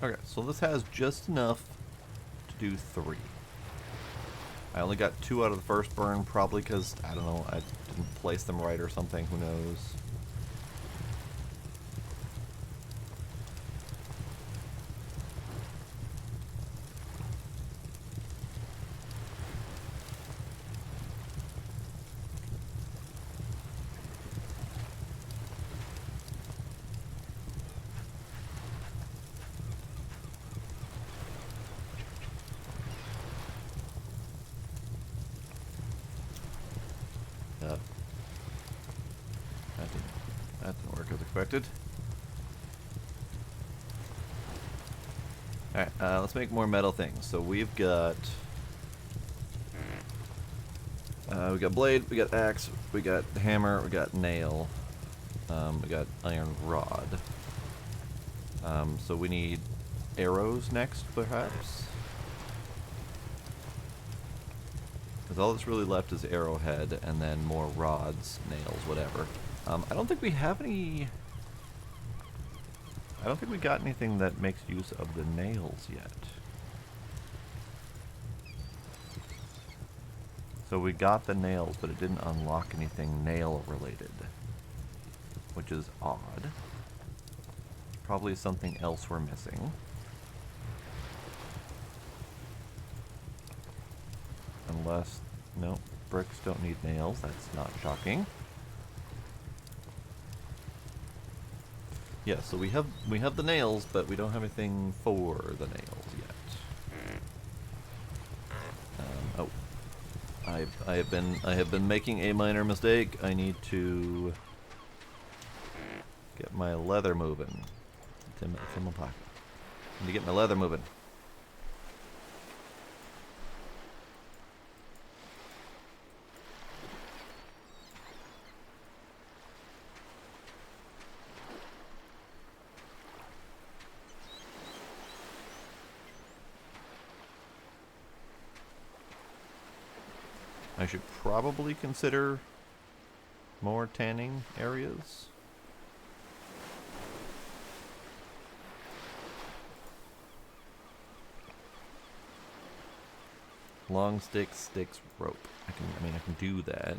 Okay, so this has just enough to do 3. I only got 2 out of the first burn, probably because, I don't know, I didn't place them right or something, who knows. That didn't work as expected. Alright, let's make more metal things. So we've got blade, we got axe, we got hammer, we got nail, we got iron rod. So we need arrows next, perhaps? Because all that's really left is arrowhead, and then more rods, nails, whatever. I don't think we have any... I don't think we got anything that makes use of the nails yet. So we got the nails, but it didn't unlock anything nail-related, which is odd. Probably something else we're missing. Unless... no, bricks don't need nails, that's not shocking. Yeah, so we have the nails, but we don't have anything for the nails yet. Oh, I have been making a minor mistake. I need to get my leather moving. It's in my pocket. I need to get my leather moving. I should probably consider more tanning areas. Long sticks, rope. I can do that.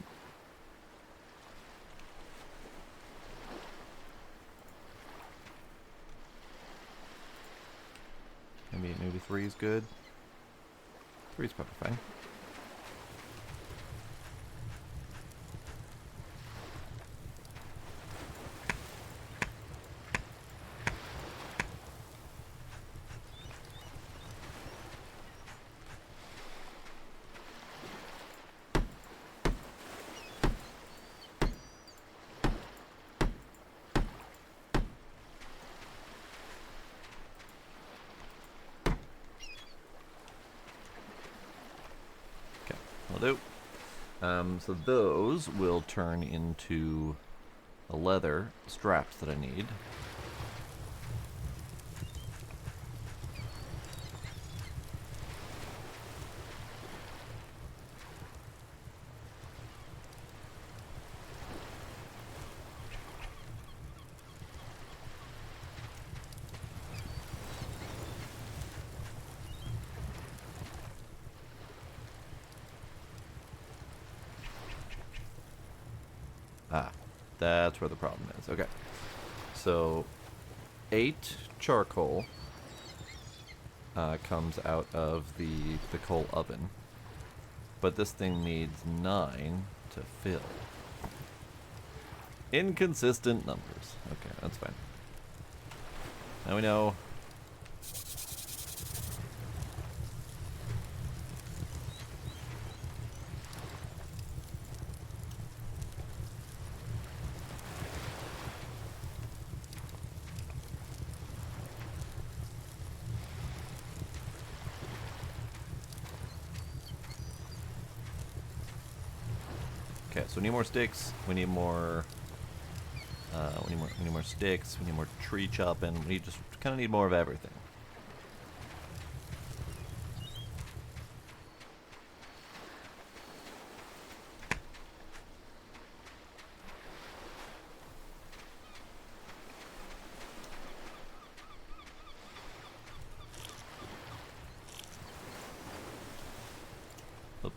Maybe 3 is good. 3 is probably fine. Do. So those will turn into the leather straps that I need. That's where the problem is. Okay. So, 8 charcoal comes out of the coal oven. But this thing needs 9 to fill. Inconsistent numbers. Okay, that's fine. Now we know. Okay, so we need more sticks. We need more. We need more sticks. We need more tree chopping. We just kind of need more of everything. Oop.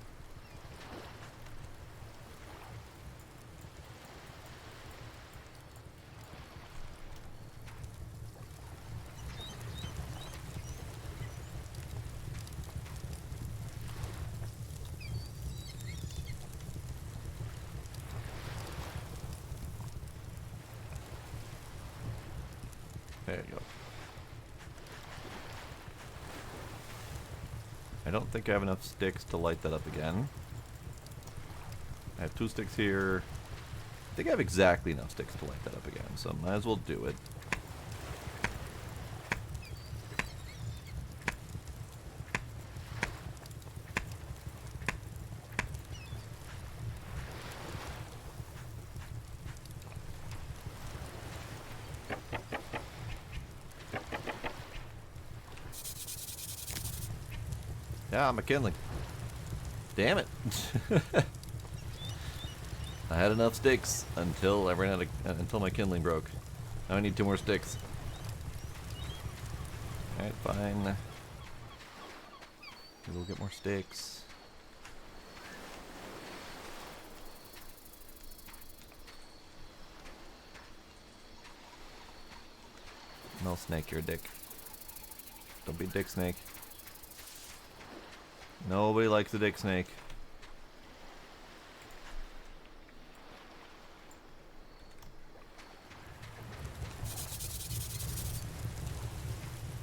There you go. I don't think I have enough sticks to light that up again. I have 2 sticks here. I think I have exactly enough sticks to light that up again, so might as well do it. Yeah, I'm a kindling. Damn it. I had enough sticks until I ran out of, until my kindling broke. Now I need 2 more sticks. Alright, fine. We'll get more sticks. No, snake, you're a dick. Don't be a dick snake. Nobody likes a dick snake.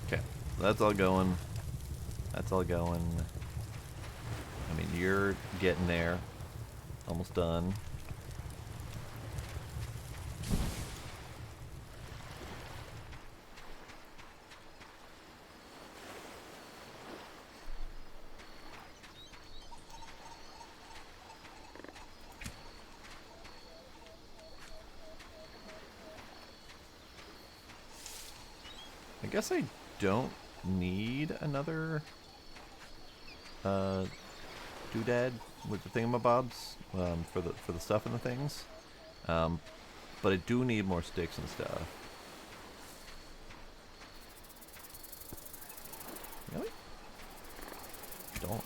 Okay, that's all going. That's all going. I mean, you're getting there. Almost done. I guess I don't need another doodad with the thingamabobs for the stuff and the things, but I do need more sticks and stuff. Really? Don't.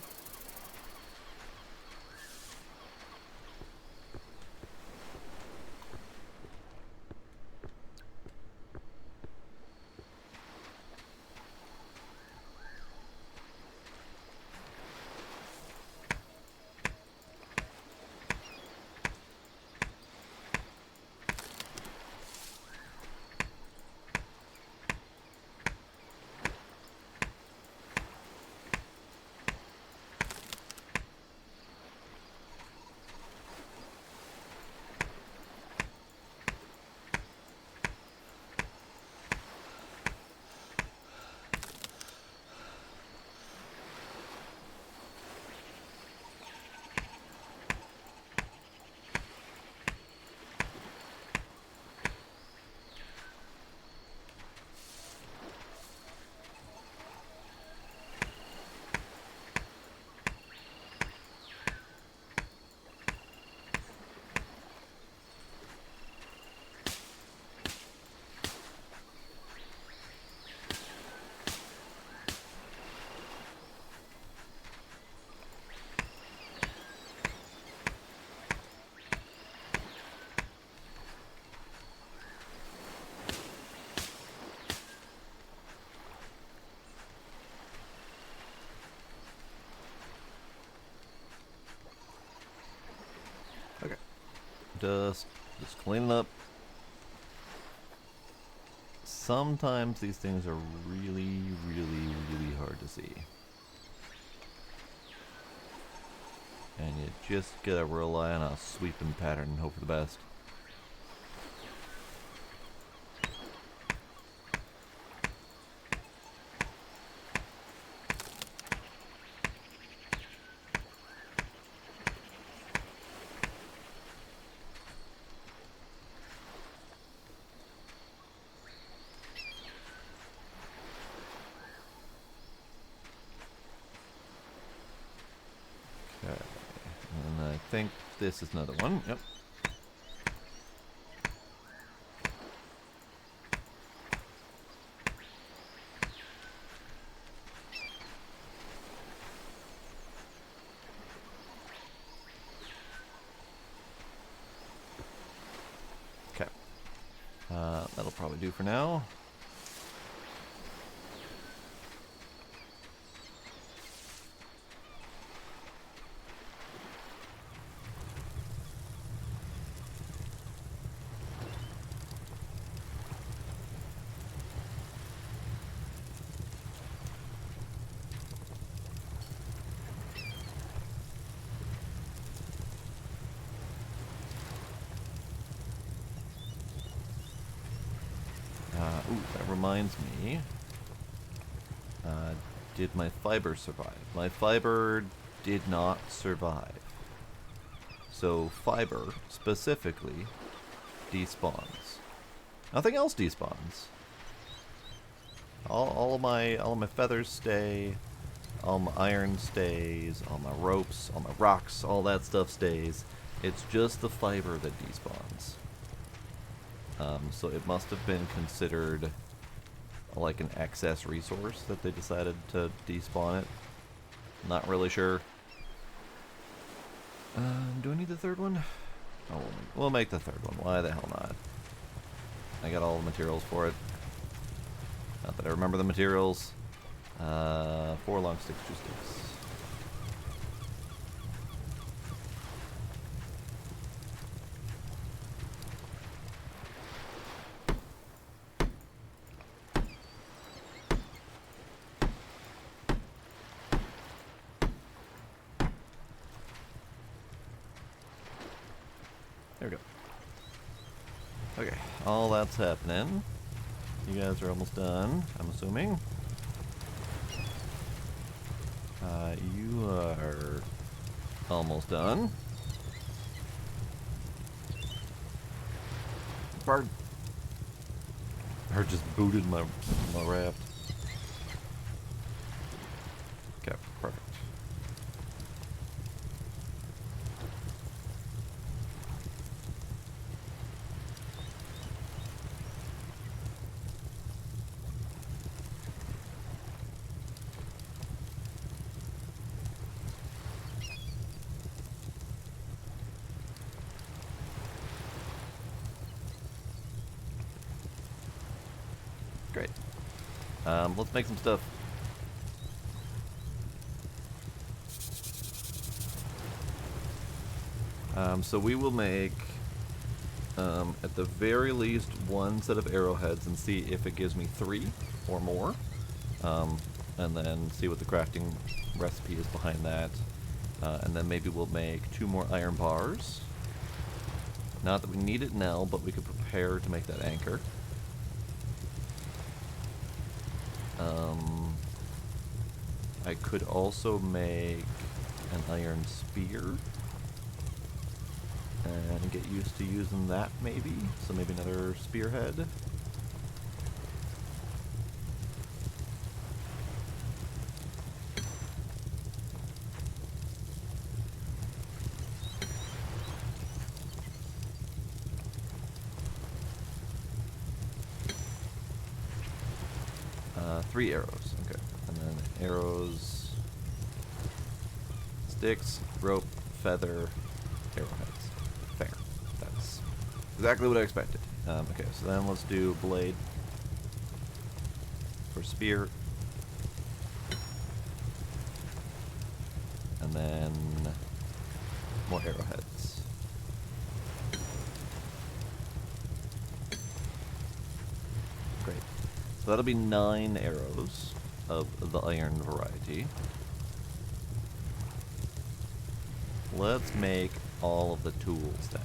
Just clean it up. Sometimes these things are really, really, really hard to see. And you just gotta rely on a sweeping pattern and hope for the best. Okay. And I think this is another one. Yep. Okay. That'll probably do for now. Ooh, that reminds me. Did my fiber survive? My fiber did not survive. So fiber, specifically, despawns. Nothing else despawns. All of my feathers stay. All my iron stays. All my ropes, all my rocks, all that stuff stays. It's just the fiber that despawns. So it must have been considered like an excess resource that they decided to despawn it. Not really sure. Do I need the third one? Oh, we'll make the third one. Why the hell not? I got all the materials for it. Not that I remember the materials. 4 long sticks, 2 sticks. There we go. Okay, all that's happening. You guys are almost done, I'm assuming. You are almost done. Bird just booted my raft. Okay, perfect. Great. Let's make some stuff. So we will make, at the very least, 1 set of arrowheads and see if it gives me 3 or more. And then see what the crafting recipe is behind that. And then maybe we'll make 2 more iron bars. Not that we need it now, but we could prepare to make that anchor. I could also make an iron spear and get used to using that maybe. So maybe another spearhead. Three arrows, okay. And then arrows, sticks, rope, feather, arrowheads. Fair. That's exactly what I expected. Okay, so then let's do blade for spear. And then more arrowheads. So that'll be 9 arrows of the iron variety. Let's make all of the tools then.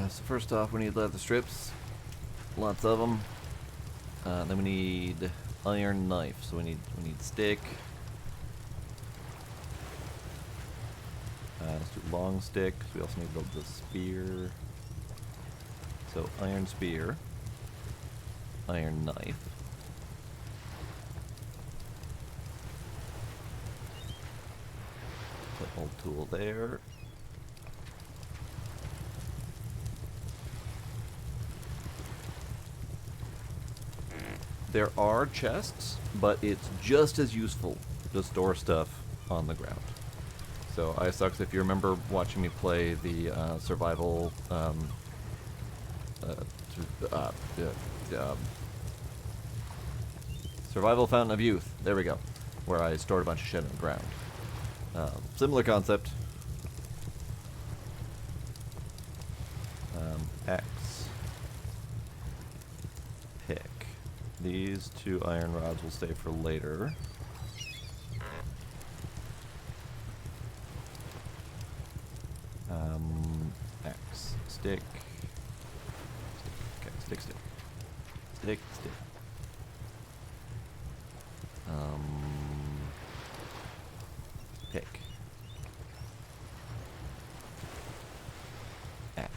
So first off, we need leather strips. Lots of them. Then we need iron knife. So we need stick. Let's do long stick. We also need the spear. So iron spear, iron knife. Put old tool there. There are chests, but it's just as useful to store stuff on the ground. So iSucks, if you remember watching me play the survival survival Fountain of Youth, there we go, where I stored a bunch of shit on the ground. Similar concept. X. Pick. These 2 iron rods will stay for later. X. Stick. Okay, stick. Stick. Pick. X.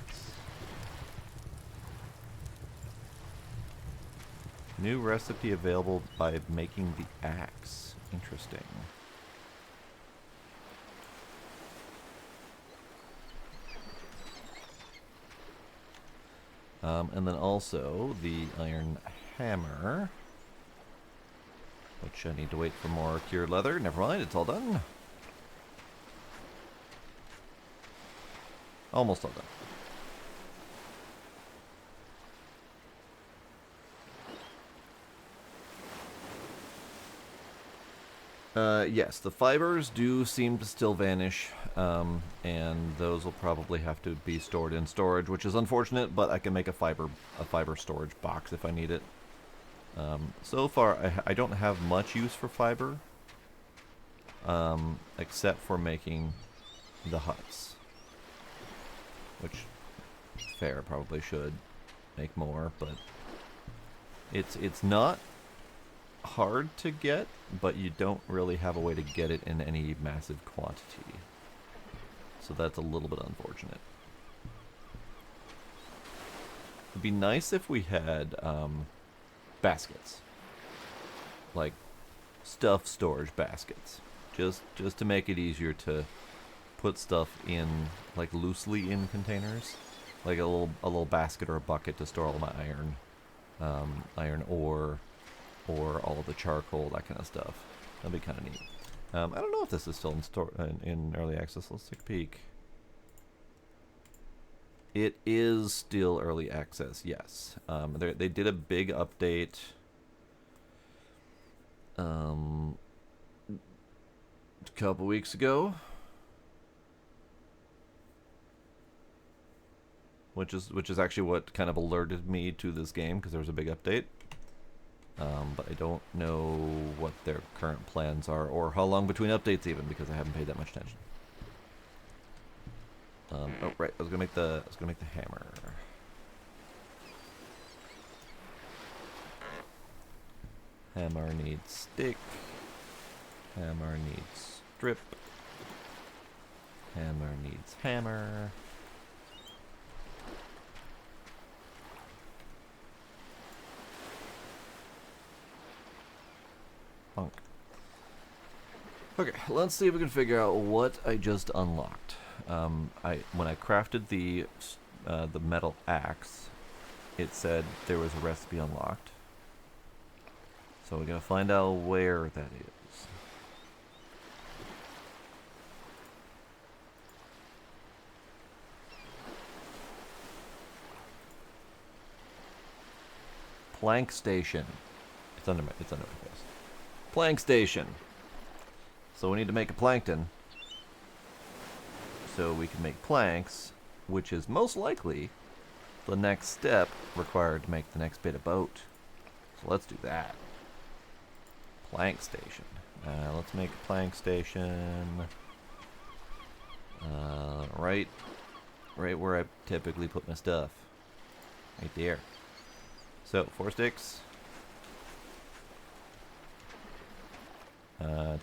New recipe available by making the axe. Interesting. And then also the iron hammer, which I need to wait for more cured leather. Never mind, it's all done. Almost all done. Yes, the fibers do seem to still vanish, and those will probably have to be stored in storage, which is unfortunate, but I can make a fiber storage box if I need it. So far, I don't have much use for fiber, except for making the huts, which, fair, probably should make more, but it's not hard to get, but you don't really have a way to get it in any massive quantity. So that's a little bit unfortunate. It'd be nice if we had baskets. Like stuff storage baskets. Just to make it easier to put stuff in, like, loosely in containers. Like a little basket or a bucket to store all my iron ore, or all of the charcoal, that kind of stuff. That'd be kind of neat. I don't know if this is still in early access. Let's take a peek. It is still early access, yes. They did a big update a couple weeks ago, which is actually what kind of alerted me to this game, because there was a big update. But I don't know what their current plans are, or how long between updates even, because I haven't paid that much attention. Oh right, I was gonna make the hammer. Hammer needs stick. Hammer needs strip. Hammer needs hammer. Punk. Okay, let's see if we can figure out what I just unlocked. When I crafted the metal axe, it said there was a recipe unlocked. So we're gonna find out where that is. Plank station. I It's under my face. Plank station. So we need to make a plankton. So we can make planks, which is most likely the next step required to make the next bit of boat. So let's do that. Plank station. Let's make a plank station. Right where I typically put my stuff. Right there. So 4 sticks.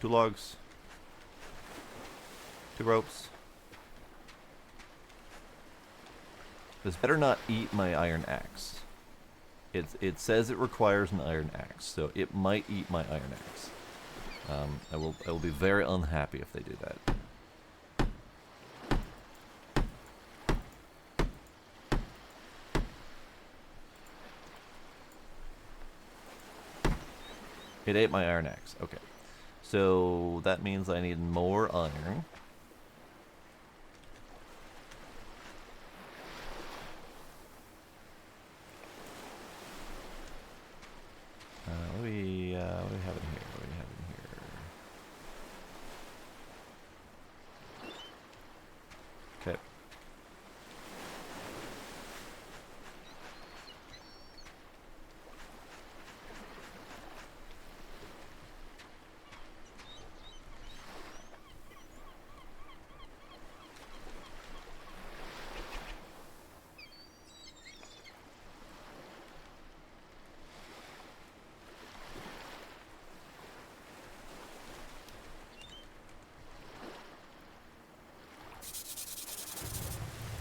2 logs. 2 ropes. This better not eat my iron axe. It says it requires an iron axe, so it might eat my iron axe. I will be very unhappy if they do that. It ate my iron axe. Okay. So that means I need more iron. What do we have in here? What do we have in here? Okay.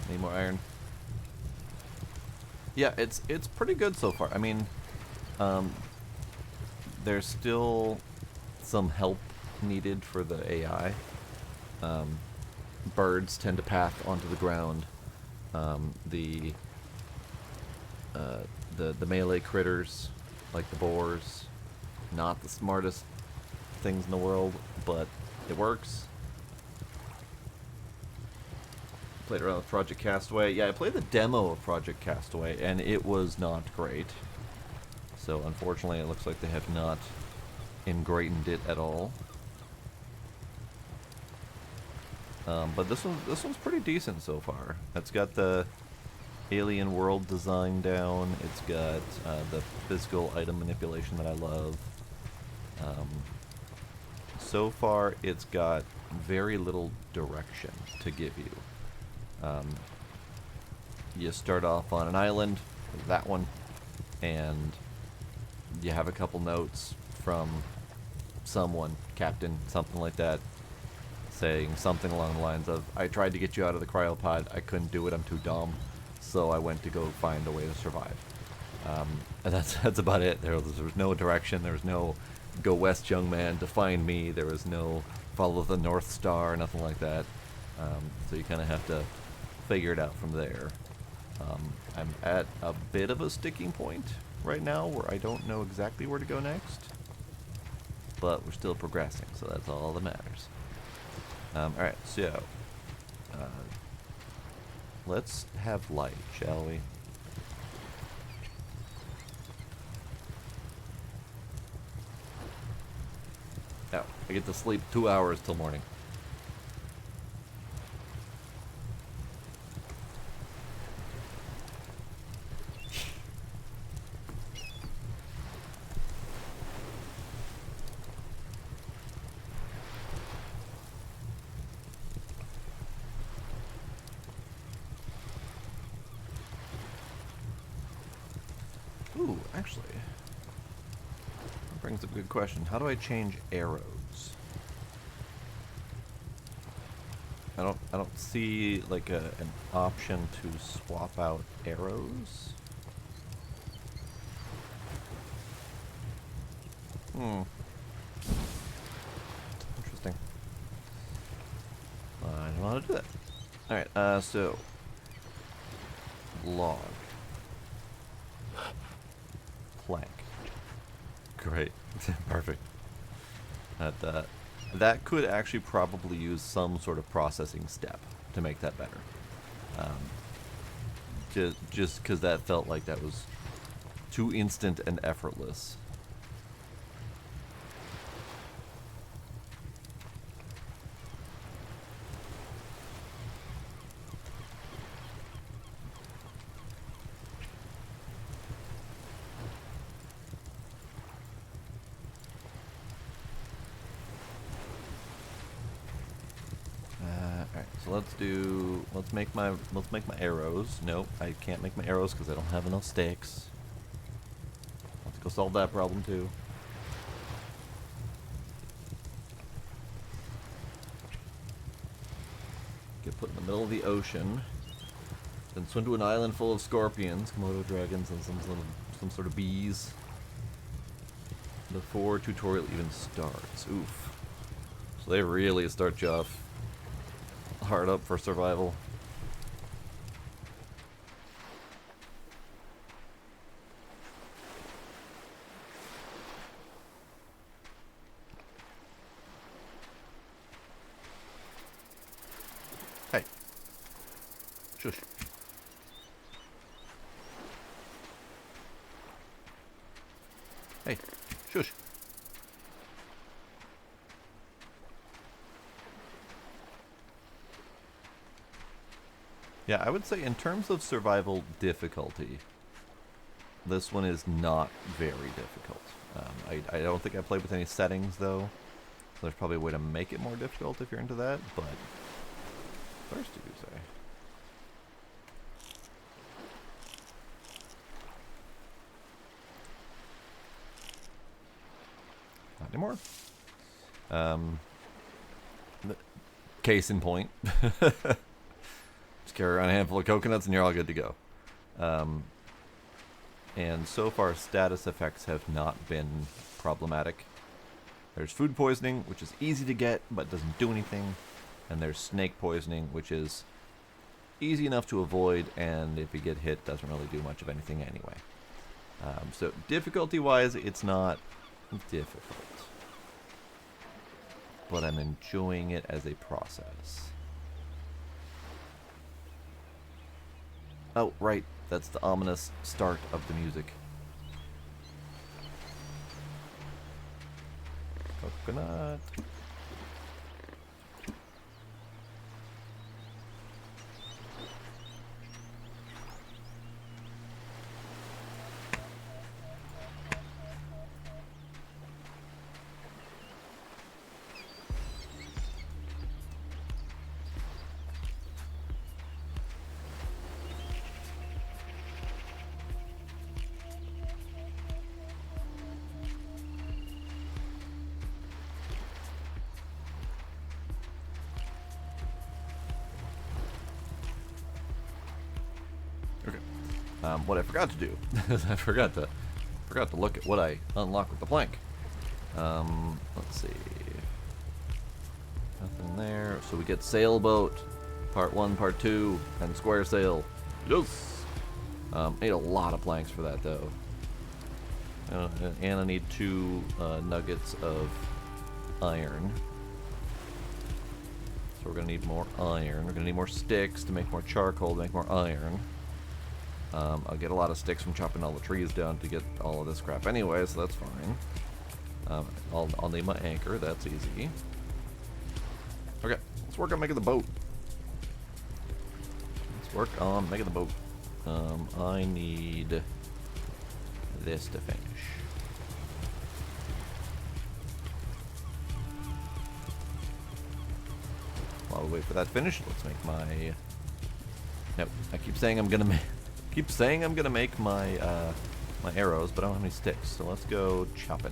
Need more iron. Yeah, it's pretty good so far. I mean, there's still some help needed for the AI. Birds tend to path onto the ground. The melee critters, like the boars, not the smartest things in the world, but it works. Played around with Project Castaway. Yeah, I played the demo of Project Castaway, and it was not great. So unfortunately, it looks like they have not ingrained it at all. But this one's pretty decent so far. It's got the alien world design down. It's got the physical item manipulation that I love. So far, it's got very little direction to give you. You start off on an island, that one, and you have a couple notes from someone, captain, something like that, saying something along the lines of, I tried to get you out of the cryopod, I couldn't do it, I'm too dumb, so I went to go find a way to survive. And that's about it. There was no direction, there was no go west, young man, to find me, there was no follow the North Star, nothing like that. So you kind of have to figure it out from there. I'm at a bit of a sticking point right now where I don't know exactly where to go next, but we're still progressing, so that's all that matters. Alright, so let's have light, shall we? Now, I get to sleep 2 hours till morning. Ooh, actually, that brings up a good question. How do I change arrows? I don't see like an option to swap out arrows. Interesting. I don't know how to do that. Alright, so log. Plank. Great. Perfect. That could actually probably use some sort of processing step to make that better. Just because that felt like that was too instant and effortless. so let's make my arrows. Nope, I can't make my arrows because I don't have enough sticks. Let's go solve that problem too. Get put in the middle of the ocean. Then swim to an island full of scorpions, Komodo dragons, and some sort of bees. Before tutorial even starts. Oof. So they really start you off hard up for survival. Hey. Shush. Hey. Shush. Yeah, I would say in terms of survival difficulty, this one is not very difficult. I don't think I played with any settings though, so there's probably a way to make it more difficult if you're into that, but thirsty, you say? Not anymore. Case in point. Just carry around a handful of coconuts and you're all good to go. And so far, status effects have not been problematic. There's food poisoning, which is easy to get, but doesn't do anything. And there's snake poisoning, which is easy enough to avoid, and if you get hit, doesn't really do much of anything anyway. So difficulty-wise, it's not difficult. But I'm enjoying it as a process. Oh, right. That's the ominous start of the music. Coconut. What I forgot to do is I forgot to look at what I unlocked with the plank. Let's see. Nothing there. So we get sailboat, part 1, part 2, and square sail. Yes. Need a lot of planks for that though. And I need 2 nuggets of iron. So we're gonna need more iron. We're gonna need more sticks to make more charcoal to make more iron. I'll get a lot of sticks from chopping all the trees down to get all of this crap anyway, so that's fine. I'll need my anchor, that's easy. Okay, let's work on making the boat. Let's work on making the boat. I need this to finish. While we wait for that to finish, let's make my... Nope, I keep saying I'm gonna make my my arrows, but I don't have any sticks, so let's go chopping.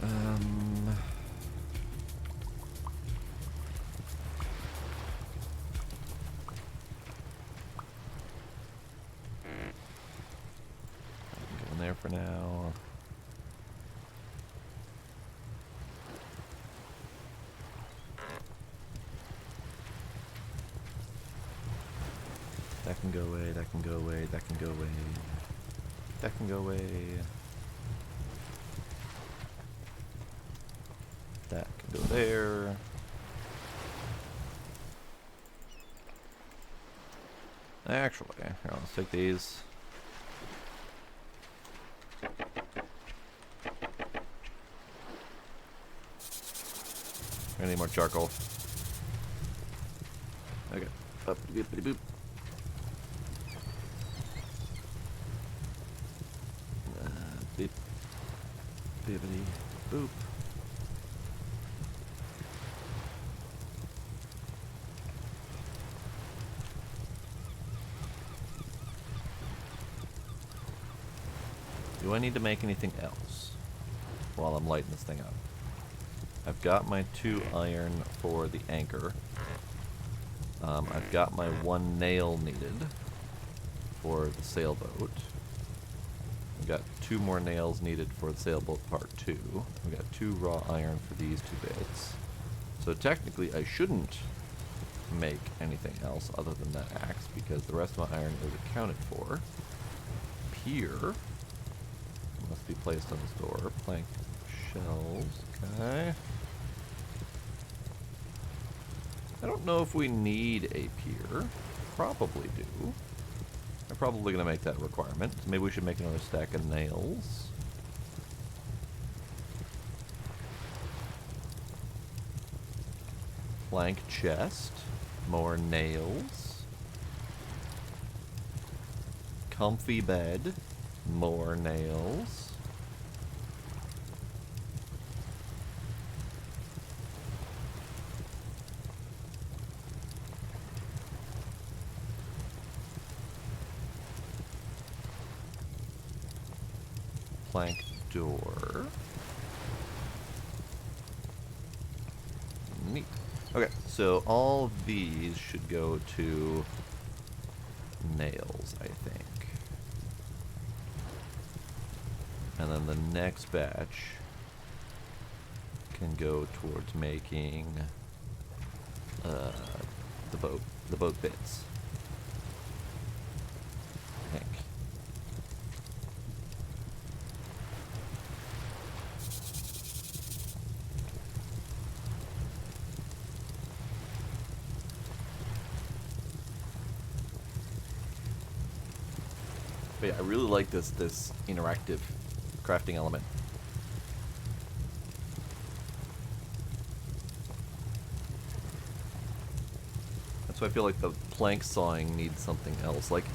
Go in there for now. That can go away, that can go away, that can go away. That can go away. That can go there. Actually, here, let's take these. I need more charcoal. Okay. Up, boop, boop. Beep. Bibbity boop. Do I need to make anything else while I'm lighting this thing up? I've got my 2 iron for the anchor. I've got my 1 nail needed for the sailboat. I've got 2 more nails needed for the sailboat part 2. I've got 2 raw iron for these 2 bits. So technically I shouldn't make anything else other than that axe because the rest of my iron is accounted for. Pier must be placed on this door. Plank shelves, okay. I don't know if we need a pier. Probably do. I'm probably going to make that requirement. Maybe we should make another stack of nails. Plank chest. More nails. Comfy bed. More nails. Plank door. Neat. Okay, so all of these should go to nails, I think. And then the next batch can go towards making the boat bits. I think. But yeah, I really like this interactive crafting element. That's why I feel like the plank sawing needs something else. Like,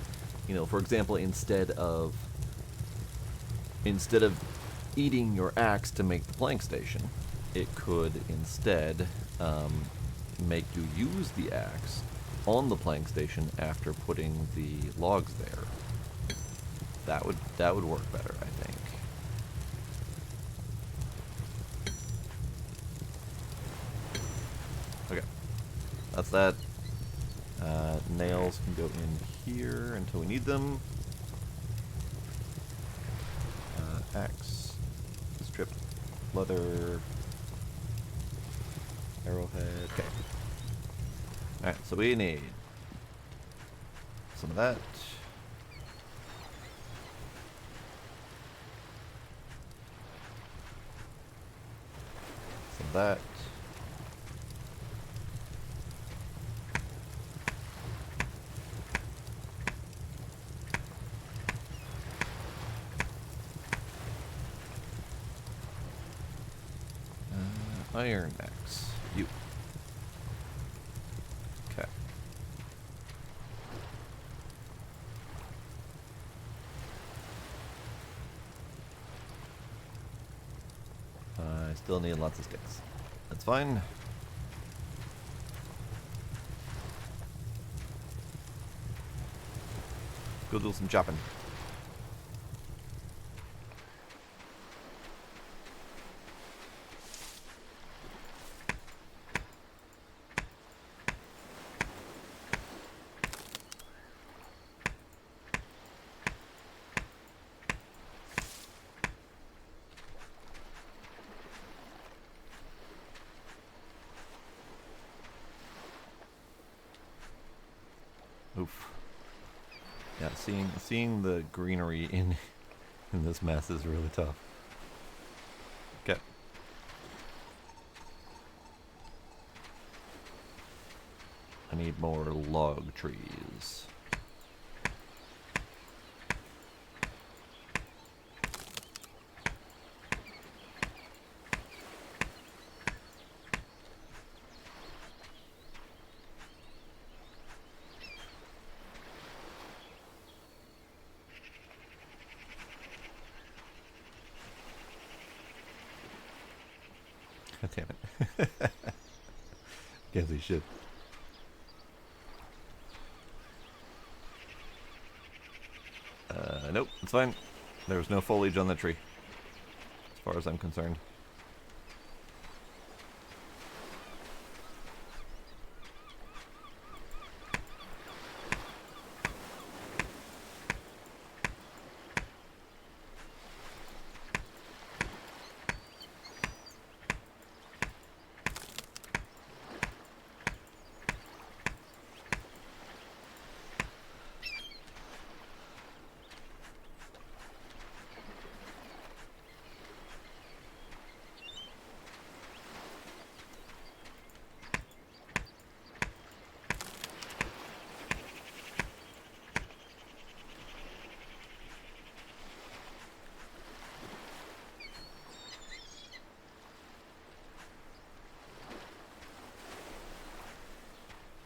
you know, for example, instead of eating your axe to make the plank station, it could instead make you use the axe on the plank station after putting the logs there. That would work better, I think. Okay, that's that. Nails can go in here until we need them. Axe, strip, leather, arrowhead. Okay. Alright, so we need some of that. Some of that. Iron axe. You. Okay. I still need lots of sticks. That's fine. Go do some chopping. Oof. Yeah, seeing the greenery in this mess is really tough. Okay. I need more log trees. God damn it. Guess he should. Nope, it's fine. There was no foliage on the tree, as far as I'm concerned.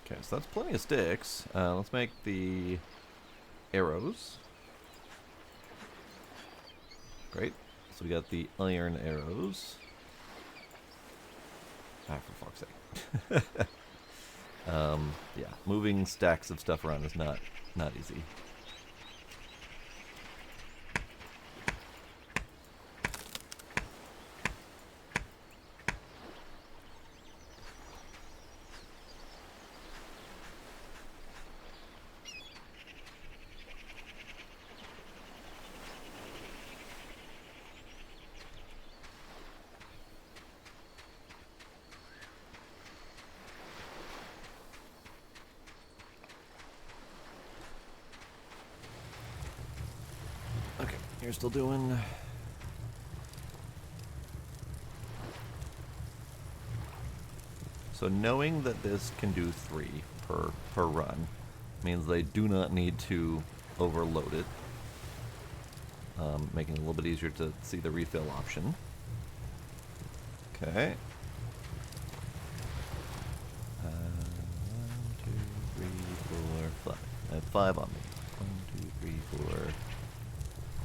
Okay, so that's plenty of sticks. Let's make the arrows. Great. So we got the iron arrows. Ah, for fuck's sake. Yeah, moving stacks of stuff around is not easy. Okay, you're still doing... So knowing that this can do 3 per run means they do not need to overload it, making it a little bit easier to see the refill option. Okay. 1, 2, 3, 4, 5. I have 5 on me. 1, 2, 3, 4.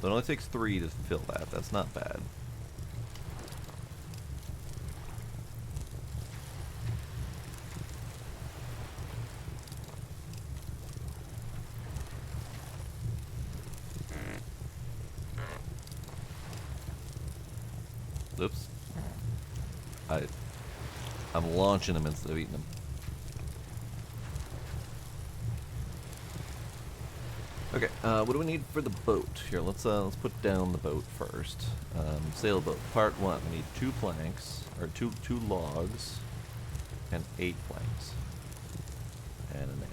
So it only takes 3 to fill that. That's not bad. Oops. I'm launching them instead of eating them. Okay, what do we need for the boat? Here, let's put down the boat first. Sailboat, part 1. We need 2 planks, or two logs, and 8 planks. And a nail.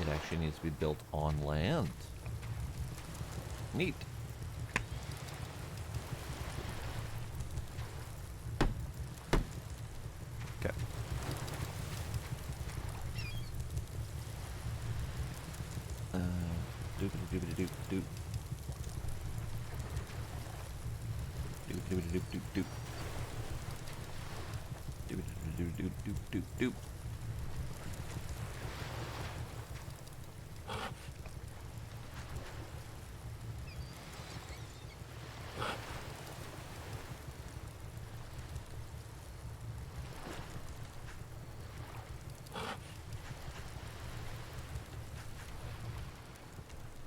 It actually needs to be built on land. Neat. Okay. Doop-a-doop-a-doop-doop. Doop-a-doop-a-doop-doop-doop. Doop-a-doop-a-doop-doop-doop-doop.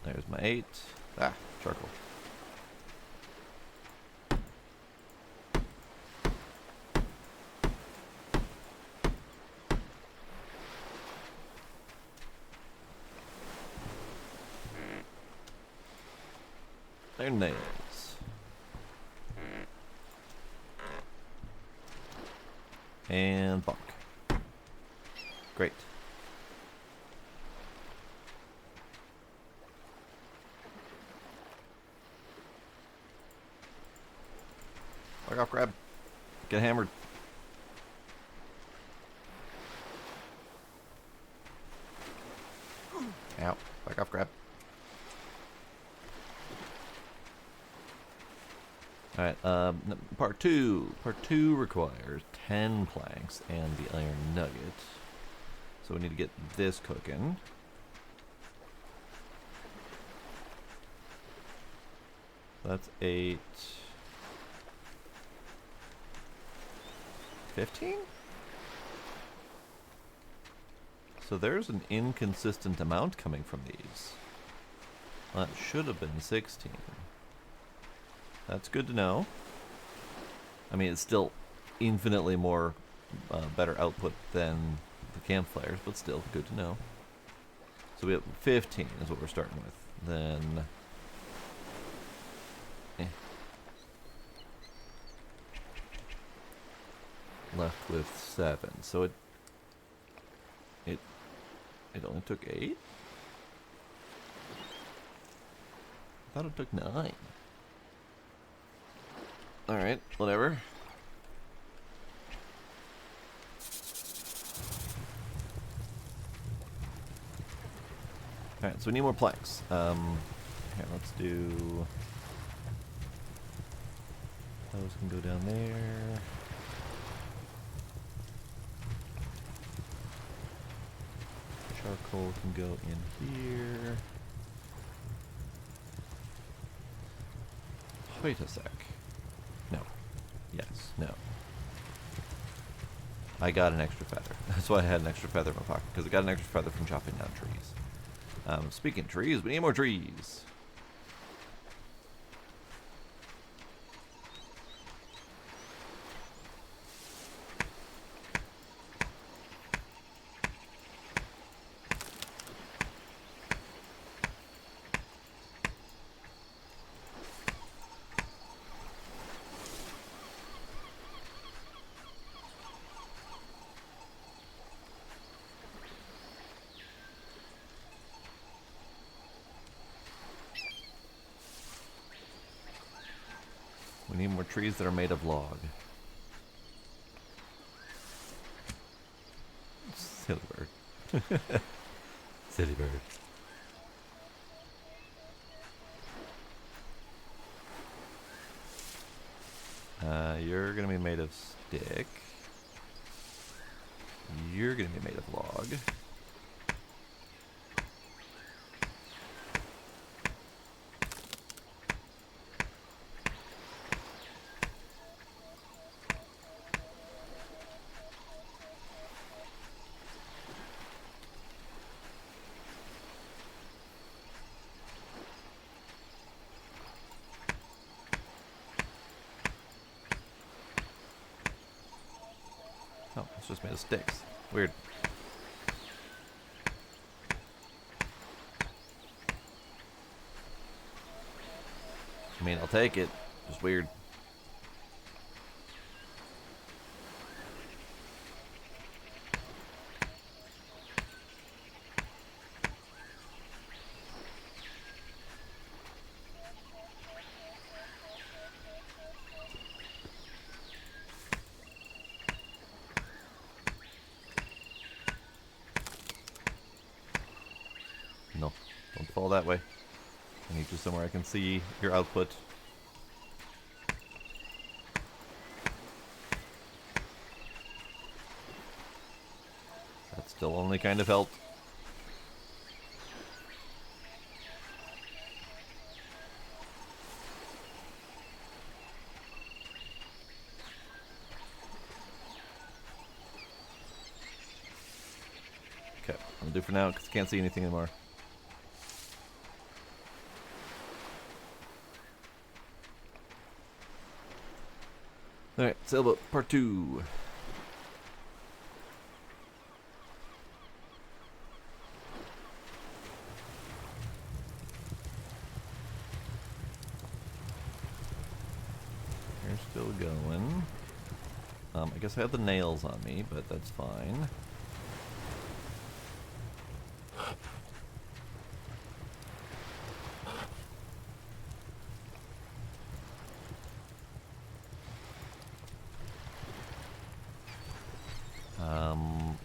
There's my 8. Ah, charcoal. They're nails. And bark. Great. Back off, grab. Get hammered. Ow. Back off, grab. Alright, part 2. Part 2 requires 10 planks and the iron nugget. So we need to get this cooking. That's 8. 15? So there's an inconsistent amount coming from these. That should have been 16. That's good to know. I mean, it's still infinitely more better output than the campfires, but still good to know. So we have 15 is what we're starting with. Then... left with 7. So it only took 8? I thought it took 9. Alright, whatever. Alright, so we need more planks. Here, let's do... those can go down there. Charcoal can go in here. Wait a sec. No. Yes. No. I got an extra feather. That's why I had an extra feather in my pocket, because I got an extra feather from chopping down trees. Speaking of trees, we need more trees. We need more trees that are made of log. Silly bird. Silly bird. You're gonna be made of stick. You're gonna be made of log. Oh, it's just made of sticks. Weird. I mean, I'll take it. Just weird. No, don't fall that way. I need you somewhere I can see your output. That still only kind of helped. Okay, I'll do for now because I can't see anything anymore. Alright, sailboat part 2. You're still going. I guess I have the nails on me, but that's fine.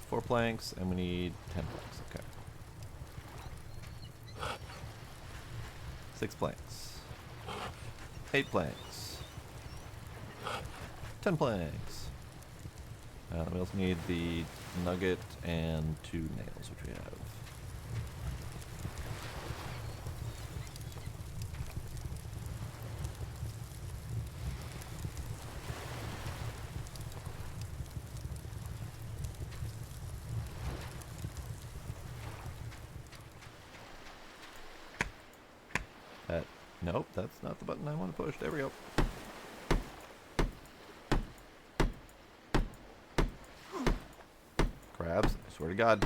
Four planks, and we need 10 planks. Okay. 6 planks. 8 planks. 10 planks. We also need the nugget and 2 nails, which we have. Nope, that's not the button I want to push. There we go. Crabs, I swear to God.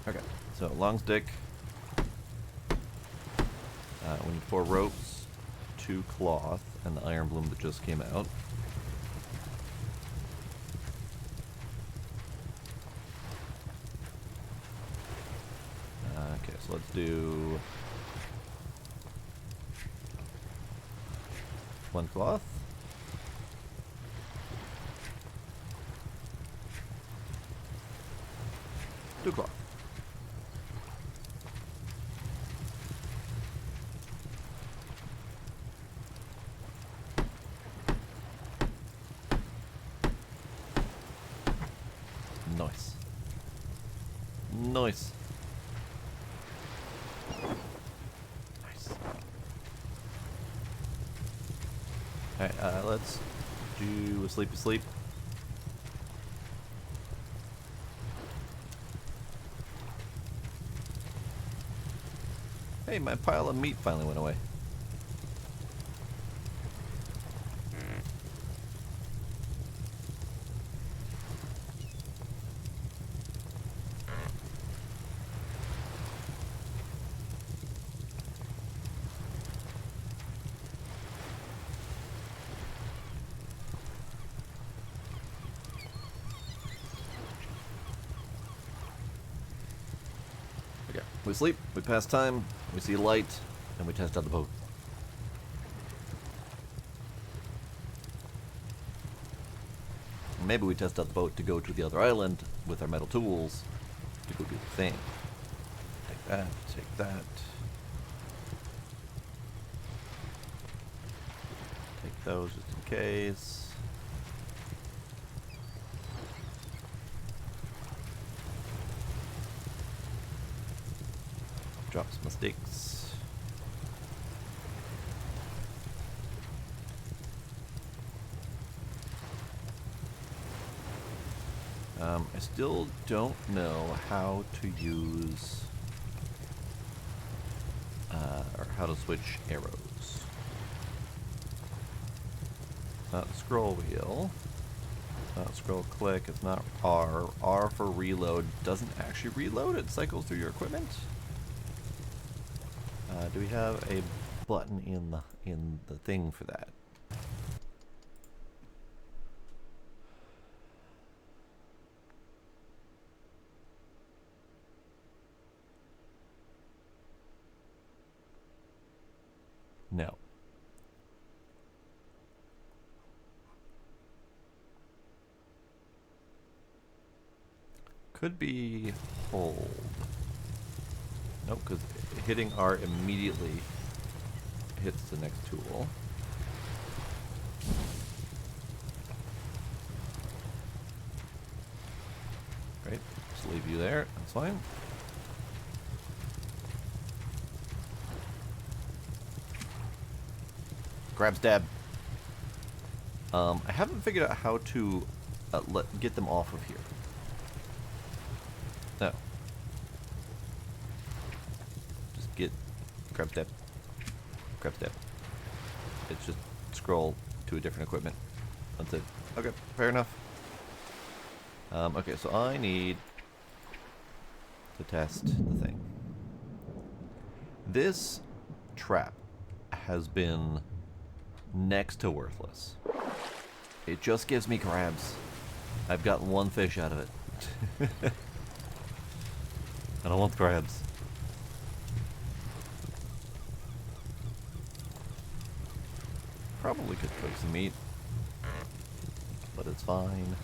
Okay, so long stick. We need 4 ropes, 2 cloth, and the iron bloom that just came out. Okay, so let's do 1 cloth. 2 cloth. Nice. Nice. Nice. Alright, let's do a sleepy sleep. Hey, my pile of meat finally went away. Okay, we sleep, we pass time, we see light, and we test out the boat. Maybe we test out the boat to go to the other island with our metal tools to go do the thing. Take that, take that. Take those just in case. Drop some sticks. I still don't know how to use or how to switch arrows. Not the scroll wheel. Not scroll click. It's not R. R for reload doesn't actually reload. It cycles through your equipment. Do we have a button in the thing for that? No. Could be hold. Nope, because hitting R immediately hits the next tool. Right, just leave you there, that's fine. Grab stab. I haven't figured out how to get them off of here. No. Just get grab stab. Grab stab. It's just scroll to a different equipment. That's it. Okay, fair enough. Okay, so I need to test the thing. This trap has been next to worthless. It just gives me crabs. I've gotten 1 fish out of it. I don't want crabs. Probably could cook some meat, but it's fine.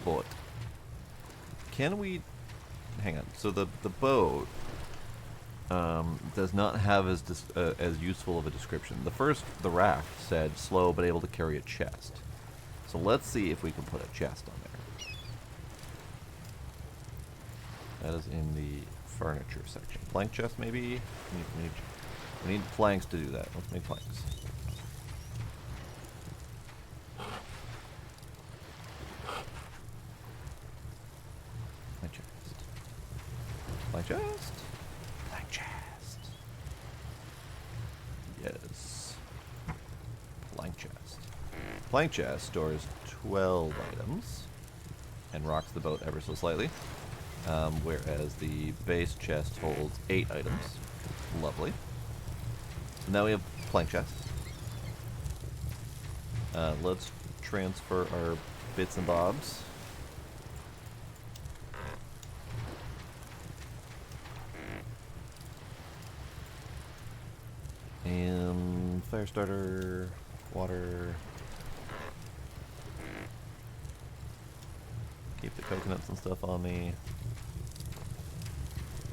But can we... Hang on. So the boat does not have as useful of a description. The raft said slow but able to carry a chest. So let's see if we can put a chest on there. That is in the furniture section. Plank chest, maybe? We need planks to do that. Let's make planks. Plank chest. Plank chest. Plank chest. Yes. Plank chest. Plank chest stores 12 items and rocks the boat ever so slightly. Whereas the base chest holds 8 items. Lovely. So now we have plank chests. Let's transfer our bits and bobs. And fire starter, water. Keep the coconuts and stuff on me.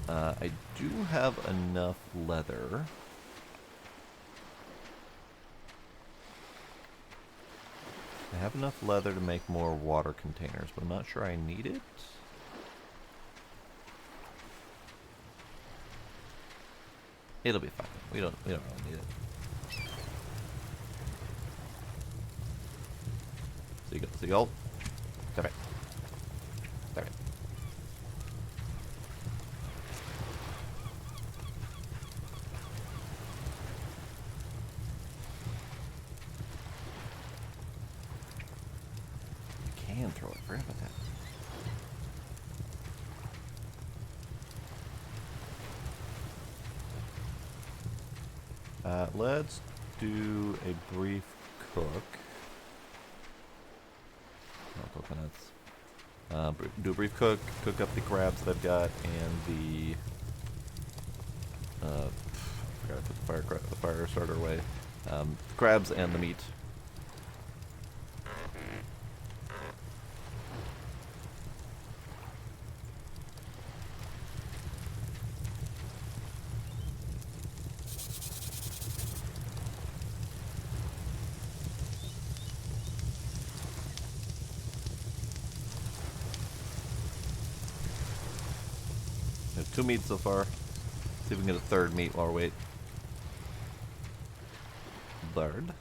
I do have enough leather. I have enough leather to make more water containers, but I'm not sure I need it. It'll be fine. We don't really need it. Seagull. Stop it. Stop it. You can throw it. Forget about that. Let's do a brief cook. No coconuts. Do a brief cook. Cook up the crabs that I've got and the. I forgot to put the fire starter away. Crabs and the meat. There's 2 meats so far. See if we can get a 3rd meat while we wait. Bird.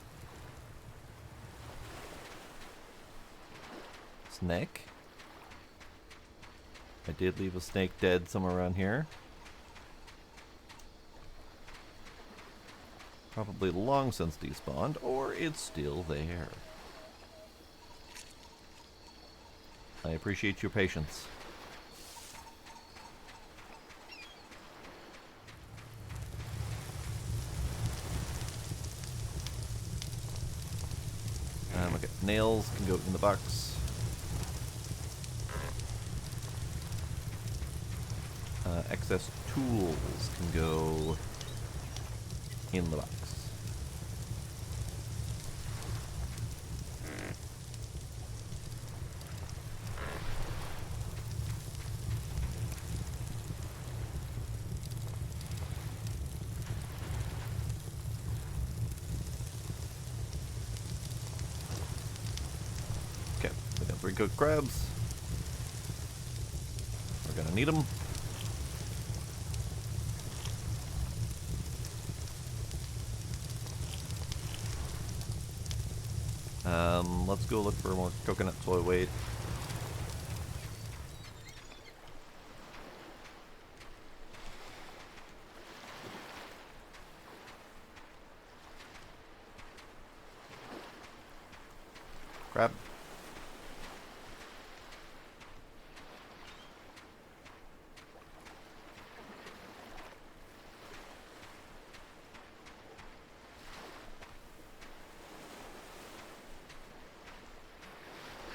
Snake. I did leave a snake dead somewhere around here. Probably long since despawned, or it's still there. I appreciate your patience. Okay, nails can go in the box. Excess tools can go in the box. Okay, we got 3 cooked crabs. We're gonna need them. Let's go look for more coconuts while we wait. Crab.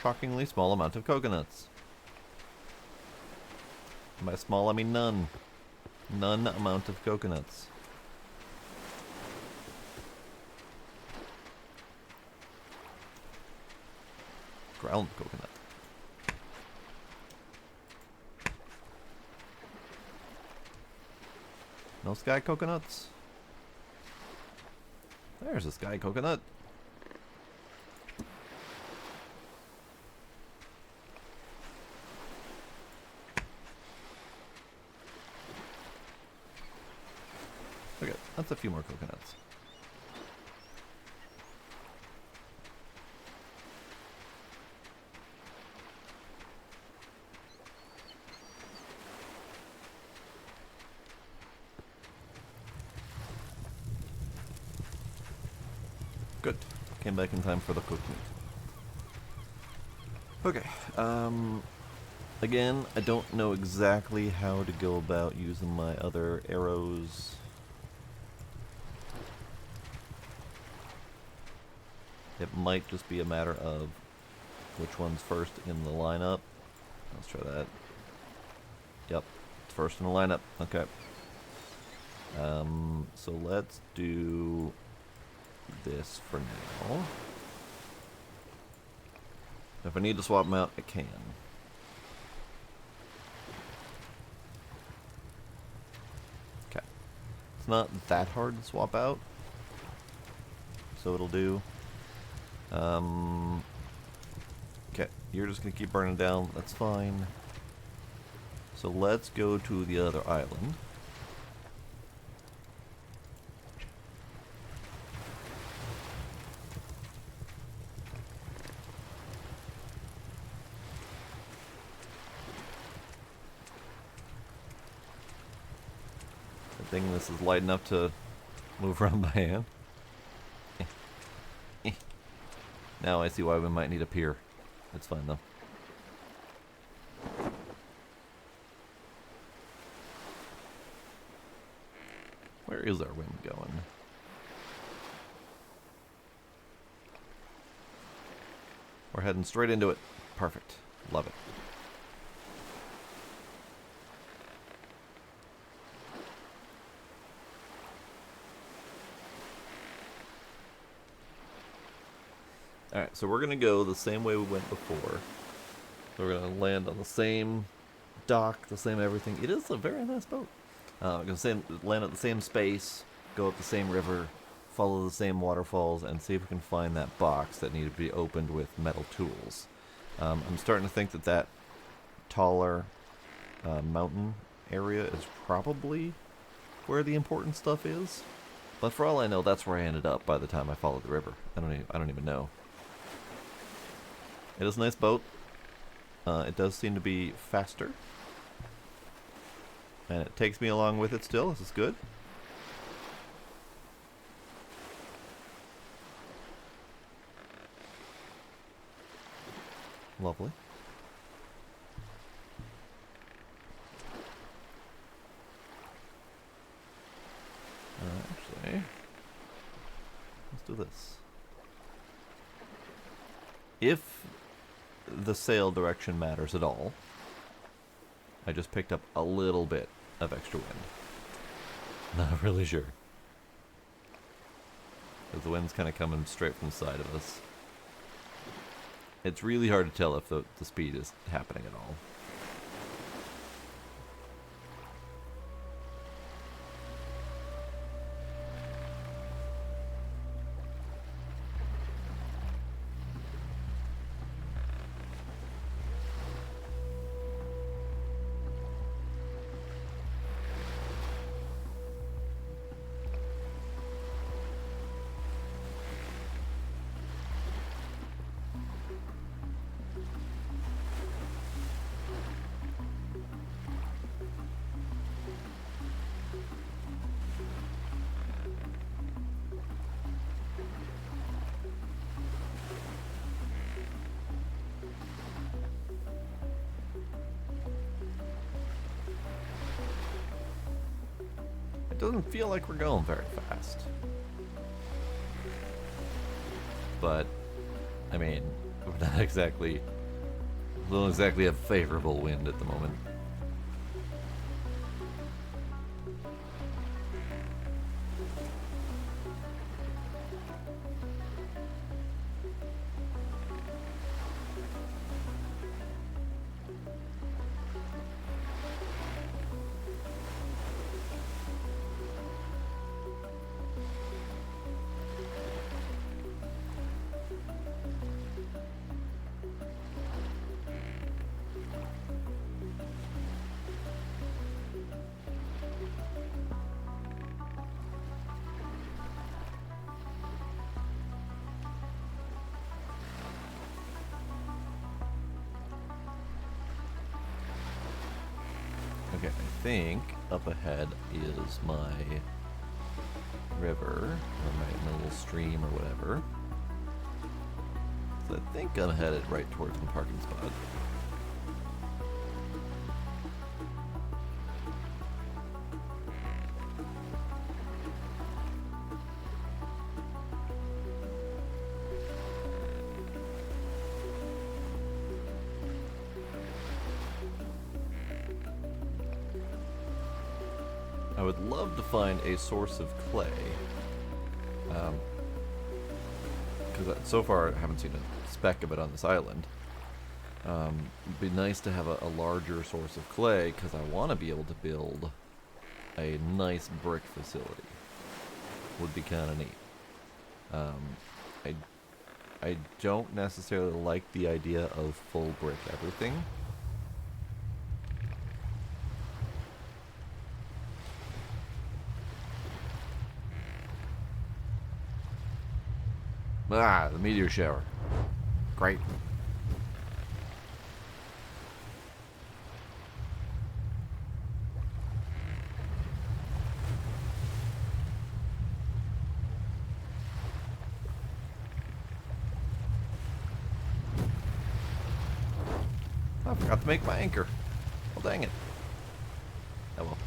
Shockingly small amount of coconuts. And by small, I mean none. None amount of coconuts. Ground coconut. No sky coconuts? There's a sky coconut. Okay, that's a few more coconuts. Good. Came back in time for the cooking. Okay, again, I don't know exactly how to go about using my other arrows. It might just be a matter of which one's first in the lineup. Let's try that. Yep, it's first in the lineup. Okay. So let's do this for now. If I need to swap them out, I can. Okay. It's not that hard to swap out, so it'll do. Okay, you're just gonna keep burning down. That's fine. So let's go to the other island. Good thing this is light enough to move around by hand. Now I see why we might need a pier. It's fine though. Where is our wind going? We're heading straight into it. Perfect. Love it. Alright, so we're going to go the same way we went before. So we're going to land on the same dock, the same everything. It is a very nice boat. We're going to land at the same space, go up the same river, follow the same waterfalls, and see if we can find that box that needed to be opened with metal tools. I'm starting to think that that taller mountain area is probably where the important stuff is. But for all I know, that's where I ended up by the time I followed the river. I don't even know. It is a nice boat. It does seem to be faster. And it takes me along with it still. This is good. Lovely. Actually, let's do this. If the sail direction matters at all, I just picked up a little bit of extra wind. Not really sure. Because the wind's kind of coming straight from the side of us. It's really hard to tell if the speed is happening at all. It doesn't feel like we're going very fast. But, I mean, we're not exactly... we don't exactly have favorable wind at the moment. think up ahead is my river, or my little stream or whatever. So I think I'm headed right towards my parking spot. I would love to find a source of clay. Because so far I haven't seen a speck of it on this island. It'd be nice to have a larger source of clay because I want to be able to build a nice brick facility. Would be kind of neat. I don't necessarily like the idea of full brick everything. Ah, the meteor shower. Great. I forgot to make my anchor. Well, dang it. Oh well.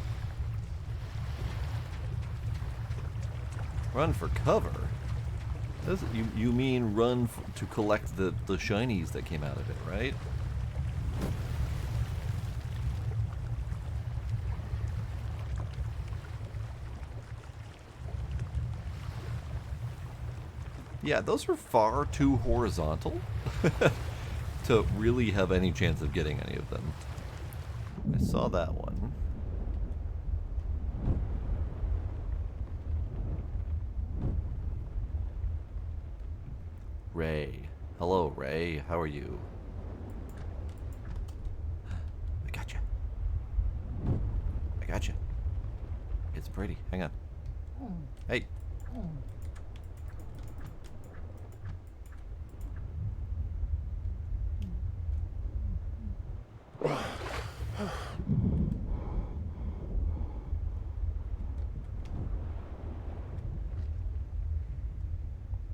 Run for cover? You mean run to collect the shinies that came out of it, right? Yeah, those are far too horizontal to really have any chance of getting any of them. I saw that one. Ray. Hello, Ray. How are you? I gotcha. I gotcha. It's pretty. Hang on. Hey.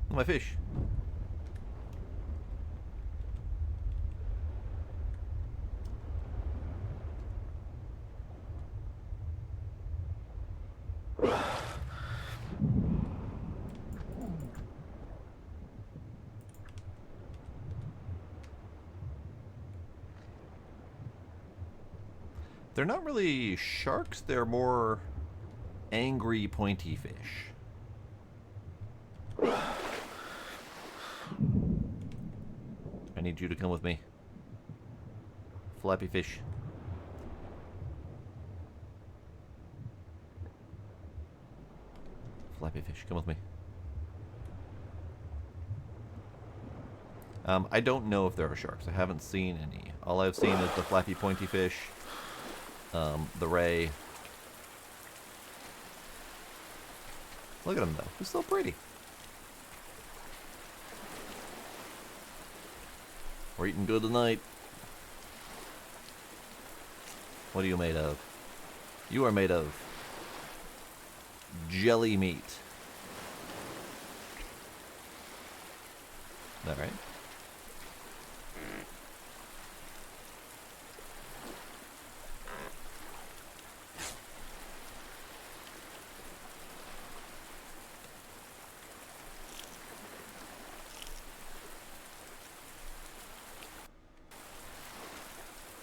My fish. They're not really sharks, they're more angry pointy fish. I need you to come with me. Flappy fish. Flappy fish, come with me. I don't know if there are sharks. I haven't seen any. All I've seen is the flappy pointy fish, the ray. Look at him though. He's so pretty. We're eating good tonight. What are you made of? You are made of jelly meat. Alright.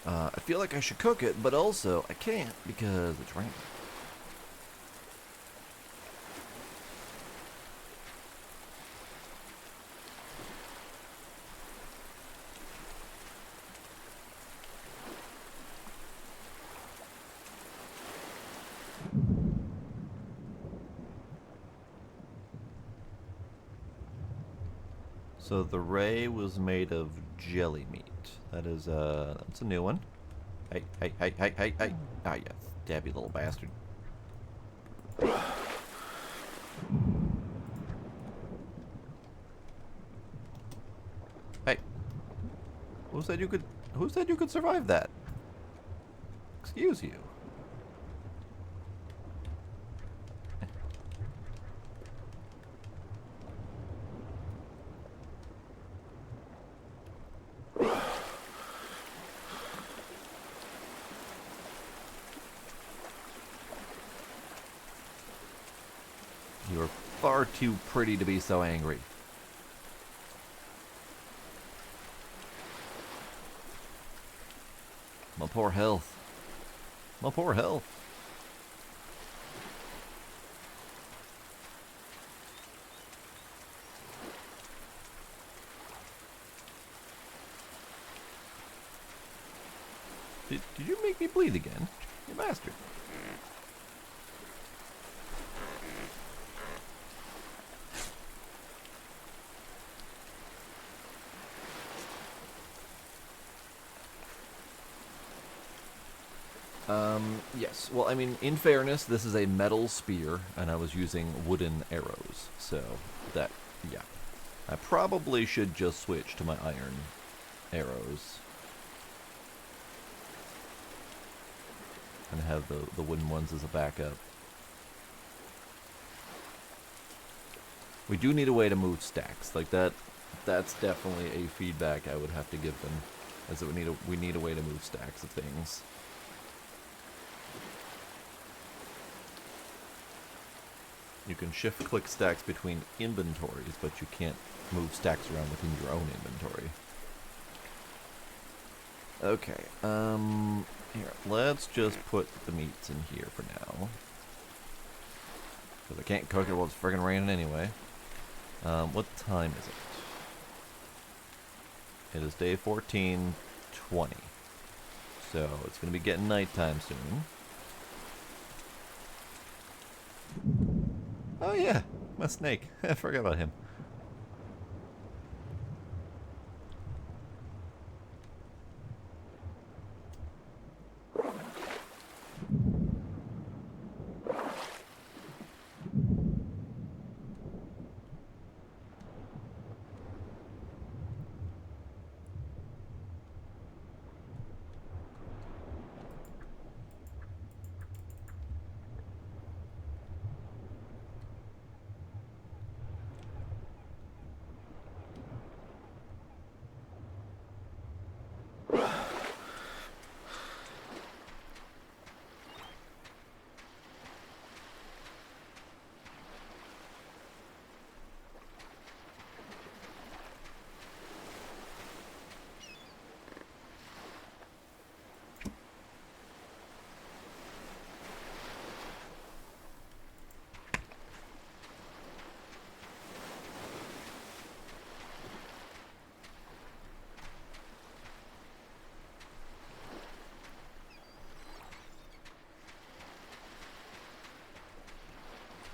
I feel like I should cook it, but also I can't because it's raining. So the ray was made of jelly meat. That is, that's a new one. Hey, hey, hey, hey, hey, hey. Ah, yes, dabby little bastard. Hey. Who said you could survive that? Excuse you. are far too pretty to be so angry. My poor health. My poor health. Did you make me bleed again? You bastard. Yes. Well, I mean, in fairness, this is a metal spear, and I was using wooden arrows. So, that, yeah. I probably should just switch to my iron arrows. And have the wooden ones as a backup. We do need a way to move stacks. Like, that's definitely a feedback I would have to give them. As that we need a way to move stacks of things. You can shift-click stacks between inventories, but you can't move stacks around within your own inventory. Okay, here, let's just put the meats in here for now. Because I can't cook it while it's friggin' raining anyway. What time is it? It is day 14:20. So, it's going to be getting nighttime soon. Oh yeah, my snake. I forgot about him.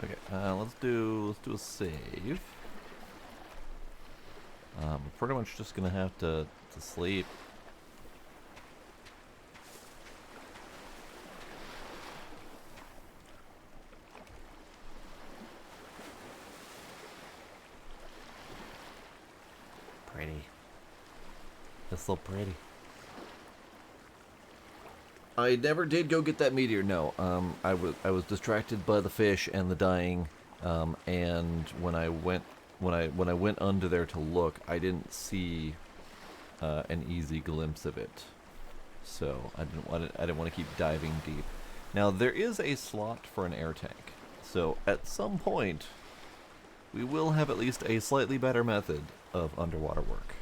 Okay, let's do a save. We're pretty much just gonna have to sleep. Pretty. That's so pretty. I never did go get that meteor. No, I was distracted by the fish and the dying, and when I went under there to look, I didn't see an easy glimpse of it. So I didn't want to keep diving deep. Now there is a slot for an air tank, so at some point we will have at least a slightly better method of underwater work.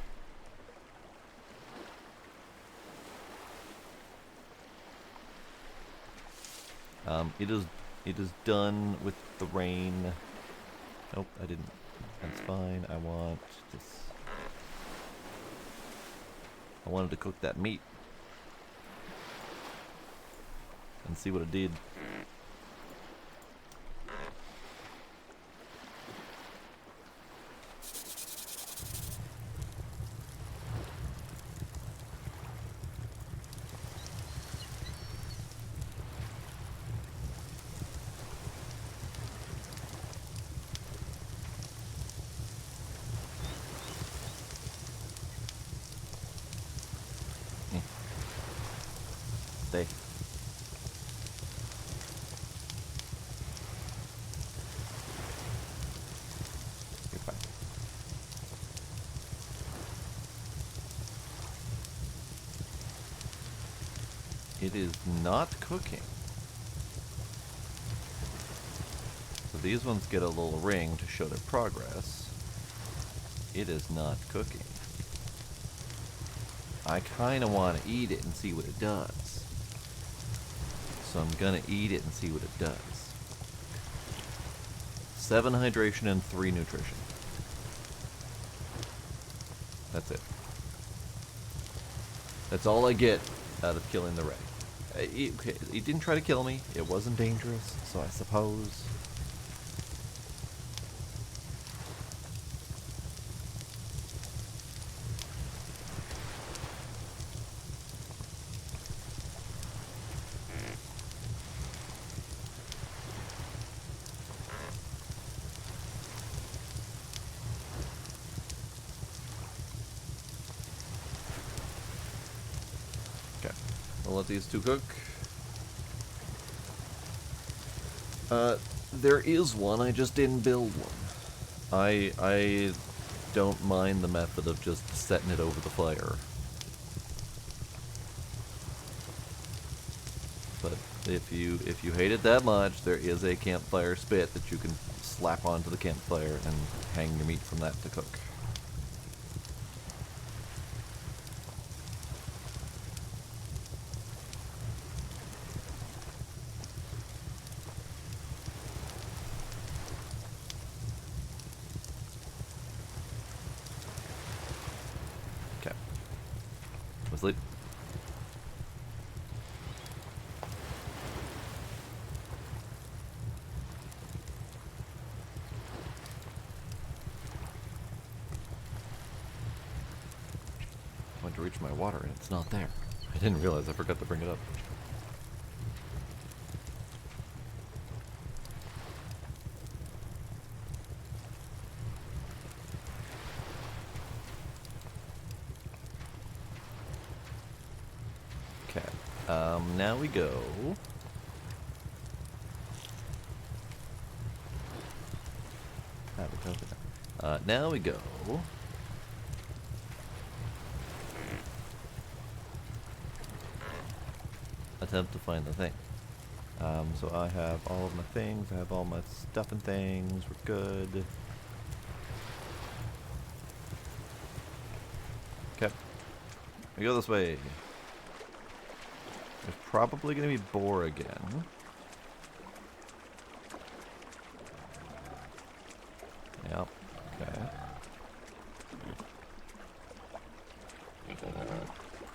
It is done with the rain. Nope, I didn't. That's fine. I want this. I wanted to cook that meat and see what it did. Stay. You're fine. It is not cooking. these ones get a little ring to show their progress. It is not cooking. I kind of want to eat it and see what it does. So I'm going to eat it and see what it does. 7 hydration and 3 nutrition. That's it. That's all I get out of killing the ray. He didn't try to kill me. It wasn't dangerous, so I suppose. Okay, I'll let these two cook. There is one, I just didn't build one. I don't mind the method of just setting it over the fire. But if you hate it that much, there is a campfire spit that you can slap onto the campfire and hang your meat from that to cook. Okay. Asleep. Went to reach my water and it's not there. I didn't realize I forgot to bring it up. Okay. Now we go. Now we go. Attempt to find the thing. So I have all of my things. I have all my stuff and things. We're good. Okay. We go this way. There's probably going to be boar again. Yep. Okay.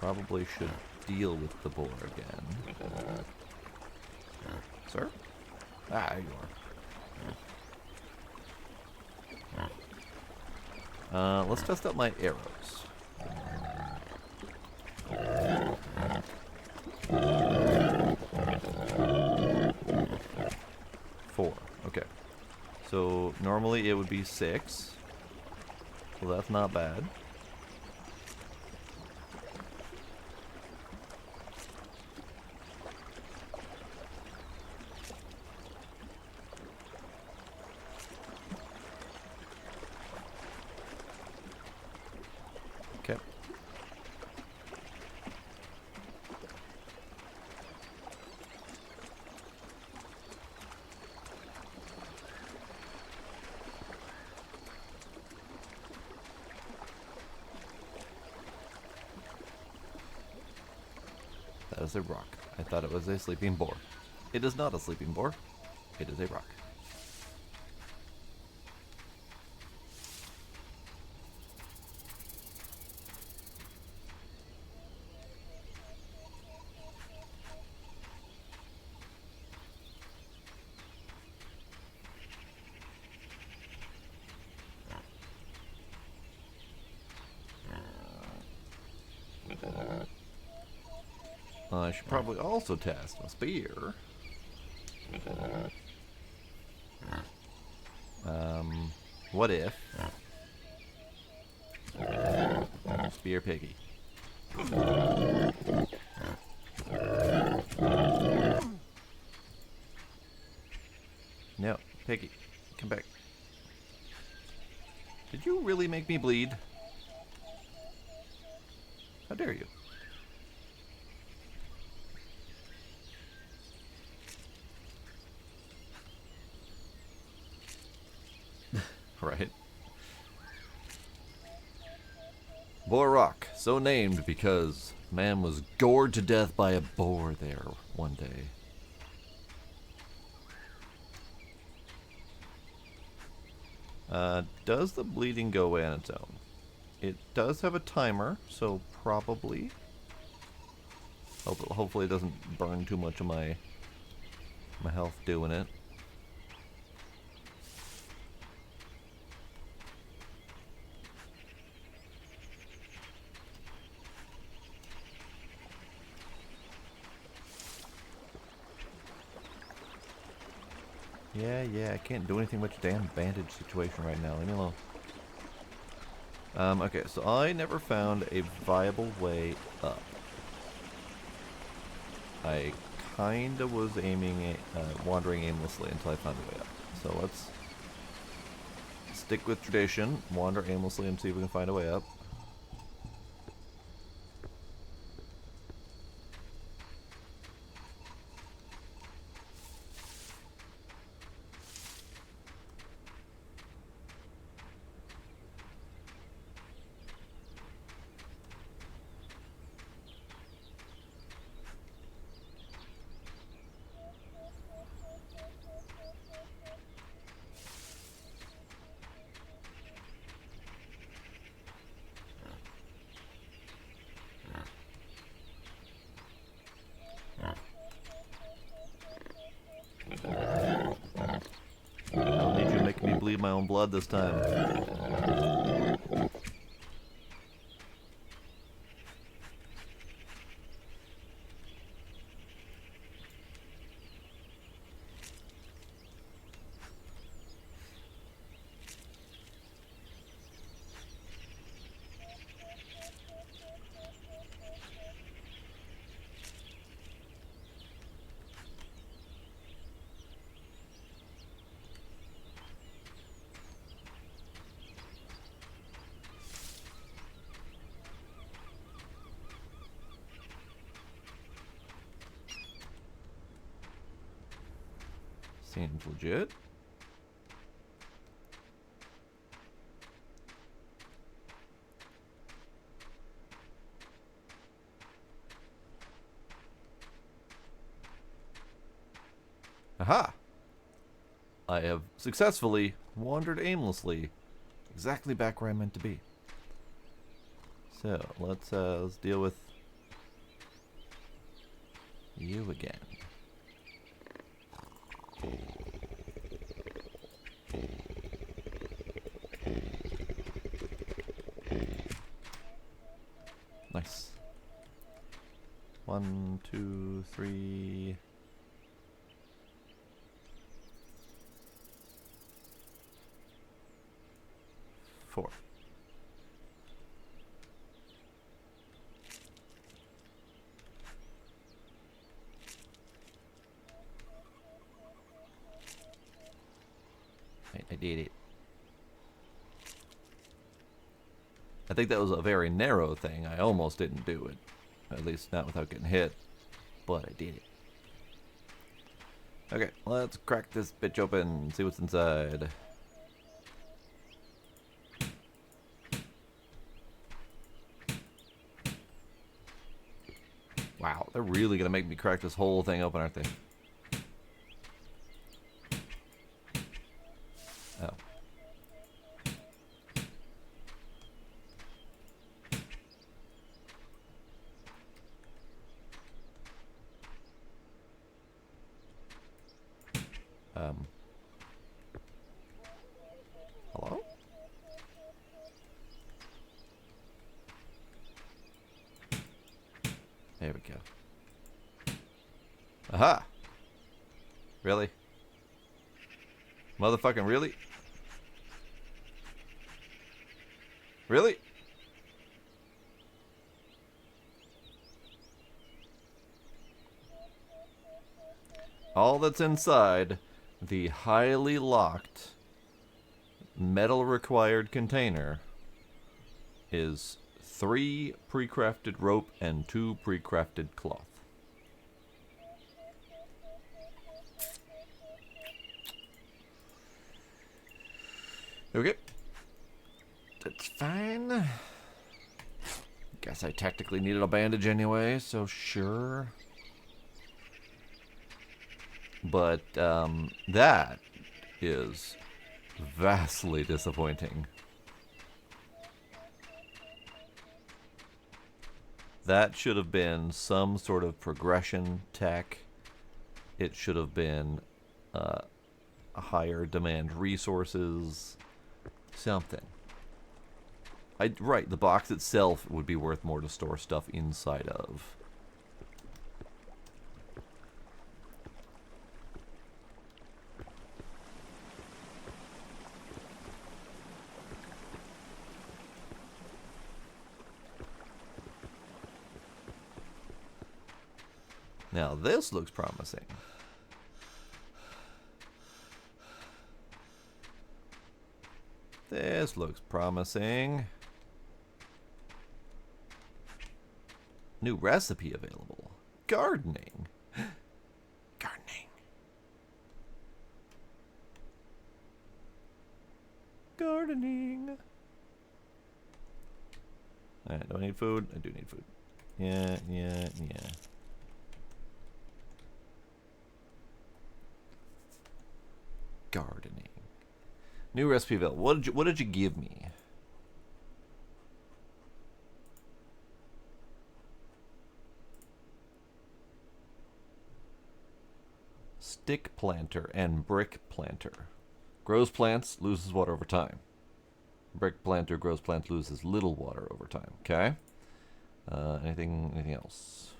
Probably should deal with the boar again. Sir? Ah, there you are. Let's test out my arrows. Four. Okay. So normally it would be 6. So that's not bad. Okay. That is a rock. I thought it was a sleeping boar. It is not a sleeping boar. It is a rock. I should probably also test my spear. What if spear piggy? No, piggy, come back. Did you really make me bleed? How dare you? Right? Boar Rock, so named because man was gored to death by a boar there one day. Does the bleeding go away on its own? It does have a timer, so probably. Hopefully it doesn't burn too much of my health doing it. Yeah, I can't do anything with your damn bandage situation right now. Leave me alone. Okay, so I never found a viable way up. I kinda was wandering aimlessly until I found a way up. So let's stick with tradition, wander aimlessly and see if we can find a way up. I don't need you making me bleed my own blood this time. Seems legit. Aha! I have successfully wandered aimlessly exactly back where I meant to be. So, let's deal with you again. Nice. 1, 2, 3. Four. I did it. I think that was a very narrow thing. I almost didn't do it. At least not without getting hit. But I did it. Okay, let's crack this bitch open and see what's inside. Wow, they're really gonna make me crack this whole thing open, aren't they? Oh. Hello? There we go. Aha! Really? Motherfucking really? Really? All that's inside the highly locked metal required container is 3 pre-crafted rope and 2 pre-crafted cloth. Okay. That's fine. Guess I technically needed a bandage anyway, so sure. But that is vastly disappointing. That should have been some sort of progression tech. It should have been higher demand resources. Something. Right, the box itself would be worth more to store stuff inside of. Now this looks promising. This looks promising. New recipe available. Gardening. Gardening. Gardening. Alright, do I need food? I do need food. Yeah. Gardening. New recipe available. What did you give me? Stick planter and brick planter. Grows plants, loses water over time. Brick planter grows plants, loses little water over time. Okay. Anything else?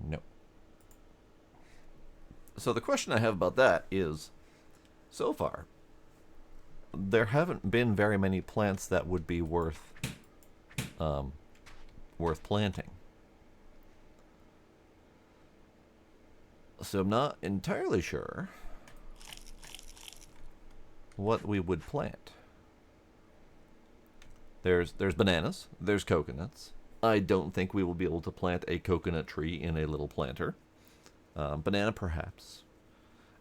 No. So the question I have about that is, so far, there haven't been very many plants that would be worth planting. So I'm not entirely sure what we would plant. There's bananas, there's coconuts. I don't think we will be able to plant a coconut tree in a little planter. Banana perhaps.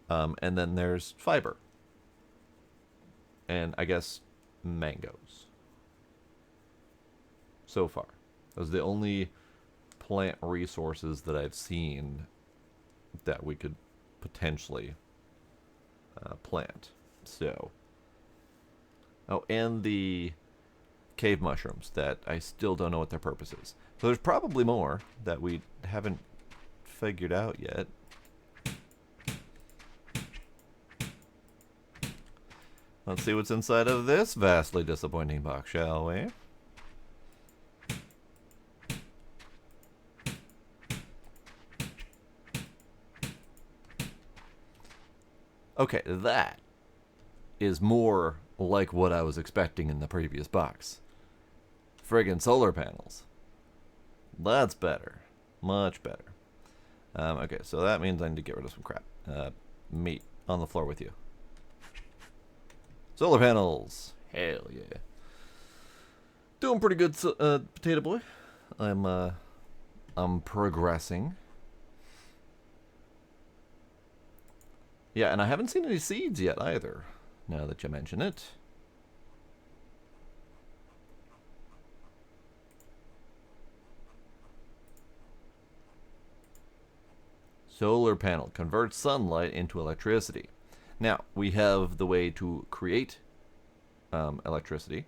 And then there's fiber. And I guess mangoes. So far. Those are the only plant resources that I've seen that we could potentially plant. So. Oh, and the cave mushrooms that I still don't know what their purpose is. So there's probably more that we haven't figured out yet. Let's see what's inside of this vastly disappointing box, shall we? Okay, that is more like what I was expecting in the previous box. Friggin' solar panels. That's better. Much better. Okay, so that means I need to get rid of some crap. Meat on the floor with you. Solar panels. Hell yeah. Doing pretty good, potato boy. I'm progressing. Yeah, and I haven't seen any seeds yet either, now that you mention it. Solar panel converts sunlight into electricity. Now, we have the way to create electricity.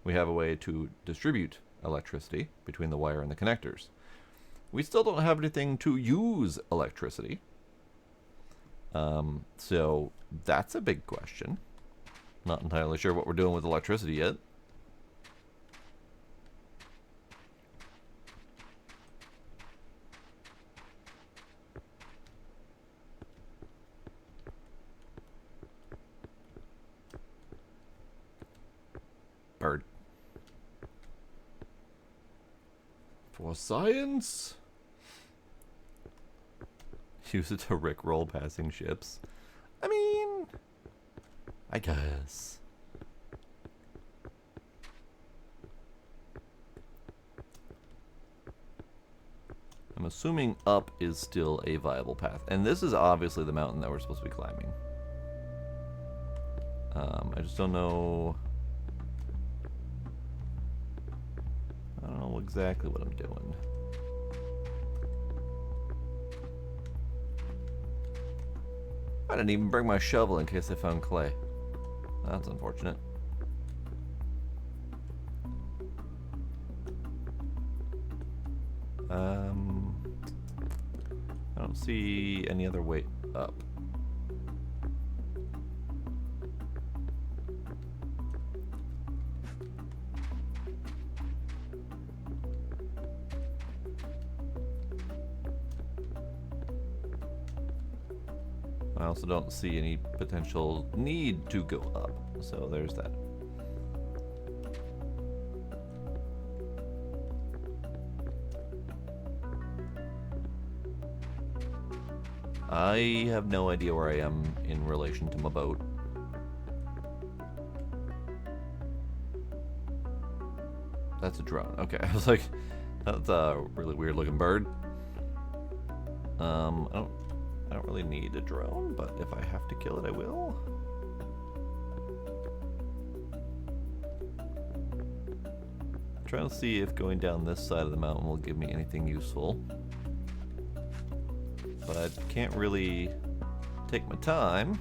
We have a way to distribute electricity between the wire and the connectors. We still don't have anything to use electricity. So that's a big question. Not entirely sure what we're doing with electricity yet. Bird. For science? Use it to rickroll passing ships. I mean, I guess. I'm assuming up is still a viable path. And this is obviously the mountain that we're supposed to be climbing. I just don't know... I don't know exactly what I'm doing. I didn't even bring my shovel in case I found clay. That's unfortunate. I don't see any other way up. I also don't see any potential need to go up, so there's that. I have no idea where I am in relation to my boat. That's a drone. Okay, I was like, that's a really weird looking bird. I don't really need a drone, but if I have to kill it, I will. I'm trying to see if going down this side of the mountain will give me anything useful. But I can't really take my time.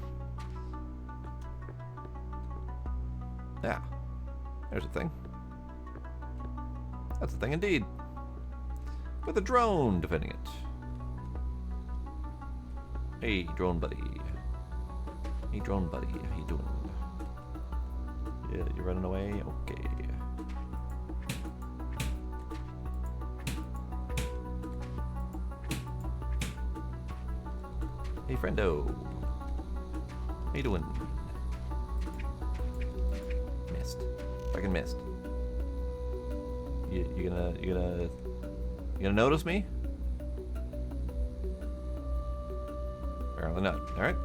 Yeah, there's a thing. That's a thing indeed. With a drone defending it. Hey, drone buddy. Hey, drone buddy. How you doing? Yeah, you running away? Okay. Hey, friendo. How you doing? Missed. Fucking missed. You gonna notice me? Apparently not. All right.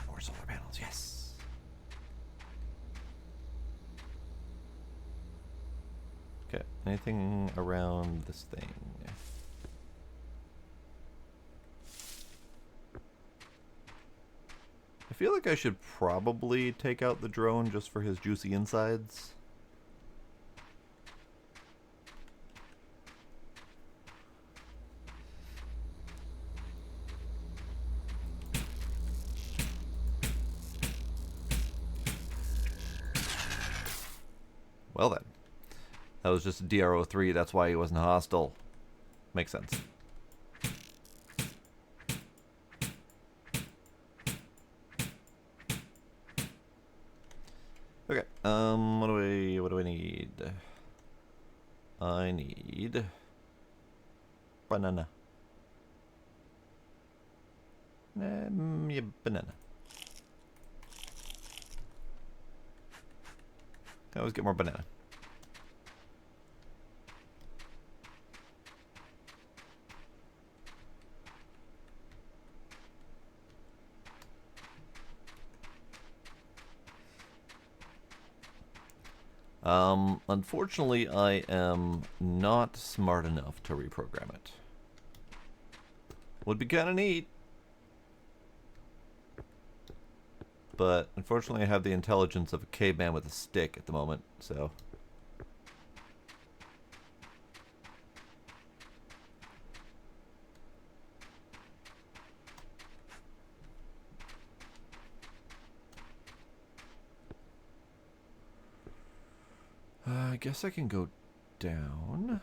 More solar panels. Yes. Okay. Anything around this thing? I feel like I should probably take out the drone just for his juicy insides. Well then. That was just a DRO3, that's why he wasn't hostile. Makes sense. Okay, what do I need? I need banana. Yeah, banana. I always get more banana. Unfortunately, I am not smart enough to reprogram it. Would be kind of neat. But unfortunately, I have the intelligence of a caveman with a stick at the moment, so. I guess I can go down.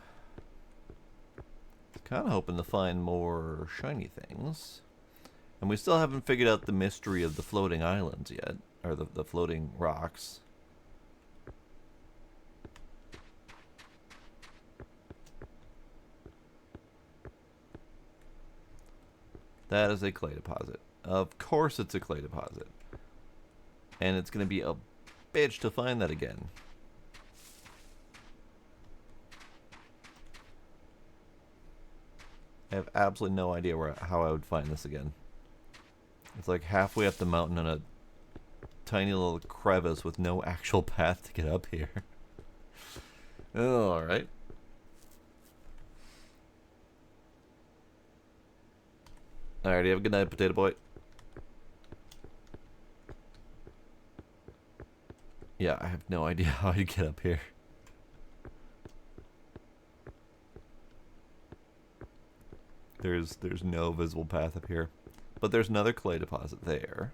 Kind of hoping to find more shiny things. And we still haven't figured out the mystery of the floating islands yet. Or the floating rocks. That is a clay deposit. Of course it's a clay deposit. And it's going to be a bitch to find that again. I have absolutely no idea how I would find this again. It's like halfway up the mountain on a tiny little crevice with no actual path to get up here. Oh, alright. Alrighty, have a good night, potato boy. Yeah, I have no idea how I'd get up here. There's no visible path up here. But there's another clay deposit there.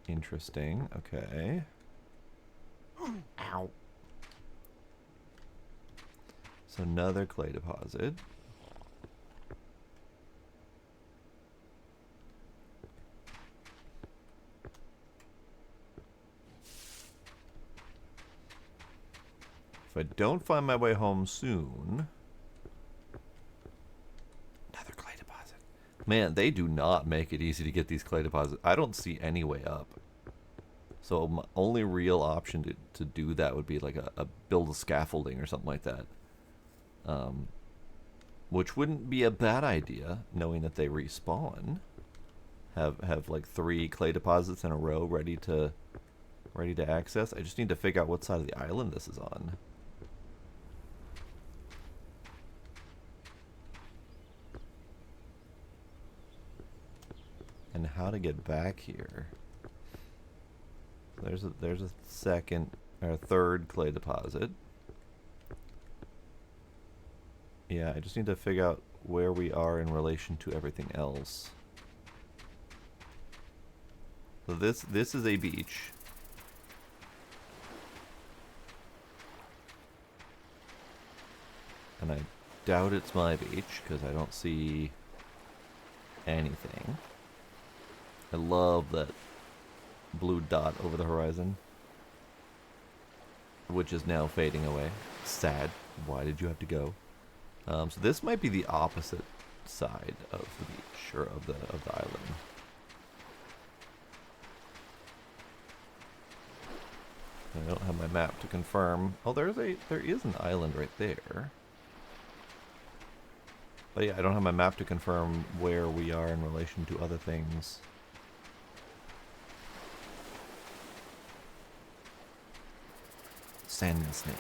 Interesting. Okay. Ow. So another clay deposit. If I don't find my way home soon... Another clay deposit. Man, they do not make it easy to get these clay deposits. I don't see any way up. So my only real option to do that would be like a build a scaffolding or something like that. Which wouldn't be a bad idea, knowing that they respawn. Have like 3 clay deposits in a row ready to access. I just need to figure out what side of the island this is on. And how to get back here. There's a second or third clay deposit. Yeah, I just need to figure out where we are in relation to everything else. So this is a beach. And I doubt it's my beach because I don't see anything. I love that blue dot over the horizon, which is now fading away. Sad. Why did you have to go? So this might be the opposite side of the beach or of the island. I don't have my map to confirm. Oh, there is an island right there. But yeah, I don't have my map to confirm where we are in relation to other things. Sand snake.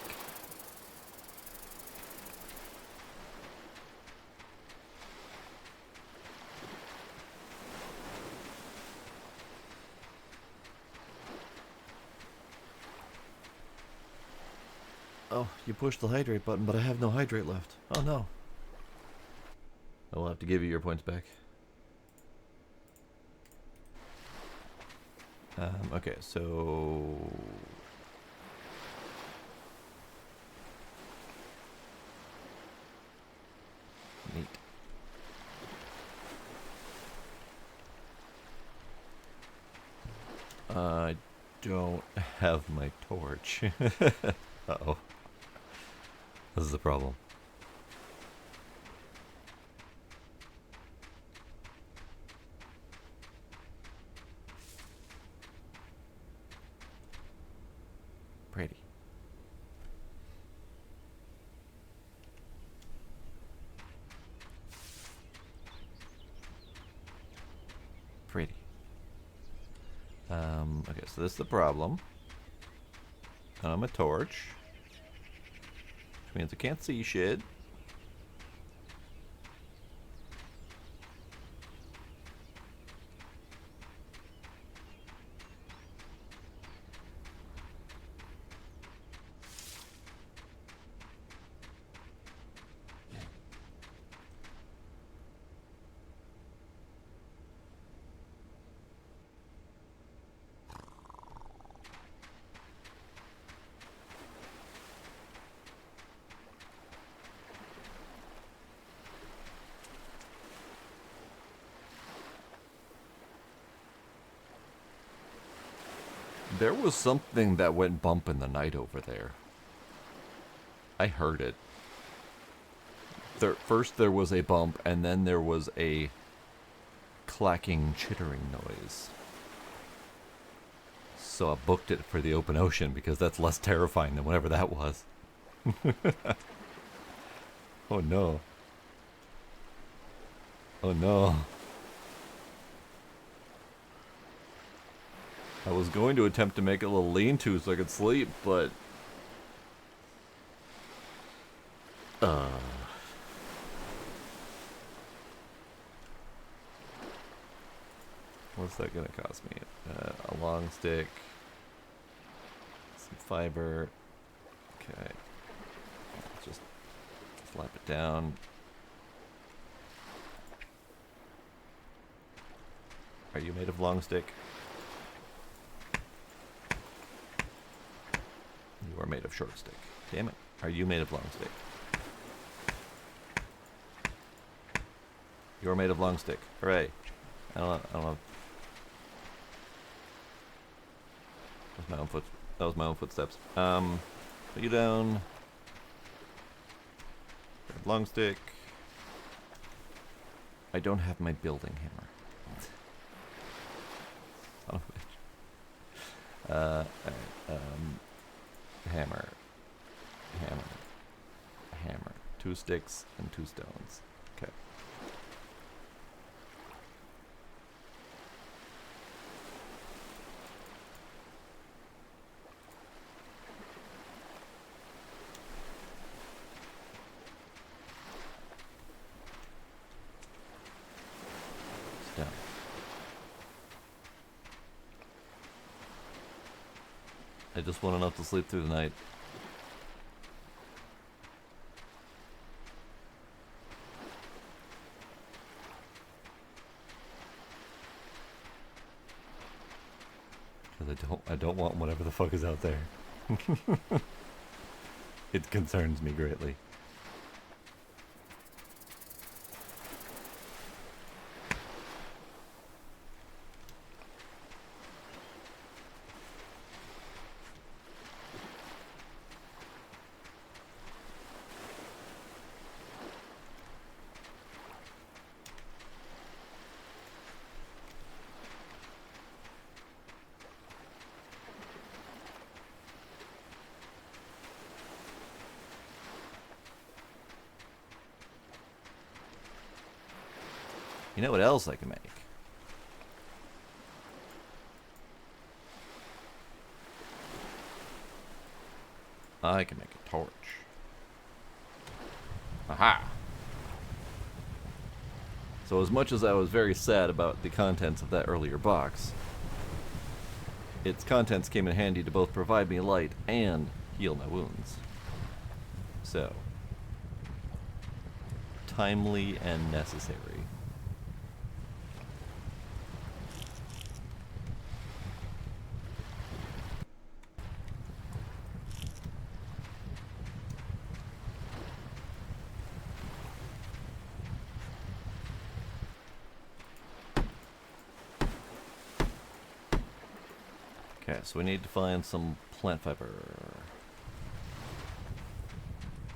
Oh, you pushed the hydrate button, but I have no hydrate left. Oh no. I will have to give you your points back. Okay, so... Neat. I don't have my torch. Uh-oh. This is the problem. Pretty. Pretty. Okay, so this is the problem. I'm a torch. Which means I can't see shit. There was something that went bump in the night over there. I heard it. First there was a bump, and then there was a clacking, chittering noise. So I booked it for the open ocean because that's less terrifying than whatever that was. Oh no. Oh no. I was going to attempt to make a little lean-to so I could sleep, but... What's that gonna cost me? A long stick, some fiber. Okay, let's just slap it down. Are you made of long stick? You are made of short stick. Damn it! Are you made of long stick? You are made of long stick. Hooray! I don't know. That was my own footsteps. Put you down. Grab long stick. I don't have my building hammer. Son of a bitch. Alright. Hammer. Hammer. 2 sticks and 2 stones. Okay. Down. I just want enough to sleep through the night. Because I don't want whatever the fuck is out there. It concerns me greatly. You know what else I can make? I can make a torch. Aha! So as much as I was very sad about the contents of that earlier box, its contents came in handy to both provide me light and heal my wounds. So, timely and necessary. Okay, so we need to find some plant fiber,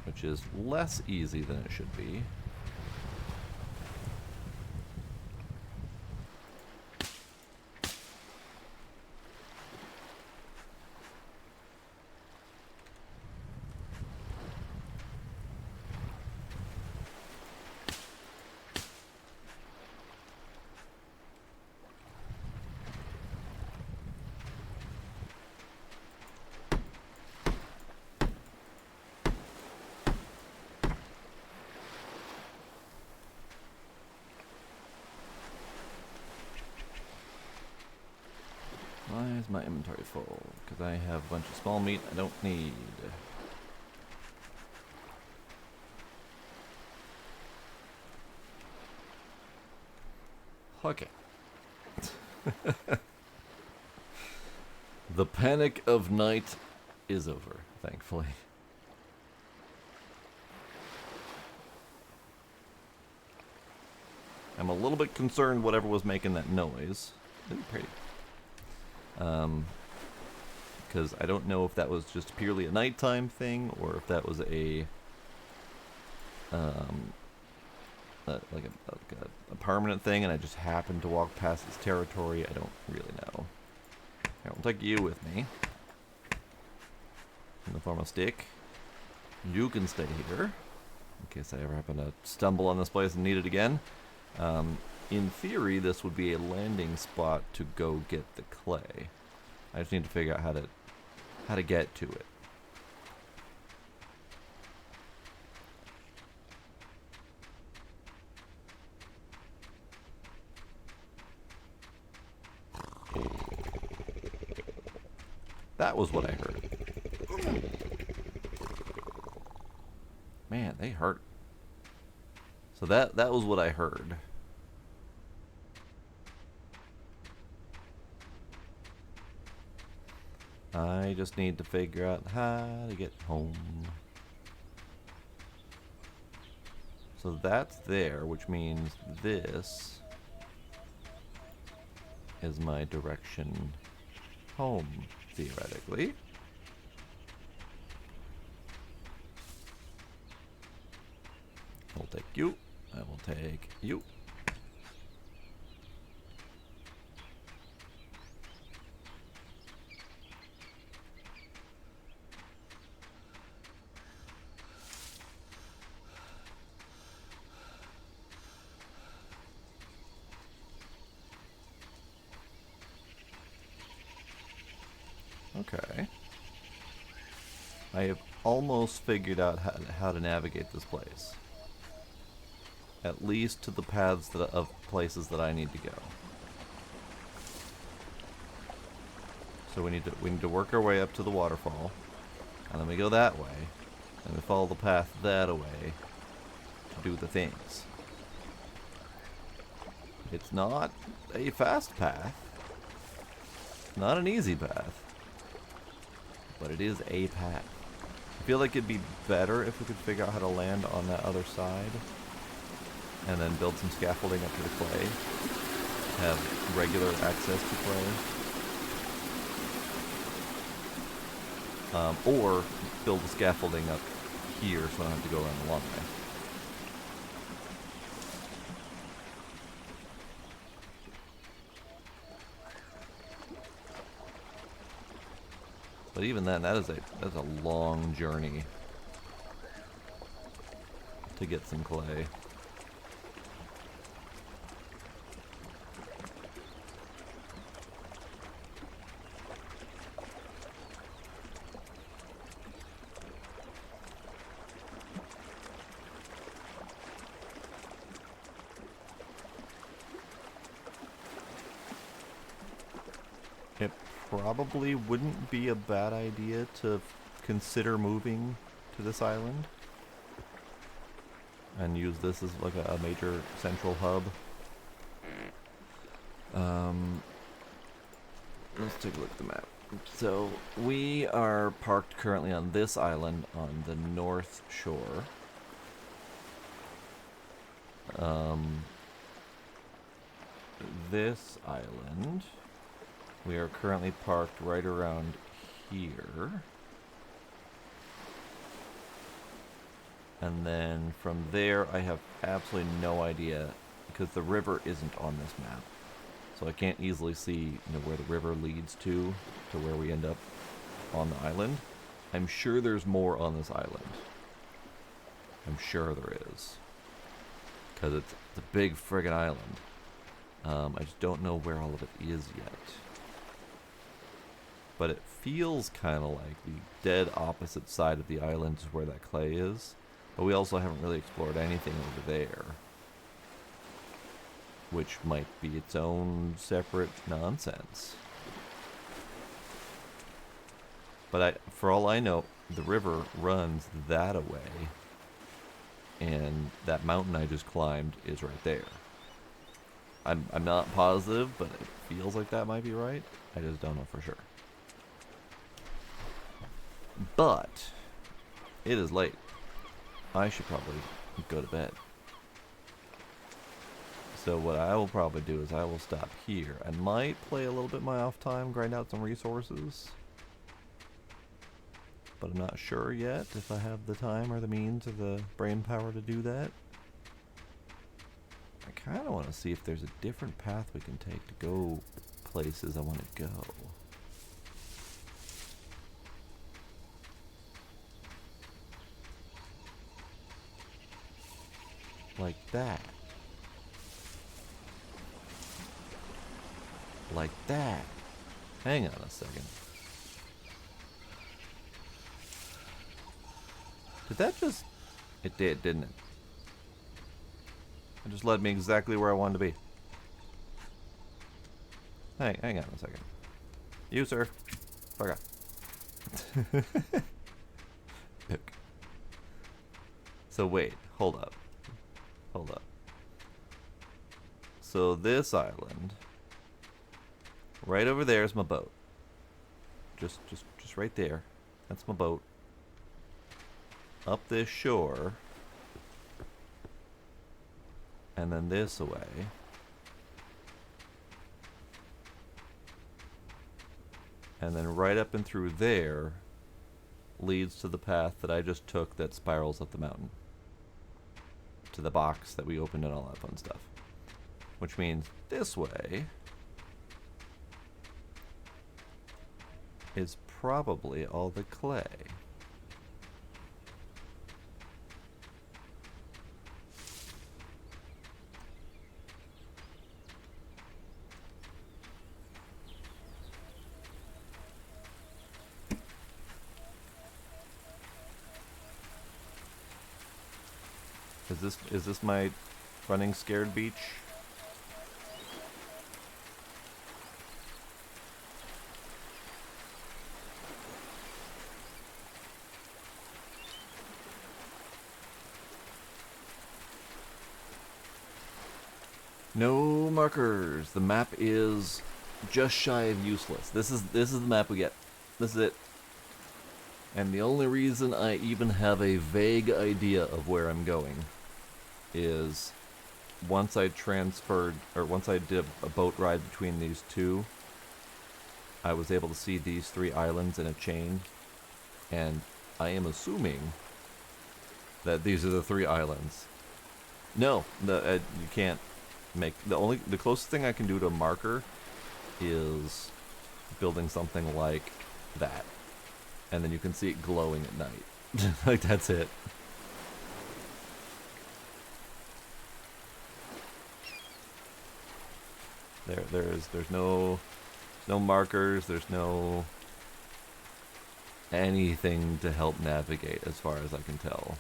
which is less easy than it should be. Why is my inventory full? Because I have a bunch of small meat I don't need. Okay. The panic of night is over, thankfully. I'm a little bit concerned whatever was making that noise. Ooh, pretty. Because I don't know if that was just purely a nighttime thing, or if that was a permanent thing, and I just happened to walk past this territory. I don't really know. Here, I'll take you with me in the form of stick. You can stay here in case I ever happen to stumble on this place and need it again. In theory, this would be a landing spot to go get the clay. I just need to figure out how to get to it. That was what I heard. Man, they hurt. So that was what I heard. I just need to figure out how to get home. So that's there, which means this is my direction home, theoretically. I'll take you. I will take you. Okay. I have almost figured out how to navigate this place. At least to the paths of places that I need to go. So we need to work our way up to the waterfall, and then we go that way, and we follow the path that way to do the things. It's not a fast path, not an easy path, but it is a path. I feel like it'd be better if we could figure out how to land on that other side and then build some scaffolding up to the clay. Have regular access to clay. Or build the scaffolding up here so I don't have to go around the long way. But even then, that's a long journey to get some clay. It probably wouldn't be a bad idea to consider moving to this island and use this as like a major central hub. Let's take a look at the map. So we are parked currently on this island on the north shore. This island, we are currently parked right around here. And then from there, I have absolutely no idea because the river isn't on this map. So I can't easily see, where the river leads to where we end up on the island. I'm sure there's more on this island. I'm sure there is. Because it's a big friggin' island. I just don't know where all of it is yet. But it feels kind of like the dead opposite side of the island is where that clay is. But we also haven't really explored anything over there. Which might be its own separate nonsense. But for all I know, the river runs that away. And that mountain I just climbed is right there. I'm not positive, but it feels like that might be right. I just don't know for sure. But it is late. I should probably go to bed. So what I will probably do is I will stop here. I might play a little bit my off time, grind out some resources. But I'm not sure yet if I have the time or the means or the brain power to do that. I kind of want to see if there's a different path we can take to go places I want to go. Like that. Like that. Hang on a second. Did that just... It did, didn't it? It just led me exactly where I wanted to be. Hang on a second. You, sir. Fuck off. Look. So wait, hold up. Hold up. So this island... Right over there is my boat. Just right there. That's my boat. Up this shore. And then this away. And then right up and through there leads to the path that I just took that spirals up the mountain. To the box that we opened and all that fun stuff. Which means this way is probably all the clay. Is this my running scared beach? No markers. The map is just shy of useless. This is the map we get. This is it. And the only reason I even have a vague idea of where I'm going is once I transferred, or once I did a boat ride between these two, I was able to see these 3 islands in a chain, and I am assuming that these are the 3 islands. No, you can't make the closest thing I can do to a marker is building something like that, and then you can see it glowing at night. Like, that's it. There's no markers, there's no anything to help navigate as far as I can tell.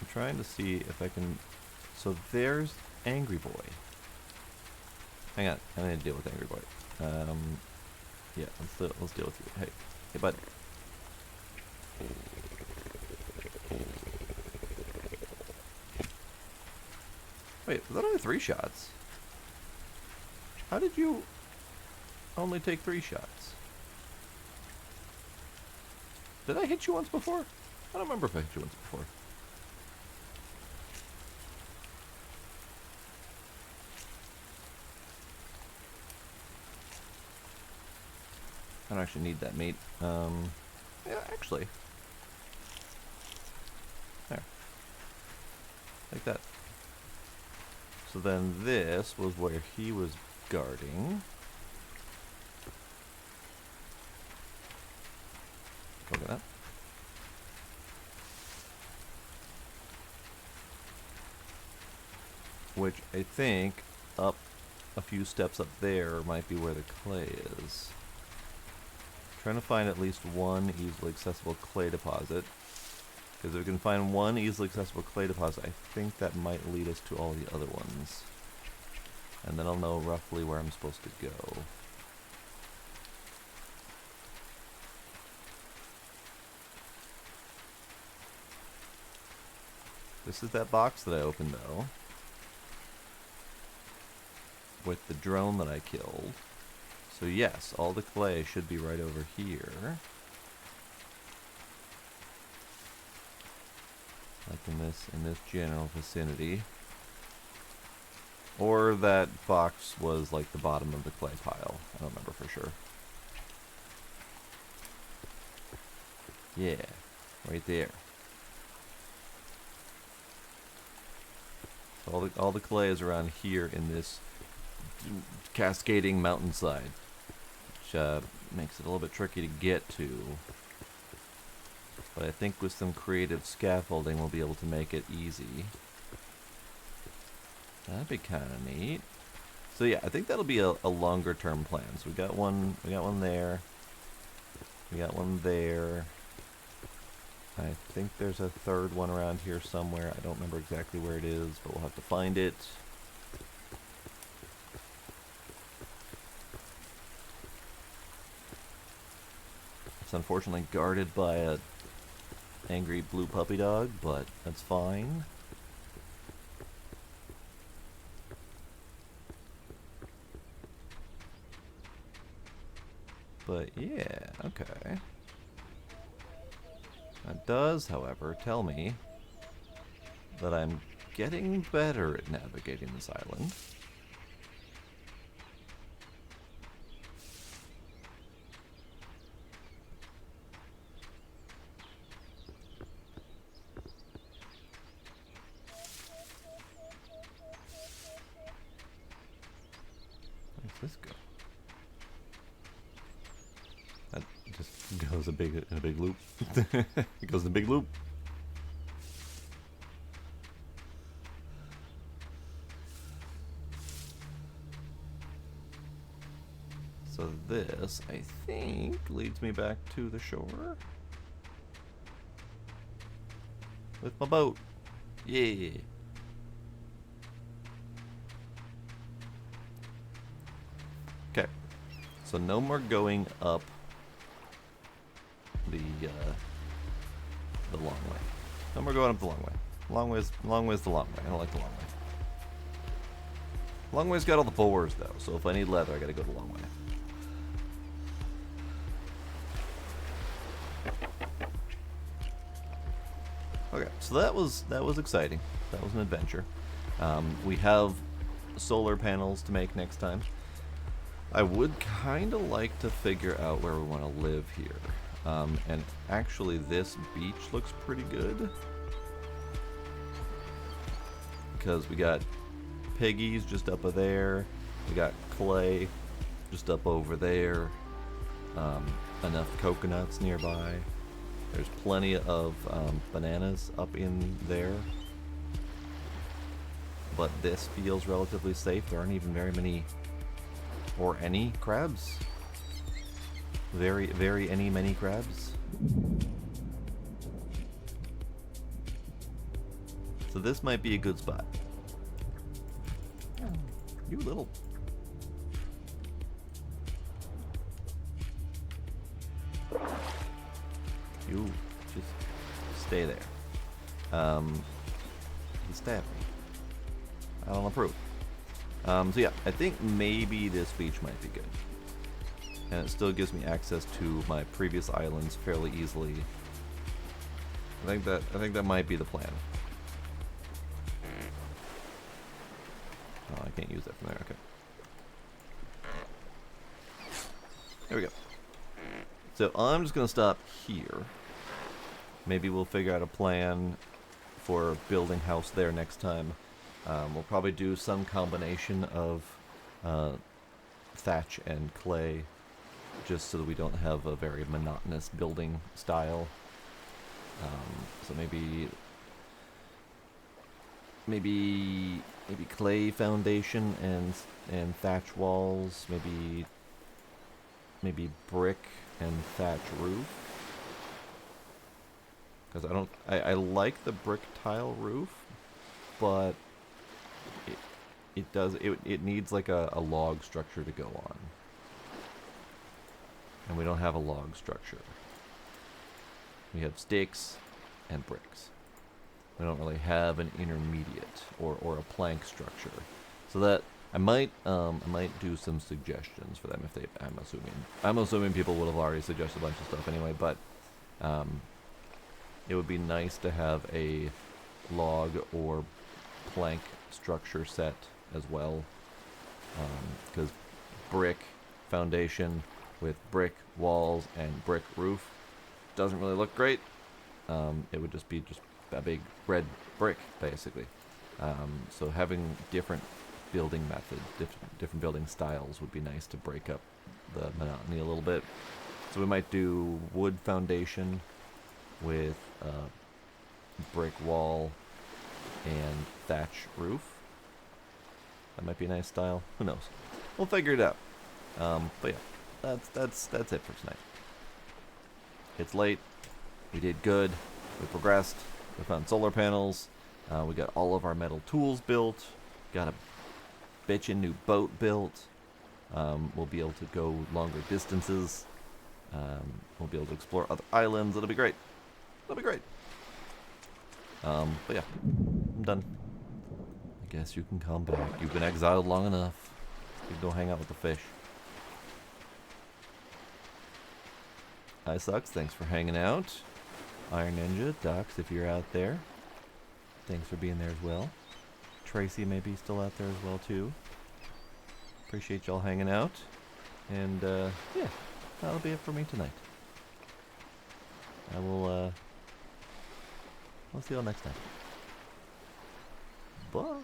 I'm trying to see if I can... So there's Angry Boy. Hang on, I need to deal with Angry Boy. Yeah, let's deal with you. Hey, bud. Wait, was that only 3 shots? How did you only take 3 shots? Did I hit you once before? I don't remember if I hit you once before. I don't actually need that meat. Yeah, actually. There. Like that. So then this was where he was guarding. Look at that. Which I think up a few steps up there might be where the clay is. Trying to find at least one easily accessible clay deposit. Because if we can find one easily accessible clay deposit, I think that might lead us to all the other ones. And then I'll know roughly where I'm supposed to go. This is that box that I opened, though. With the drone that I killed. So yes, all the clay should be right over here. Like in this general vicinity. Or that box was like the bottom of the clay pile. I don't remember for sure. Yeah, right there. So all the clay is around here in this cascading mountainside. Which makes it a little bit tricky to get to. But I think with some creative scaffolding, we'll be able to make it easy. That'd be kind of neat. So yeah, I think that'll be a longer term plan. So we got one there. We got one there. I think there's a third one around here somewhere. I don't remember exactly where it is, but we'll have to find it. It's unfortunately guarded by a angry blue puppy dog, but that's fine. But yeah, okay. That does, however, tell me that I'm getting better at navigating this island. Where's this go? That just goes in a big loop. It goes in a big loop. So this, I think, leads me back to the shore. With my boat. Yeah. Okay. So no more going up the long way. No more going up the long way. Long way's the long way. I don't like the long way. Long way's got all the boars though, so if I need leather, I gotta go the long way. Okay, so that was exciting. That was an adventure. We have solar panels to make next time. I would kind of like to figure out where we want to live here. And actually this beach looks pretty good. Because we got piggies just up there. We got clay just up over there. Enough coconuts nearby. There's plenty of bananas up in there. But this feels relatively safe. There aren't even very many or any crabs. Very many crabs. So this might be a good spot. You little... You just stay there. He stabbed me. I don't approve. So yeah, I think maybe this beach might be good. And it still gives me access to my previous islands fairly easily. I think that might be the plan. Oh, I can't use that from there, okay. There we go. So I'm just gonna stop here. Maybe we'll figure out a plan for building house there next time. We'll probably do some combination of thatch and clay, just so that we don't have a very monotonous building style. So maybe clay foundation and thatch walls. Maybe brick and thatch roof. Because I like the brick tile roof, but it needs like a log structure to go on. And we don't have a log structure. We have stakes and bricks. We don't really have an intermediate or a plank structure. So that I might do some suggestions for them if they I'm assuming people would have already suggested a bunch of stuff anyway, but it would be nice to have a log or plank structure set as well, because brick foundation with brick walls and brick roof doesn't really look great. It would just be a big red brick basically. So having different building methods, different building styles would be nice to break up the monotony a little bit. So we might do wood foundation with brick wall and thatch roof. That might be a nice style. Who knows? We'll figure it out. But yeah, that's it for tonight. It's late. We did good. We progressed. We found solar panels. We got all of our metal tools built. Got a bitchin' new boat built. We'll be able to go longer distances. We'll be able to explore other islands. It'll be great. It'll be great. But yeah, I'm done. I guess you can come back. You've been exiled long enough. You can go hang out with the fish. Hi, Sucks. Thanks for hanging out. Iron Ninja, Docs, if you're out there. Thanks for being there as well. Tracy may be still out there as well, too. Appreciate y'all hanging out. And, yeah, that'll be it for me tonight. I'll see y'all next time. Bye.